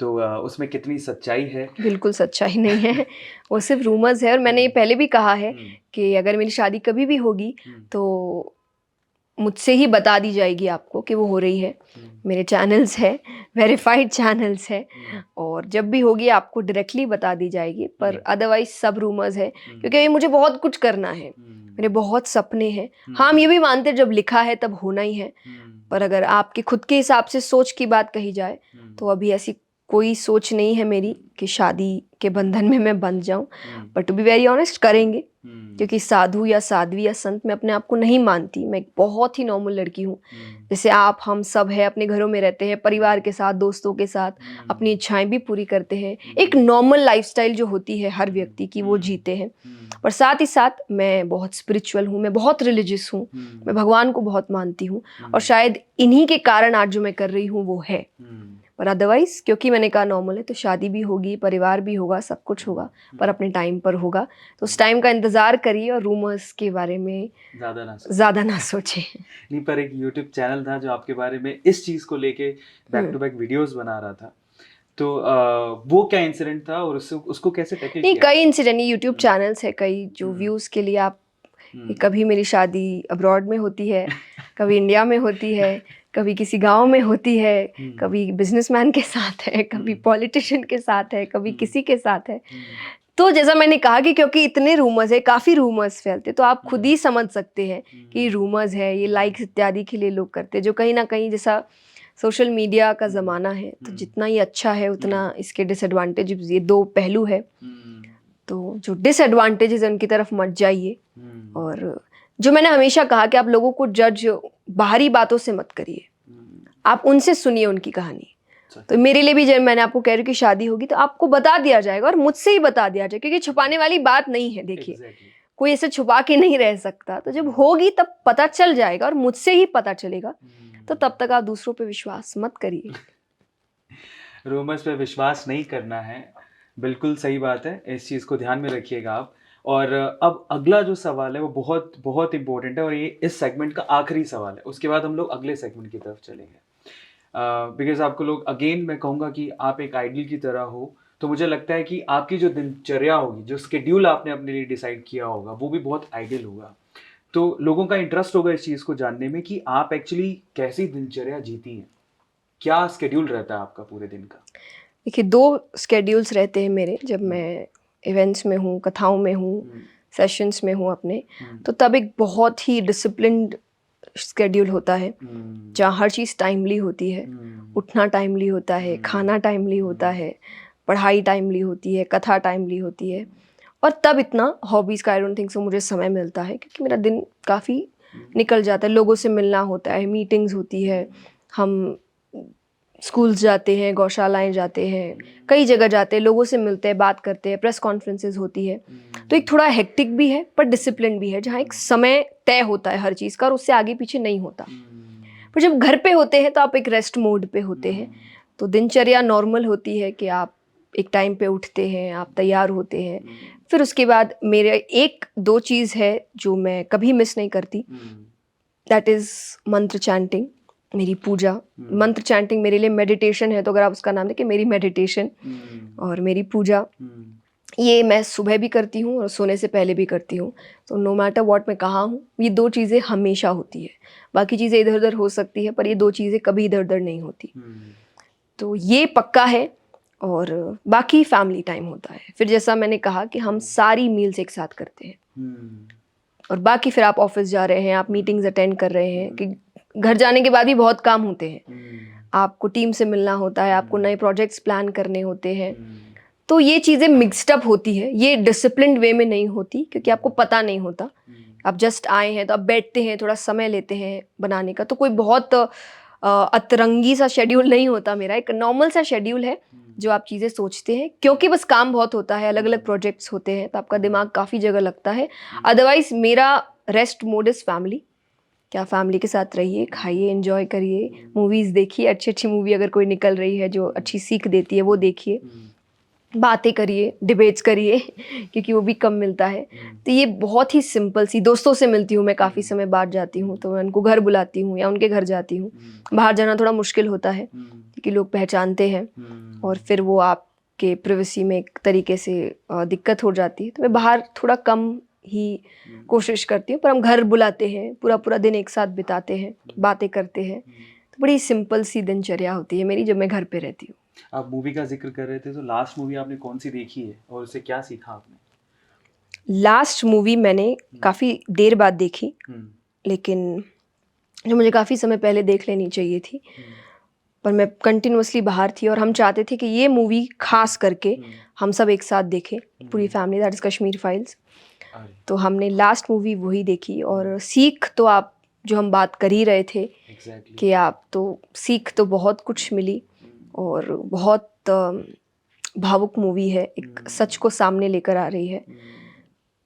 तो उसमें कितनी सच्चाई है? बिल्कुल सच्चाई नहीं है, वो सिर्फ रूमर्स है। और मैंने ये पहले भी कहा है कि अगर मेरी शादी कभी भी होगी तो मुझसे ही बता दी जाएगी आपको कि वो हो रही है। मेरे चैनल्स है, वेरीफाइड चैनल्स है, और जब भी होगी आपको डायरेक्टली बता दी जाएगी। पर अदरवाइज सब रूमर्स है, क्योंकि ये मुझे बहुत कुछ करना है, मेरे बहुत सपने हैं। हाँ, हम ये भी मानते हैं जब लिखा है तब होना ही है। पर अगर आपके खुद के हिसाब से सोच की बात कही जाए, तो अभी ऐसी कोई सोच नहीं है मेरी कि शादी के बंधन में मैं बंध जाऊं। But to be very honest, करेंगे, क्योंकि साधु या साध्वी या संत मैं अपने आप को नहीं मानती। मैं एक बहुत ही नॉर्मल लड़की हूँ, जैसे आप हम सब है, अपने घरों में रहते हैं, परिवार के साथ, दोस्तों के साथ, अपनी इच्छाएं भी पूरी करते हैं। एक नॉर्मल लाइफस्टाइल जो होती है हर व्यक्ति की, वो जीते हैं। पर साथ ही साथ मैं बहुत स्पिरिचुअल हूँ, मैं बहुत रिलीजियस हूँ, मैं भगवान को बहुत मानती हूँ, और शायद इन्हीं के कारण आज जो मैं कर रही हूँ वो है। पर अदरवाइज, क्योंकि मैंने कहा नॉर्मल है, तो शादी भी होगी, परिवार भी होगा, सब कुछ होगा, पर अपने टाइम पर होगा। तो उस टाइम का इंतजार करिए, और रूमर्स के बारे में ज़्यादा ना सोचें। नहीं, पर एक यूट्यूब चैनल था जो आपके बारे में इस चीज़ को लेके बैक टू बैक वीडियोस बना रहा था, तो वो क्या इंसिडेंट था, और उसको कैसे टैकल नहीं, किया? कई इंसिडेंट, यूट्यूब चैनल्स है कई जो व्यूज़ के लिए आप, कभी मेरी शादी अब्रॉड में होती है, कभी इंडिया में होती है, कभी किसी गांव में होती है, कभी बिजनेसमैन के साथ है, कभी पॉलिटिशियन के साथ है, कभी किसी के साथ है। तो जैसा मैंने कहा कि क्योंकि इतने रूमर्स है, काफ़ी रूमर्स फैलते, तो आप खुद ही समझ सकते हैं कि रूमर्स है, ये लाइक्स इत्यादि के लिए लोग करते, जो कहीं ना कहीं, जैसा सोशल मीडिया का ज़माना है, तो जितना ही अच्छा है उतना इसके डिसएडवांटेज, ये 2 पहलू है। तो जो डिसएडवांटेजेस है उनकी तरफ मत जाइए, और जो मैंने हमेशा कहा कि आप लोगों को जज बाहरी बातों से मत करिए, आप उनसे सुनिए उनकी कहानी। तो मेरे लिए भी जब मैंने आपको कह रही हूँ कि शादी होगी तो आपको बता दिया जाएगा, और मुझसे ही बता दिया जाएगा, क्योंकि छुपाने वाली बात नहीं है। देखिए, कोई ऐसे छुपा के नहीं रह सकता, तो जब होगी तब पता चल जाएगा, और मुझसे ही पता चलेगा। तो तब तक आप दूसरों पे विश्वास मत करिए। रूमर्स पे विश्वास नहीं करना है, बिल्कुल सही बात है, इस चीज़ को ध्यान में रखिएगा आप। और अब अगला जो सवाल है वो बहुत बहुत इम्पोर्टेंट है और ये इस सेगमेंट का आखिरी सवाल है, उसके बाद हम लोग अगले सेगमेंट की तरफ चलेंगे। बिकॉज आपको लोग अगेन मैं कहूँगा कि आप एक आइडल की तरह हो, तो मुझे लगता है कि आपकी जो दिनचर्या होगी, जो स्केड्यूल आपने अपने लिए डिसाइड किया होगा, वो भी बहुत आइडियल होगा। तो लोगों का इंटरेस्ट होगा इस चीज़ को जानने में कि आप एक्चुअली कैसी दिनचर्या जीती हैं, क्या स्केड्यूल रहता है आपका पूरे दिन का? देखिए 2 स्केड्यूल्स रहते हैं मेरे, जब मैं इवेंट्स में हूँ, कथाओं में हूँ, सेशंस में हूँ अपने, तो तब एक बहुत ही डिसिप्लिन्ड स्केड्यूल होता है, जहाँ हर चीज़ टाइमली होती है, उठना टाइमली होता है, खाना टाइमली होता है, पढ़ाई टाइमली होती है, कथा टाइमली होती है। और तब इतना हॉबीज़ का आई डोंट थिंक सो मुझे समय मिलता है, क्योंकि मेरा दिन काफ़ी निकल जाता है, लोगों से मिलना होता है, मीटिंग्स होती है, हम स्कूल्स जाते हैं, गौशालाएं जाते हैं, कई जगह जाते हैं, लोगों से मिलते हैं, बात करते हैं, प्रेस कॉन्फ्रेंसेज होती है। तो एक थोड़ा हेक्टिक भी है पर डिसिप्लिन भी है, जहाँ एक समय तय होता है हर चीज़ का और उससे आगे पीछे नहीं होता। पर जब घर पे होते हैं तो आप एक रेस्ट मोड पे होते हैं, तो दिनचर्या नॉर्मल होती है कि आप एक टाइम पे उठते हैं, आप तैयार होते हैं। फिर उसके बाद मेरे 1-2 चीज़ है जो मैं कभी मिस नहीं करती, दैट इज़ मंत्र चैंटिंग, मेरी पूजा। मंत्र चैंटिंग मेरे लिए मेडिटेशन है, तो अगर आप उसका नाम देखें, मेरी मेडिटेशन और मेरी पूजा, ये मैं सुबह भी करती हूँ और सोने से पहले भी करती हूँ। तो नो मैटर व्हाट मैं कहाँ हूँ, ये 2 चीज़ें हमेशा होती है। बाकी चीज़ें इधर उधर हो सकती है, पर ये 2 चीज़ें कभी इधर उधर नहीं होती। तो ये पक्का है। और बाकी फैमिली टाइम होता है। फिर जैसा मैंने कहा कि हम सारी मील्स एक साथ करते हैं, और बाकी फिर आप ऑफिस जा रहे हैं, आप मीटिंग्स अटेंड कर रहे हैं, कि घर जाने के बाद भी बहुत काम होते हैं, आपको टीम से मिलना होता है, आपको नए प्रोजेक्ट्स प्लान करने होते हैं। तो ये चीज़ें मिक्सड अप होती है, ये डिसिप्लिन्ड वे में नहीं होती, क्योंकि आपको पता नहीं होता। आप जस्ट आए हैं तो आप बैठते हैं, थोड़ा समय लेते हैं बनाने का, तो कोई बहुत अतरंगी सा शेड्यूल नहीं होता मेरा, एक नॉर्मल सा शेड्यूल है जो आप चीज़ें सोचते हैं, क्योंकि बस काम बहुत होता है, अलग अलग प्रोजेक्ट्स होते हैं, तो आपका दिमाग काफ़ी जगह लगता है। अदरवाइज मेरा रेस्ट मोड इज़ फैमिली। क्या फैमिली के साथ रहिए, खाइए, एंजॉय करिए, मूवीज़ देखिए, अच्छी अच्छी मूवी अगर कोई निकल रही है जो अच्छी सीख देती है वो देखिए, बातें करिए, डिबेट्स करिए क्योंकि वो भी कम मिलता है। तो ये बहुत ही सिंपल सी, दोस्तों से मिलती हूँ मैं, काफ़ी समय बाद जाती हूँ तो मैं उनको घर बुलाती हूँ या उनके घर जाती हूँ। बाहर जाना थोड़ा मुश्किल होता है क्योंकि लोग पहचानते हैं और फिर वो आपके प्राइवेसी में एक तरीके से दिक्कत हो जाती है, तो मैं बाहर थोड़ा कम ही कोशिश करती हूँ। पर हम घर बुलाते हैं, पूरा पूरा दिन एक साथ बिताते हैं, बातें करते हैं। तो बड़ी सिंपल सी दिनचर्या होती है मेरी जब मैं घर पे रहती हूँ। आप मूवी का जिक्र कर रहे थे, तो लास्ट मूवी आपने कौन सी देखी है और उससे क्या सीखा आपने? लास्ट मूवी मैंने काफ़ी देर बाद देखी, लेकिन जो मुझे काफ़ी समय पहले देख लेनी चाहिए थी, पर मैं कंटिन्यूअसली बाहर थी और हम चाहते थे कि ये मूवी खास करके हम सब एक साथ देखें, पूरी family, that is Kashmir files. तो हमने लास्ट मूवी वही देखी और सीख तो आप, जो हम बात कर ही रहे थे कि आप, तो सीख तो बहुत कुछ मिली और बहुत भावुक मूवी है, एक सच को सामने लेकर आ रही है।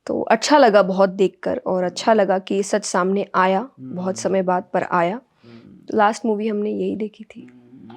तो अच्छा लगा बहुत देखकर और अच्छा लगा कि सच सामने आया, बहुत समय बाद पर आया। तो लास्ट मूवी हमने यही देखी थी।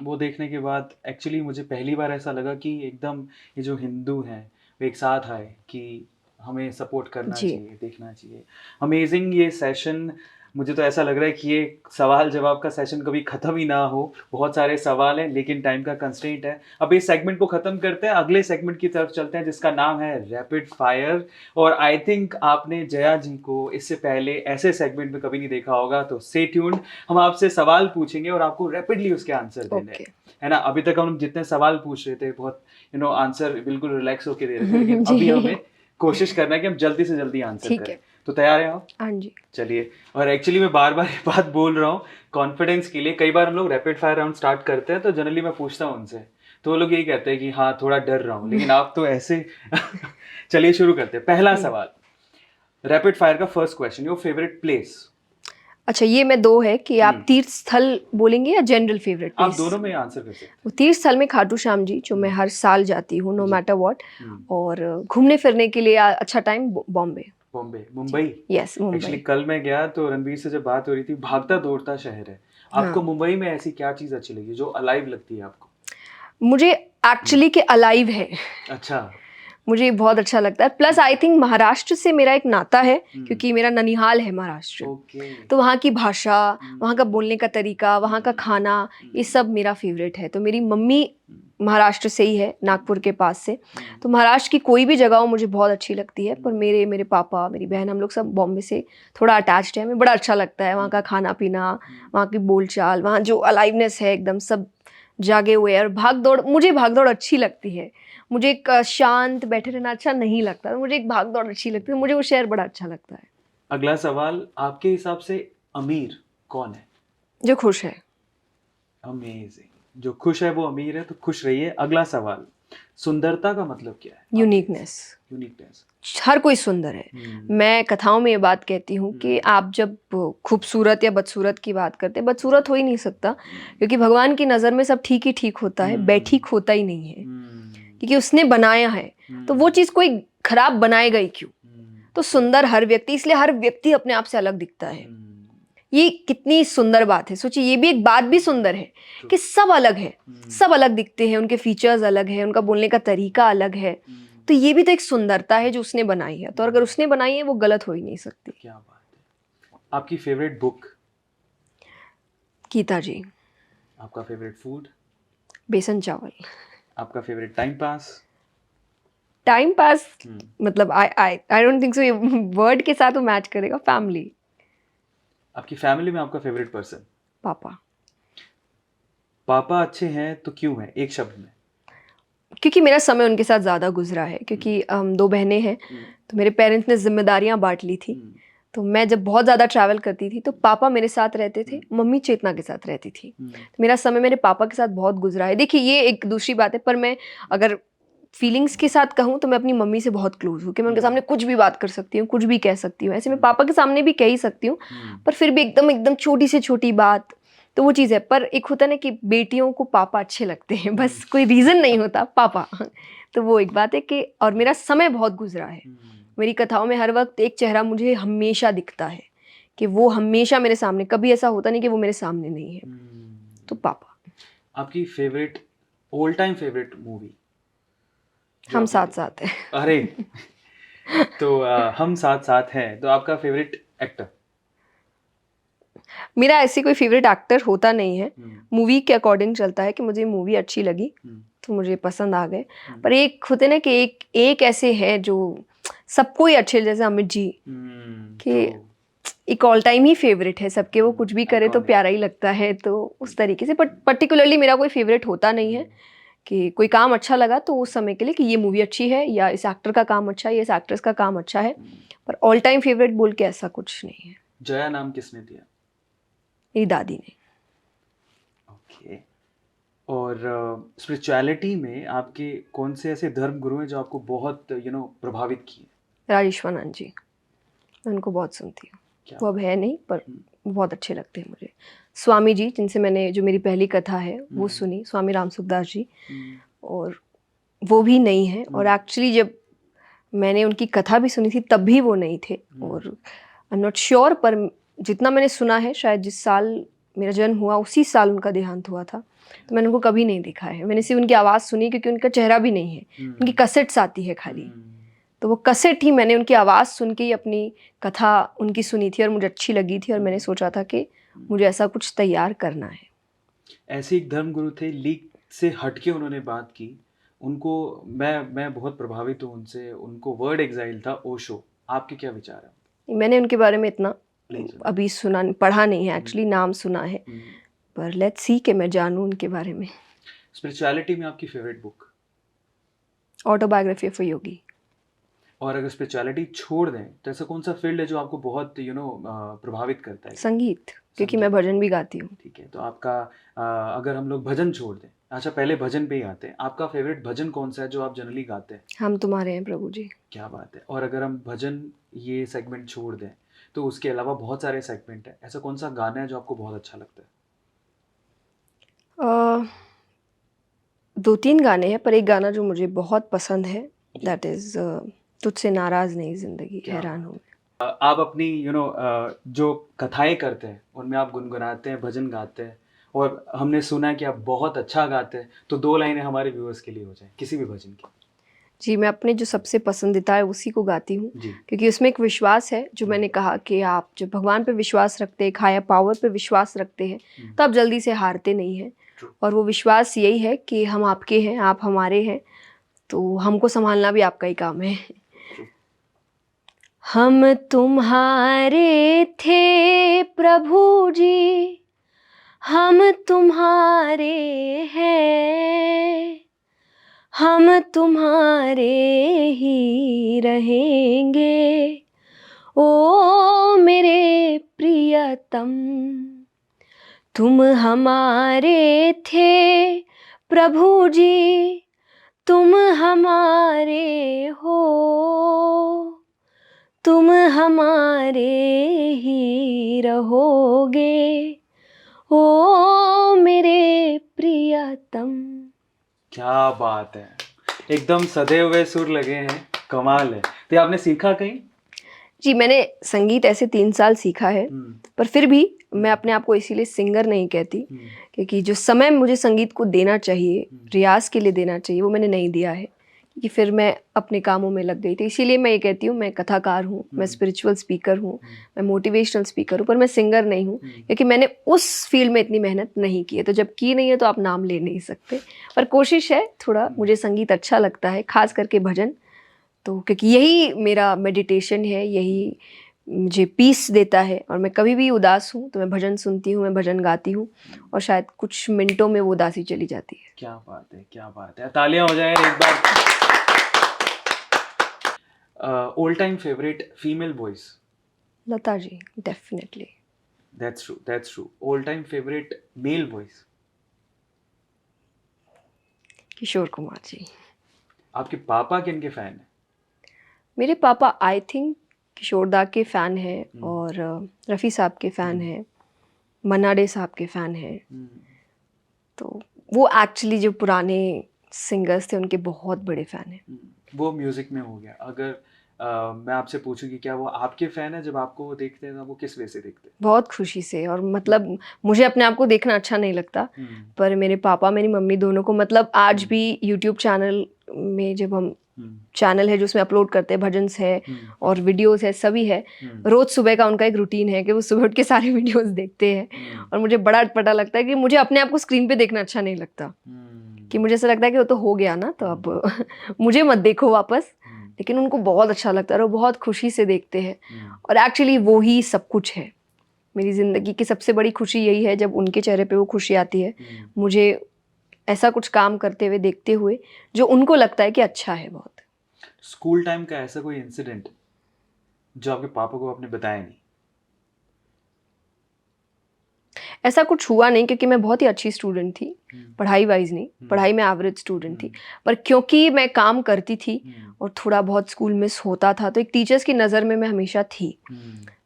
वो देखने के बाद एक्चुअली मुझे पहली बार ऐसा लगा कि एकदम ये जो हिंदू हैं वो एक साथ आए कि हमें सपोर्ट करना चाहिए, देखना चाहिए। अमेजिंग ये सेशन। मुझे तो ऐसा लग रहा है कि ये सवाल जवाब का सेशन कभी ख़त्म ही ना हो। बहुत सारे सवाल हैं लेकिन टाइम का कंस्ट्रेंट है। अब इस सेगमेंट को ख़त्म करते हैं, अगले सेगमेंट की तरफ चलते हैं जिसका नाम है रैपिड फायर। और आई थिंक आपने जया जी को इससे पहले ऐसे सेगमेंट में कभी नहीं देखा होगा, तो स्टे ट्यून्ड। हम आपसे सवाल पूछेंगे और आपको रैपिडली उसके आंसर देने हैं, है ना। अभी तक हम जितने सवाल पूछ रहे थे बहुत आंसर बिल्कुल रिलैक्स होकर दे रहे थे, लेकिन अभी हमें कोशिश करना है कि हम जल्दी से जल्दी आंसर करें। तो तैयार हैं आप? हाँ जी। चलिए। और एक्चुअली मैं बार बार ये बात बोल रहा हूँ कॉन्फिडेंस के लिए। कई बार हम लोग रैपिड फायर राउंड स्टार्ट करते हैं तो जनरली मैं पूछता हूँ उनसे, तो वो लोग यही कहते हैं कि हाँ थोड़ा डर रहा हूँ, लेकिन आप तो ऐसे चलिए शुरू करते हैं। पहला सवाल, रैपिड फायर का first question, your favourite place. अच्छा, ये मैं 2 है कि आप तीर्थ स्थल बोलेंगे या जनरल फेवरेट प्लेस? आप दोनों में आंसर कर सकते हैं। तीर्थ स्थल में खाटू श्याम जी, जो मैं हर साल जाती हूँ नो मैटर व्हाट। और घूमने फिरने के लिए अच्छा time Bombay, Mumbai. Yes, Mumbai. Actually कल मैं गया तो रणवीर से जब बात हो रही थी, भागता दौड़ता शहर है। आपको मुंबई में ऐसी क्या चीज अच्छी लगी जो अलाइव लगती है आपको? मुझे एक्चुअली के अलाइव है। अच्छा। मुझे बहुत अच्छा लगता है। प्लस आई थिंक महाराष्ट्र से मेरा एक नाता है, क्योंकि मेरा ननिहाल है महाराष्ट्र। ओके। तो वहाँ की भाषा, वहाँ का बोलने का तरीका, वहाँ का खाना, ये सब मेरा फेवरेट है। तो मेरी मम्मी महाराष्ट्र से ही है, नागपुर के पास से। तो महाराष्ट्र की कोई भी जगह हो मुझे बहुत अच्छी लगती है। पर मेरे पापा, मेरी बहन, हम लोग सब बॉम्बे से थोड़ा अटैच्ड है। हमें बड़ा अच्छा लगता है वहाँ का खाना पीना, वहाँ की बोलचाल, वहाँ जो अलाइवनेस है, एकदम सब जागे हुए हैं। और भाग दौड़, मुझे भाग दौड़ अच्छी लगती है। मुझे एक शांत बैठे रहना अच्छा नहीं लगता, मुझे एक भाग दौड़ अच्छी लगती है। मुझे वो शहर बड़ा अच्छा लगता है। अगला सवाल, आपके हिसाब से अमीर कौन है? जो खुश है। अमेजिंग। जो खुश है वो अमीर है, तो खुश रहिए। अगला सवाल, सुंदरता का मतलब क्या है? यूनिकनेस। यूनिकनेस। हर कोई सुंदर है। मैं कथाओं में ये बात कहती हूँ कि आप जब खूबसूरत या बदसूरत की बात करते हैं, बदसूरत हो ही नहीं सकता, क्योंकि भगवान की नज़र में सब ठीक ही ठीक होता है, बेठीक होता ही नहीं है, क्योंकि उसने बनाया है। तो वो चीज़ कोई खराब बनाएगा ही क्यों? तो सुंदर हर व्यक्ति, इसलिए हर व्यक्ति अपने आप से अलग दिखता है। ये कितनी सुंदर बात है। सोचिए, ये भी एक बात भी सुंदर है कि सब अलग है, सब अलग दिखते हैं, उनके फीचर्स अलग है, उनका बोलने का तरीका अलग है। तो ये भी तो एक सुंदरता है जो उसने बनाई है। तो अगर उसने बनाई है, वो गलत हो ही नहीं सकती। क्या बात है। आपकी फेवरेट बुक? गीता जी। आपका फेवरेट फूड? बेसन चावल। आपका favourite time pass? Time pass मतलब आई डोंट थिंक सो ये वर्ड के साथ वो मैच करेगा। फैमिली। आपकी फैमिली में आपका फेवरेट पर्सन? पापा। पापा अच्छे हैं तो क्यों है, एक शब्द में? क्योंकि मेरा समय उनके साथ ज़्यादा गुजरा है। क्योंकि हम 2 बहनें हैं, तो मेरे पेरेंट्स ने जिम्मेदारियां बांट ली थी। तो मैं जब बहुत ज़्यादा ट्रैवल करती थी तो पापा मेरे साथ रहते थे, मम्मी चेतना के साथ रहती थी। तो मेरा समय मेरे पापा के साथ बहुत गुजरा है। देखिए, ये एक दूसरी बात है, पर मैं अगर फीलिंग्स के साथ कहूँ तो मैं अपनी मम्मी से बहुत क्लोज हूँ, कि मैं उनके सामने कुछ भी बात कर सकती हूँ, कुछ भी कह सकती हूँ। ऐसे मैं पापा के सामने भी कह ही सकती हूँ, पर फिर भी एकदम एकदम छोटी से छोटी बात, तो वो चीज़ है। पर एक होता है ना कि बेटियों को पापा अच्छे लगते हैं, बस कोई रीज़न नहीं होता, पापा। तो वो एक बात है कि, और मेरा समय बहुत गुजरा है। मेरी कथाओं में हर वक्त एक चेहरा मुझे हमेशा दिखता है, कि वो हमेशा मेरे सामने, कभी ऐसा होता नहीं कि वो मेरे सामने नहीं है। तो पापा। आपकी favourite, all time favourite movie? हम साथ साथ हैं। अरे तो हम साथ साथ हैं, तो आपका फेवरेट एक्टर? मेरा ऐसी कोई फेवरेट एक्टर होता नहीं है, मूवी के अकॉर्डिंग चलता है कि मुझे मूवी अच्छी लगी तो मुझे पसंद आ गए। पर एक होते ना कि एक ऐसे हैं जो सबको ही अच्छे, जैसे अमित जी, कि एक ऑल टाइम ही फेवरेट है सबके, वो कुछ भी करे तो प्यारा ही लगता है। तो उस तरीके से, बट पर्टिकुलरली मेरा कोई फेवरेट होता नहीं है, कि कोई काम अच्छा लगा तो उस समय के लिए कि ये मूवी अच्छी है, या इस एक्टर का काम अच्छा है, या इस एक्ट्रेस का काम अच्छा है। पर ऑल टाइम फेवरेट बोल के ऐसा कुछ नहीं है। जया नाम किसने दिया? मेरी दादी ने। ओके। और स्पिरिचुअलिटी में आपके कौन से ऐसे धर्म गुरु हैं जो आपको बहुत प्रभावित किए? राजेश्वरानंद जी, मैं उनको बहुत सुनती हूँ। क्या वो अब है नहीं, पर बहुत अच्छे लगते हैं मुझे। स्वामी जी, जिनसे मैंने जो मेरी पहली कथा है वो सुनी, स्वामी राम सुखदास जी, और वो भी नहीं है। और एक्चुअली जब मैंने उनकी कथा भी सुनी थी तब भी वो नहीं थे। और आई एम नॉट श्योर, पर जितना मैंने सुना है, शायद जिस साल मेरा जन्म हुआ उसी साल उनका देहांत हुआ था। तो मैंने उनको कभी नहीं देखा है, मैंने सिर्फ उनकी आवाज़ सुनी, क्योंकि उनका चेहरा भी नहीं है, उनकी कैसेट्स आती है खाली। तो वो कैसेट ही मैंने उनकी आवाज़ सुन के ही अपनी कथा उनकी सुनी थी, और मुझे अच्छी लगी थी, और मैंने सोचा था कि मुझे ऐसा कुछ तैयार करना है। ऐसे एक धर्म गुरु थे, लीग से हटके उन्होंने बात की, उनको मैं बहुत प्रभावित हूँ उनसे। उनको वर्ड एग्जाइल था, ओशो। आपके क्या विचार है? मैंने उनके बारे में इतना नहीं सुना। अभी पढ़ा नहीं है, एक्चुअली नाम सुना है, पर लेट्स सी कि मैं जानूँ उनके बारे में। स्पिरिचुअलिटी में आपकी favourite book? Autobiography of a yogi. और अगर स्पिरिचुअलिटी छोड़ दें तो ऐसा कौन सा फील्ड है जो आपको बहुत प्रभावित करता है? संगीत, क्योंकि मैं भजन भी गाती हूँ। ठीक है, तो आपका अगर हम लोग भजन छोड़ दें, अच्छा पहले भजन पे ही आते हैं, आपका फेवरेट भजन कौन सा है जो आप जनरली गाते हैं? हम तुम्हारे हैं प्रभु जी। क्या बात है। और अगर हम भजन ये सेगमेंट छोड़ दें तो उसके अलावा बहुत सारे सेगमेंट है, ऐसा कौन सा गाना है जो आपको बहुत अच्छा लगता है? 2-3 गाने हैं, पर एक गाना जो मुझे बहुत पसंद है, दैट इज़ तुझसे नाराज़ नहीं ज़िंदगी, हैरान हूँ मैं। आप अपनी जो कथाएं करते हैं उनमें आप गुनगुनाते हैं, भजन गाते हैं, और हमने सुना है कि आप बहुत अच्छा गाते हैं, तो 2 लाइनें हमारे व्यूअर्स के लिए हो जाए किसी भी भजन की। जी, मैं अपने जो सबसे पसंदीदा है उसी को गाती हूँ, जी क्योंकि उसमें एक विश्वास है, जो मैंने कहा कि आप जब भगवान पे विश्वास रखते हैं, एक हायर पावर पे विश्वास रखते हैं, तो आप जल्दी से हारते नहीं हैं। True. और वो विश्वास यही है कि हम आपके हैं, आप हमारे हैं, तो हमको संभालना भी आपका ही काम है। True. हम तुम्हारे थे प्रभु जी, हम तुम्हारे हैं, हम तुम्हारे ही रहेंगे, ओ मेरे प्रियतम। तुम हमारे थे प्रभु जी, तुम हमारे हो, तुम हमारे ही रहोगे, ओ मेरे प्रियतम। क्या बात है, एकदम सधे हुए सुर लगे हैं, कमाल है। तो ये आपने सीखा कहीं? जी, मैंने संगीत ऐसे 3 साल सीखा है, पर फिर भी मैं अपने आप को इसीलिए सिंगर नहीं कहती, क्योंकि जो समय मुझे संगीत को देना चाहिए, रियाज़ के लिए देना चाहिए, वो मैंने नहीं दिया है, क्योंकि फिर मैं अपने कामों में लग गई थी। इसीलिए मैं ये कहती हूँ, मैं कथाकार हूँ, मैं स्पिरिचुअल स्पीकर हूँ, मैं मोटिवेशनल स्पीकर हूँ, पर मैं सिंगर नहीं हूँ, क्योंकि मैंने उस फील्ड में इतनी मेहनत नहीं की है। तो जब की नहीं है तो आप नाम ले नहीं सकते, पर कोशिश है, थोड़ा मुझे संगीत अच्छा लगता है, खास करके भजन। तो क्योंकि यही मेरा मेडिटेशन है, यही मुझे पीस देता है, और मैं कभी भी उदास हूँ तो मैं भजन सुनती हूँ, मैं भजन गाती हूँ, और शायद कुछ मिनटों में वो उदासी चली जाती है। क्या बात है, क्या बात है, तालियां हो जाए एक बार। All time favourite female voice? Lata ji, definitely. That's true, that's true. All time favourite male voice? Kishore Kumar ji. आपके पापा किन के फैन हैं? मेरे पापा आई थिंक किशोर दा के फ़ैन हैं, और रफ़ी साहब के फ़ैन हैं, मन्ना डे साहब के फ़ैन हैं। तो वो एक्चुअली जो पुराने सिंगर्स थे उनके बहुत बड़े फ़ैन हैं। वो म्यूजिक में हो गया। अगर मैं आपसे पूछूं कि क्या वो आपके फैन है, जब आपको वो देखते हैं तो वो किस वे से देखते बहुत खुशी से, और मतलब मुझे अपने आप को देखना अच्छा नहीं लगता, हैं? पर मेरे पापा मेरी मम्मी दोनों को, मतलब आज भी यूट्यूब चैनल में जब हम चैनल है जो उसमें अपलोड करते हैं, भजन्स है और वीडियोस है, सभी है, रोज़ सुबह का उनका एक रूटीन है कि वो सुबह उठ के सारे वीडियोस देखते हैं, और मुझे बड़ा अटपटा लगता है कि मुझे अपने आप को स्क्रीन पे देखना अच्छा नहीं लगता, कि मुझे ऐसा लगता है कि वो तो हो गया ना, तो अब मुझे मत देखो वापस। लेकिन उनको बहुत अच्छा लगता है और वो बहुत खुशी से देखते हैं, और एक्चुअली वो ही सब कुछ है। मेरी ज़िंदगी की सबसे बड़ी खुशी यही है जब उनके चेहरे पे वो खुशी आती है, मुझे ऐसा कुछ काम करते हुए देखते हुए जो उनको लगता है कि अच्छा है बहुत। स्कूल टाइम का ऐसा कोई इंसिडेंट जो आपके पापा को आपने बताया नहीं? ऐसा कुछ हुआ नहीं, क्योंकि मैं बहुत ही अच्छी स्टूडेंट थी, पढ़ाई वाइज नहीं, पढ़ाई में एवरेज स्टूडेंट थी, पर क्योंकि मैं काम करती थी और थोड़ा बहुत स्कूल मिस होता था, तो एक टीचर्स की नज़र में मैं हमेशा थी।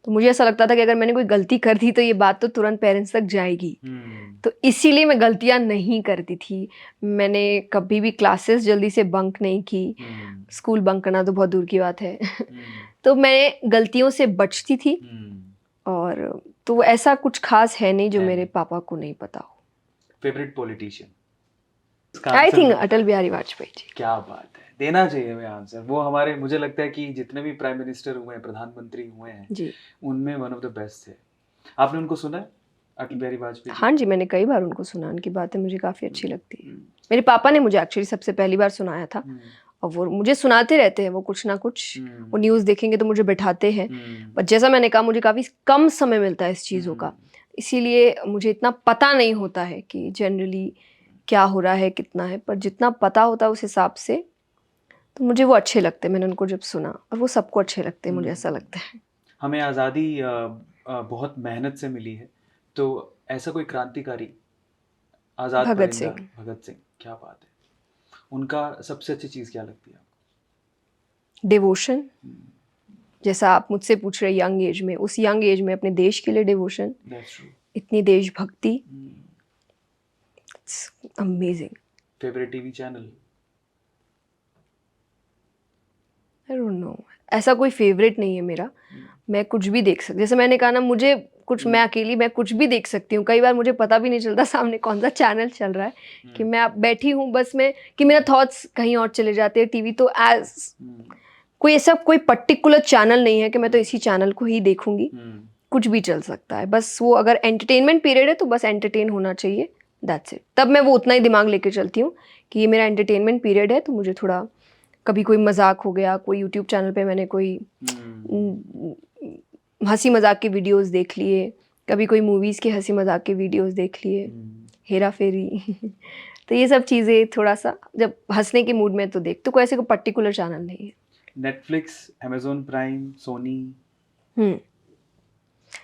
तो मुझे ऐसा लगता था कि अगर मैंने कोई गलती कर दी तो ये बात तो तुरंत पेरेंट्स तक जाएगी, तो इसीलिए मैं गलतियां नहीं करती थी। मैंने कभी भी क्लासेस जल्दी से बंक नहीं की, स्कूल बंक करना तो बहुत दूर की बात है। तो मैं गलतियों से बचती थी, और तो ऐसा कुछ खास है नहीं जो है मेरे नहीं। पापा को नहीं पता हो। Favourite politician? I think Atal Bihari Vajpayee ji. क्या बात है, देना चाहिए हमें आंसर। वो हमारे, मुझे लगता है कि जितने भी प्राइम मिनिस्टर हुए हैं, प्रधानमंत्री हुए हैं, जी उनमें वन ऑफ द बेस्ट थे। आपने उनको सुना है, अटल बिहारी वाजपेयी जी? हाँ जी, मैंने कई बार उनको सुना, उनकी बातें मुझे काफ़ी अच्छी लगती है। मेरे पापा ने मुझे एक्चुअली सबसे पहली बार सुनाया था, और वो मुझे सुनाते रहते हैं, वो कुछ ना कुछ, वो न्यूज़ देखेंगे तो मुझे बैठाते हैं, पर जैसा मैंने कहा मुझे काफ़ी कम समय मिलता है इस चीज़ों का, इसीलिए मुझे इतना पता नहीं होता है कि जनरली क्या हो रहा है, कितना है, पर जितना पता होता है उस हिसाब से तो मुझे वो अच्छे लगते हैं। मैंने उनको जब सुना, और वो सबको अच्छे लगते हैं, मुझे ऐसा लगता है। हमें आज़ादी बहुत मेहनत से मिली है, तो ऐसा कोई क्रांतिकारी, आज़ाद भगत परिंदा, सिंह। भगत सिंह, क्या बात है। उनका सबसे अच्छी चीज़ क्या लगती है आपको? डिवोशन, जैसा आप मुझसे पूछ रहे यंग एज में, उस यंग एज में अपने देश के लिए डिवोशन, दैट्स ट्रू। इतनी देशभक्ति, amazing. Favourite TV channel? I don't know, ऐसा कोई फेवरेट नहीं है मेरा, मैं कुछ भी देख सकती। जैसे मैंने कहा ना, मुझे कुछ मैं अकेली मैं कुछ भी देख सकती हूँ, कई बार मुझे पता भी नहीं चलता सामने कौन सा चैनल चल रहा है कि मैं अब बैठी हूँ बस में कि मेरा थॉट्स कहीं और चले जाते हैं। टीवी तो एज कोई ऐसा कोई पर्टिकुलर चैनल नहीं है कि मैं तो इसी चैनल को ही देखूंगी, कुछ भी चल सकता है। बस वो अगर एंटरटेनमेंट पीरियड है तो बस एंटरटेन होना चाहिए, दैट्स इट। तब मैं वो उतना ही दिमाग लेके चलती हूँ कि ये मेरा एंटरटेनमेंट पीरियड है, तो मुझे थोड़ा कभी कोई मजाक हो गया, कोई यूट्यूब चैनल पे मैंने कोई हंसी मजाक के वीडियोस देख लिए, कभी कोई मूवीज़ के हंसी मजाक के वीडियोस देख लिए, हेरा फेरी तो ये सब चीज़ें थोड़ा सा जब हंसने के मूड में तो देख, तो कोई ऐसे कोई पर्टिकुलर चैनल नहीं है। नेटफ्लिक्स, अमेजोन प्राइम, सोनी,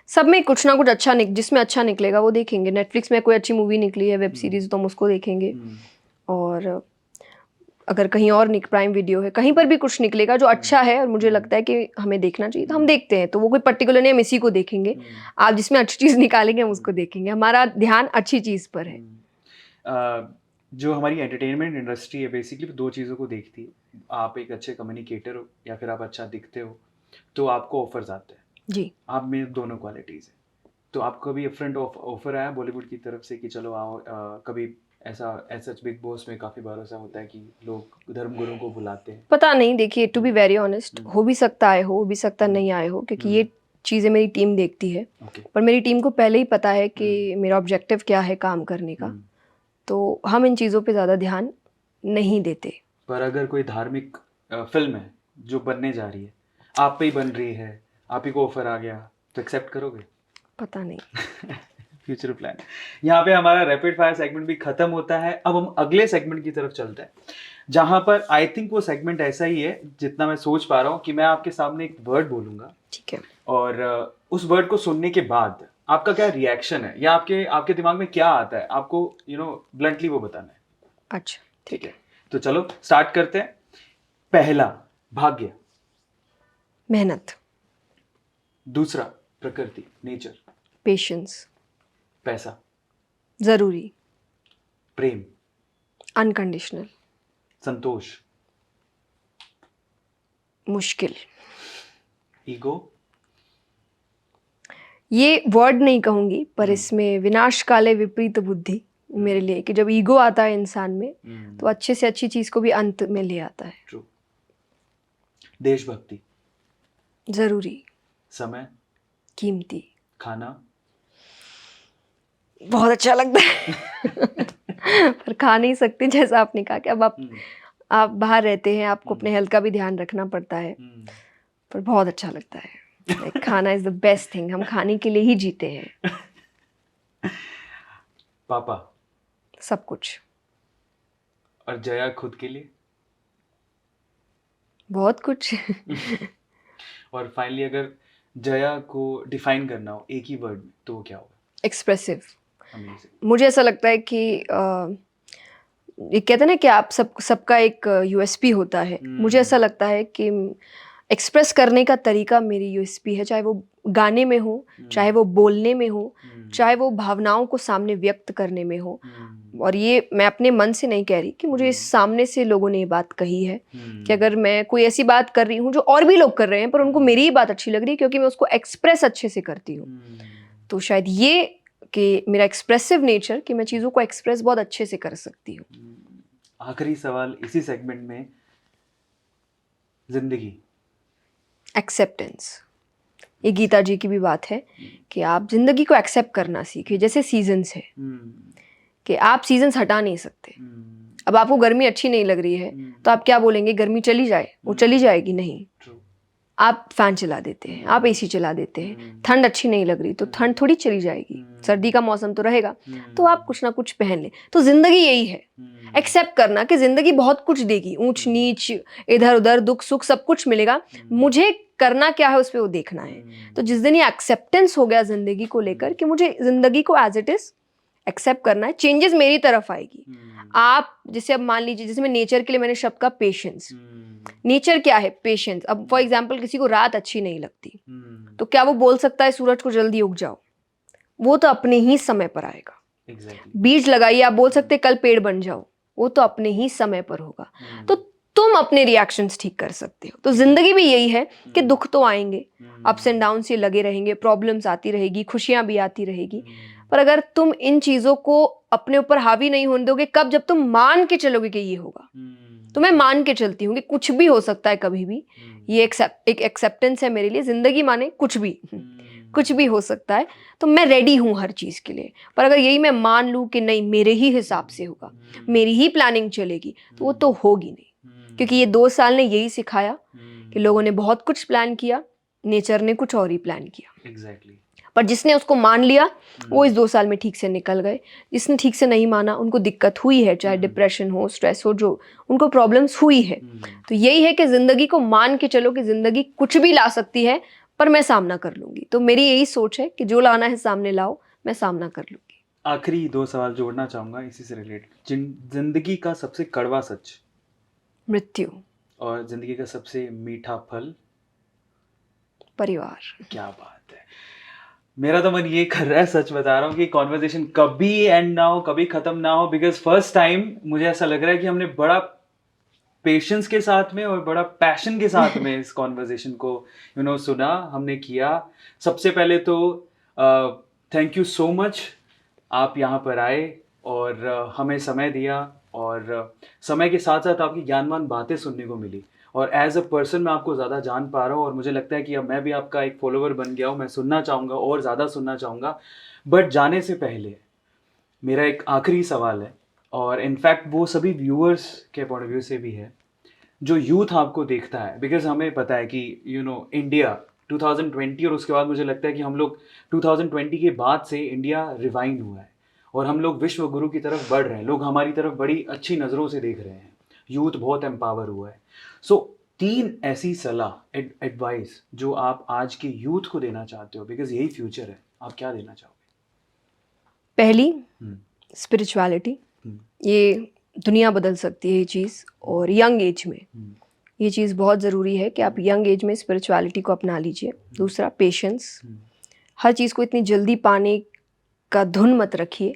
सब में कुछ ना कुछ अच्छा जिसमें अच्छा निकलेगा वो देखेंगे। नेटफ्लिक्स में कोई अच्छी मूवी निकली है, वेब सीरीज, तो हम उसको देखेंगे। और अगर कहीं और प्राइम वीडियो है, कहीं पर भी कुछ निकलेगा जो अच्छा है और मुझे लगता है कि हमें देखना चाहिए, तो हम देखते हैं। तो वो कोई पर्टिकुलर नहीं हम इसी को देखेंगे, आप जिसमें अच्छी चीज़ निकालेंगे हम उसको देखेंगे। हमारा ध्यान अच्छी चीज़ पर है। जो हमारी एंटरटेनमेंट इंडस्ट्री है बेसिकली दो चीज़ों को देखती है। आप एक अच्छे कम्युनिकेटर हो या फिर आप अच्छा दिखते हो, तो आपको ऑफर्स आते हैं जी। आप में दोनों क्वालिटीज़ है। तो आपको कभी फ्रंट ऑफर आया बॉलीवुड की तरफ से कि चलो आओ, कभी ऐसा बिग बॉस में काफ़ी बार ऐसा होता है कि लोग धर्मगुरु को बुलाते हैं? पता नहीं, देखिए टू बी वेरी ऑनेस्ट, हो भी सकता आए हो भी सकता नहीं आए हो, क्योंकि ये चीज़ें मेरी टीम देखती है। पर मेरी टीम को पहले ही पता है कि मेरा ऑब्जेक्टिव क्या है काम करने का, तो हम इन चीज़ों पे ज़्यादा ध्यान नहीं देते। पर अगर कोई धार्मिक फिल्म है जो बनने जा रही है, आप पे ही बन रही है, आप ही को ऑफर आ गया, तो एक्सेप्ट करोगे? पता नहीं। Future plan. यहाँ पे हमारा रैपिड फायर सेगमेंट भी खत्म होता है। अब हम अगले सेगमेंट की तरफ चलते हैं, जहां पर आई थिंक वो सेगमेंट ऐसा ही है जितना मैं सोच पा रहा हूँ कि मैं आपके सामने एक वर्ड बोलूंगा, ठीक है, और उस वर्ड को सुनने के बाद आपका क्या रिएक्शन है या आपके दिमाग में क्या आता है, आपको ब्लंटली वो बताना है। अच्छा ठीक है। तो चलो स्टार्ट करते हैं। पहला, भाग्य। मेहनत। दूसरा, प्रकृति, नेचर। पेशेंस। पैसा। ज़रूरी। प्रेम। अनकंडीशनल। संतोष। मुश्किल। ईगो। ये वर्ड नहीं कहूंगी, पर इसमें विनाश काले विपरीत बुद्धि मेरे लिए, कि जब ईगो आता है इंसान में तो अच्छे से अच्छी चीज को भी अंत में ले आता है। ट्रू। देशभक्ति। जरूरी। समय। कीमती। खाना। बहुत अच्छा लगता है पर खा नहीं सकते, जैसा आपने कहा कि अब आप बाहर रहते हैं, आपको अपने हेल्थ का भी ध्यान रखना पड़ता है, पर बहुत अच्छा लगता है। Like, खाना इज द बेस्ट थिंग, हम खाने के लिए ही जीते हैं। पापा। सब कुछ। और जया खुद के लिए? बहुत कुछ और फाइनली अगर जया को डिफाइन करना हो एक ही वर्ड में, तो वो क्या होगा? एक्सप्रेसिव। Amazing. मुझे ऐसा लगता है कि ये कहते हैं ना कि आप सबका एक यूएसपी होता है। मुझे ऐसा लगता है कि एक्सप्रेस करने का तरीका मेरी यूएसपी है, चाहे वो गाने में हो, चाहे वो बोलने में हो, चाहे वो भावनाओं को सामने व्यक्त करने में हो। और ये मैं अपने मन से नहीं कह रही, कि मुझे सामने से लोगों ने ये बात कही है कि अगर मैं कोई ऐसी बात कर रही हूँ जो और भी लोग कर रहे हैं पर उनको मेरी ही बात अच्छी लग रही है, क्योंकि मैं उसको एक्सप्रेस अच्छे से करती हूँ। तो शायद ये कि मेरा एक्सप्रेसिव नेचर, कि मैं चीज़ों को एक्सप्रेस बहुत अच्छे से कर सकती हूँ। आखिरी सवाल इसी सेगमेंट में, जिंदगी। एक्सेप्टेंस। ये गीता जी की भी बात है कि आप जिंदगी को एक्सेप्ट करना सीखिए। जैसे सीजन्स है कि आप सीजन्स हटा नहीं सकते। अब आपको गर्मी अच्छी नहीं लग रही है तो आप क्या बोलेंगे, गर्मी चली जाए, वो चली जाएगी नहीं। आप फैन चला देते हैं, आप एसी चला देते हैं। ठंड अच्छी नहीं लग रही तो ठंड थोड़ी चली जाएगी, सर्दी का मौसम तो रहेगा, तो आप कुछ ना कुछ पहन लें। तो जिंदगी यही है, एक्सेप्ट करना कि जिंदगी बहुत कुछ देगी, ऊंच नीच, इधर उधर, दुख सुख सब कुछ मिलेगा। मुझे करना क्या है उस पर वो देखना है। तो जिस दिन ये एक्सेप्टेंस हो गया जिंदगी को लेकर कि मुझे जिंदगी को एज इट इज एक्सेप्ट करना है, चेंजेस मेरी तरफ आएगी। आप जैसे अब मान लीजिए, जैसे मैं नेचर के लिए मैंने शब्द का पेशेंस। नेचर क्या है? पेशेंस। अब फॉर एग्जाम्पल किसी को रात अच्छी नहीं लगती तो क्या वो बोल सकता है सूरज को जल्दी उग जाओ? वो तो अपने ही समय पर आएगा। बीज लगाइए, आप बोल सकते कल पेड़ बन जाओ, वो तो अपने ही समय पर होगा। तो तुम अपने रिएक्शंस ठीक कर सकते हो। तो जिंदगी भी यही है कि दुख तो आएंगे, अप्स एंड डाउन्स ये लगे रहेंगे, प्रॉब्लम्स आती रहेगी, खुशियां भी आती रहेगी, पर अगर तुम इन चीजों को अपने ऊपर हावी नहीं होने दोगे, कब, जब तुम मान के चलोगे कि ये होगा। तो मैं मान के चलती हूँ कि कुछ भी हो सकता है कभी भी, ये एक एक्सेप्टेंस है मेरे लिए। जिंदगी माने कुछ भी कुछ भी हो सकता है, तो मैं रेडी हूँ हर चीज के लिए। पर अगर यही मैं मान लूँ कि नहीं मेरे ही हिसाब से होगा, मेरी ही प्लानिंग चलेगी, तो वो तो होगी नहीं। क्योंकि ये 2 साल ने यही सिखाया कि लोगों ने बहुत कुछ प्लान किया, नेचर ने कुछ और ही प्लान किया। एग्जैक्टली। पर जिसने उसको मान लिया वो इस 2 साल में ठीक से निकल गए। जिसने ठीक से नहीं माना उनको दिक्कत हुई है, चाहे डिप्रेशन हो, स्ट्रेस हो, जो उनको प्रॉब्लम्स हुई है। तो यही है कि जिंदगी को मान के चलो कि जिंदगी कुछ भी ला सकती है, पर मैं सामना कर लूंगी। तो मेरी यही सोच है कि जो लाना है सामने लाओ, मैं सामना कर लूंगी। आखिरी 2 सवाल जोड़ना चाहूंगा इसी से रिलेटेड। जिंदगी का सबसे कड़वा सच? मृत्यु। और जिंदगी का सबसे मीठा फल? परिवार। क्या बात है। मेरा तो मन ये कर रहा है, सच बता रहा हूँ, कि कॉन्वर्जेशन कभी एंड ना हो, कभी खत्म ना हो। बिकॉज फर्स्ट टाइम मुझे ऐसा लग रहा है कि हमने बड़ा पेशेंस के साथ में और बड़ा पैशन के साथ में इस कॉन्वर्जेशन को सुना, हमने किया। सबसे पहले तो थैंक यू सो मच, आप यहाँ पर आए और हमें समय दिया, और समय के साथ साथ आपकी ज्ञानवान बातें सुनने को मिली। और एज अ पर्सन मैं आपको ज़्यादा जान पा रहा हूँ, और मुझे लगता है कि अब मैं भी आपका एक फॉलोवर बन गया हूँ। मैं सुनना चाहूँगा और ज़्यादा सुनना चाहूँगा। बट जाने से पहले मेरा एक आखिरी सवाल है, और इनफैक्ट वो सभी व्यूअर्स के पॉइंट ऑफ व्यू से भी है, जो यूथ आपको देखता है। बिकॉज हमें पता है कि इंडिया 2020, और उसके बाद मुझे लगता है कि हम लोग 2020 के बाद से इंडिया रिवाइंड हुआ है, और हम लोग विश्व गुरु की तरफ बढ़ रहे हैं। लोग हमारी तरफ बड़ी अच्छी नज़रों से देख रहे हैं, यूथ बहुत एम्पावर हुआ है। सो 3 ऐसी सलाह, एडवाइस जो आप आज के यूथ को देना चाहते हो, बिकॉज यही फ्यूचर है, आप क्या देना चाहोगे? पहली, स्पिरिचुअलिटी। ये दुनिया बदल सकती है ये चीज़, और यंग एज में ये चीज़ बहुत ज़रूरी है कि आप यंग एज में स्पिरिचुअलिटी को अपना लीजिए। दूसरा, पेशेंस। हर चीज़ को इतनी जल्दी पाने का धुन मत रखिए,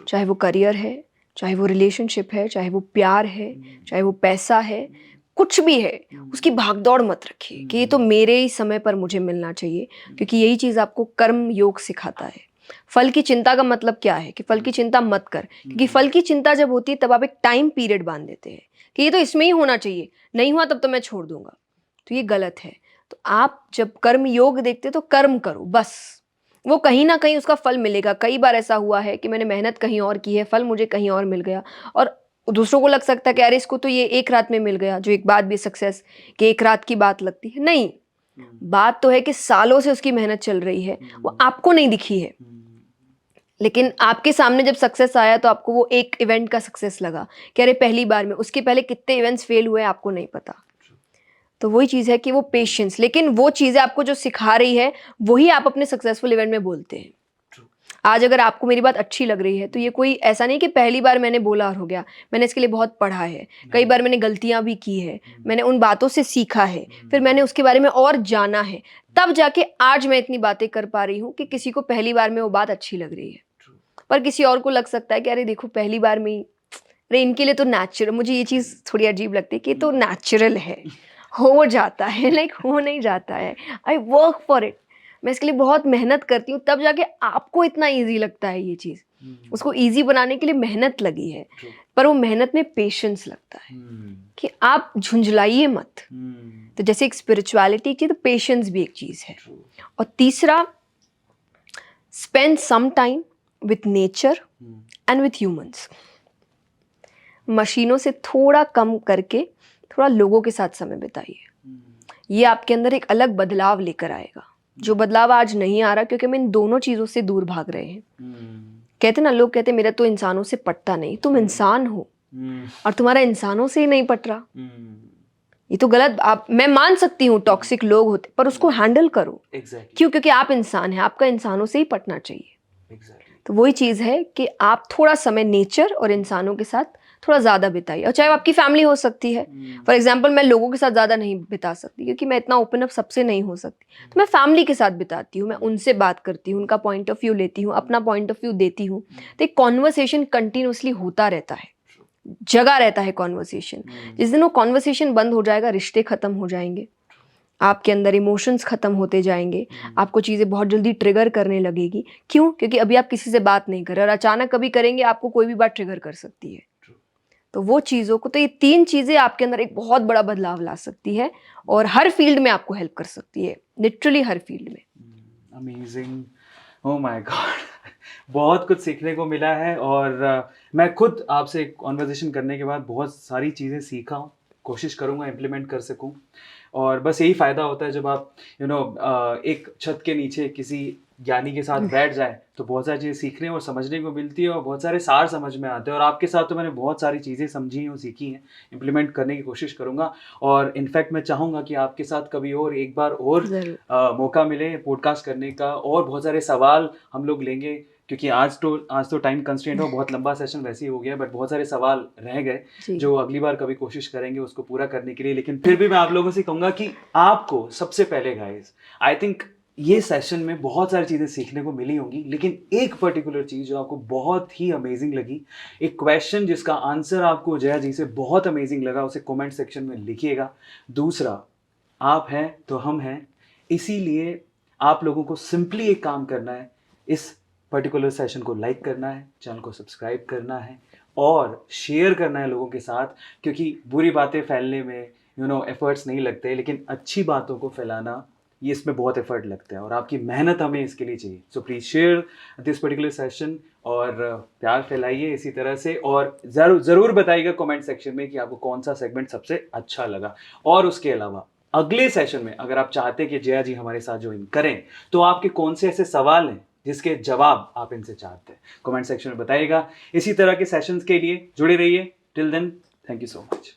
चाहे वो करियर है, चाहे वो रिलेशनशिप है, चाहे वो प्यार है, चाहे वो पैसा है, कुछ भी है, उसकी भागदौड़ मत रखिए कि ये तो मेरे ही समय पर मुझे मिलना चाहिए। क्योंकि यही चीज़ आपको कर्म योग सिखाता है। फल की चिंता का मतलब क्या है कि फल की चिंता मत कर, क्योंकि फल की चिंता जब होती है तब आप एक टाइम पीरियड बांध देते हैं कि ये तो इसमें ही होना चाहिए, नहीं हुआ तब तो मैं छोड़ दूंगा। तो ये गलत है। तो आप जब कर्म योग देखते तो कर्म करो, बस वो कहीं ना कहीं उसका फल मिलेगा। कई बार ऐसा हुआ है कि मैंने मेहनत कहीं और की है, फल मुझे कहीं और मिल गया, और दूसरों को लग सकता है कि अरे इसको तो ये एक रात में मिल गया। जो एक बात भी सक्सेस कि एक रात की बात लगती है, नहीं, बात तो है कि सालों से उसकी मेहनत चल रही है, वो आपको नहीं दिखी है, लेकिन आपके सामने जब सक्सेस आया तो आपको वो एक इवेंट का सक्सेस लगा कि अरे पहली बार में। उसके पहले कितने इवेंट्स फेल हुए आपको नहीं पता। तो वही चीज़ है कि वो पेशेंस, लेकिन वो चीज़ें आपको जो सिखा रही है वही आप अपने सक्सेसफुल इवेंट में बोलते हैं। आज अगर आपको मेरी बात अच्छी लग रही है तो ये कोई ऐसा नहीं कि पहली बार मैंने बोला और हो गया। मैंने इसके लिए बहुत पढ़ा है, कई बार मैंने गलतियां भी की है, मैंने उन बातों से सीखा है, फिर मैंने उसके बारे में और जाना है, तब जाके आज मैं इतनी बातें कर पा रही हूँ कि किसी को पहली बार में वो बात अच्छी लग रही है। पर किसी और को लग सकता है कि अरे देखो पहली बार में ही, अरे इनके लिए तो नेचुरल। मुझे ये चीज़ थोड़ी अजीब लगती है कि तो नेचुरल है, हो जाता है, लाइक हो नहीं जाता है। आई वर्क फॉर इट, मैं इसके लिए बहुत मेहनत करती हूँ, तब जाके आपको इतना इजी लगता है ये चीज़। उसको इजी बनाने के लिए मेहनत लगी है, पर वो मेहनत में पेशेंस लगता है कि आप झुंझलाइए मत। तो जैसे एक स्पिरिचुअलिटी की, तो पेशेंस भी एक चीज़ है। और तीसरा, spend some time with nature and with humans. मशीनों से थोड़ा कम करके थोड़ा लोगों के साथ समय बिताइए। ये आपके अंदर एक अलग बदलाव लेकर आएगा, जो बदलाव आज नहीं आ रहा क्योंकि हम इन दोनों चीज़ों से दूर भाग रहे हैं। कहते ना, लोग कहते मेरा तो इंसानों से पटता नहीं। तुम इंसान हो और तुम्हारा इंसानों से ही नहीं पट रहा, ये तो गलत। आप, मैं मान सकती हूँ टॉक्सिक लोग होते, पर उसको हैंडल करो। क्यों? क्योंकि आप इंसान हैं, आपका इंसानों से ही पटना चाहिए। तो वही चीज़ है कि आप थोड़ा समय नेचर और इंसानों के साथ थोड़ा ज़्यादा बिताइए। और चाहे वो आपकी फैमिली हो सकती है। फॉर एग्जाम्पल, मैं लोगों के साथ ज़्यादा नहीं बिता सकती क्योंकि मैं इतना ओपन अप सबसे नहीं हो सकती, तो मैं फैमिली के साथ बिताती हूँ। मैं उनसे बात करती हूँ, उनका पॉइंट ऑफ व्यू लेती हूँ, अपना पॉइंट ऑफ व्यू देती हूँ। तो एक कॉन्वर्सेशन कंटिन्यूसली होता रहता है। जगा रहता है कॉन्वर्सेशन। जिस दिन वो कॉन्वर्सेशन बंद हो जाएगा, रिश्ते ख़त्म हो जाएंगे, आपके अंदर इमोशंस ख़त्म होते जाएंगे, आपको चीज़ें बहुत जल्दी ट्रिगर करने लगेगी। क्यों? क्योंकि अभी आप किसी से बात नहीं कर रहे और अचानक कभी करेंगे, आपको कोई भी बात ट्रिगर कर सकती है। तो वो चीज़ों को, तो ये 3 चीज़ें आपके अंदर एक बहुत बड़ा बदलाव ला सकती है और हर फील्ड में आपको हेल्प कर सकती है, लिटरली हर फील्ड में। अमेजिंग, ओह माय गॉड, बहुत कुछ सीखने को मिला है। और मैं खुद आपसे कॉन्वर्जेशन करने के बाद बहुत सारी चीज़ें सीखा हूँ, कोशिश करूँगा इम्प्लीमेंट कर सकूँ। और बस यही फ़ायदा होता है जब आप एक छत के नीचे किसी ज्ञानी के साथ बैठ जाए तो बहुत सारी चीज़ें सीखने और समझने को मिलती है और बहुत सारे सार समझ में आते हैं। और आपके साथ तो मैंने बहुत सारी चीज़ें समझी हैं और सीखी हैं, इम्प्लीमेंट करने की कोशिश करूँगा। और इनफैक्ट मैं चाहूँगा कि आपके साथ कभी और एक बार और मौका मिले पॉडकास्ट करने का, और बहुत सारे सवाल हम लोग लेंगे, क्योंकि आज तो टाइम कंस्ट्रेंट हो, बहुत लंबा सेशन वैसे ही हो गया, बट बहुत सारे सवाल रह गए जो अगली बार कभी कोशिश करेंगे उसको पूरा करने के लिए। लेकिन फिर भी मैं आप लोगों से कहूँगा कि आपको सबसे पहले गाइस, आई थिंक ये सेशन में बहुत सारी चीज़ें सीखने को मिली होंगी, लेकिन एक पर्टिकुलर चीज़ जो आपको बहुत ही अमेजिंग लगी, एक क्वेश्चन जिसका आंसर आपको जया जी से बहुत अमेजिंग लगा, उसे कमेंट सेक्शन में लिखिएगा। दूसरा, आप हैं तो हम हैं, इसीलिए आप लोगों को सिंपली एक काम करना है, इस पर्टिकुलर सेशन को लाइक करना है, चैनल को सब्सक्राइब करना है और शेयर करना है लोगों के साथ, क्योंकि बुरी बातें फैलने में एफर्ट्स नहीं लगते, लेकिन अच्छी बातों को फैलाना, ये इसमें बहुत एफर्ट लगता है और आपकी मेहनत हमें इसके लिए चाहिए। So please share this particular session और प्यार फैलाइए इसी तरह से। और ज़रूर बताइएगा कमेंट सेक्शन में कि आपको कौन सा सेगमेंट सबसे अच्छा लगा। और उसके अलावा अगले सेशन में अगर आप चाहते हैं कि जया जी हमारे साथ ज्वाइन करें, तो आपके कौन से ऐसे सवाल हैं जिसके जवाब आप इनसे चाहते हैं, कमेंट सेक्शन में बताइएगा। इसी तरह के सेशंस के लिए जुड़े रहिए। Till then, thank you so much.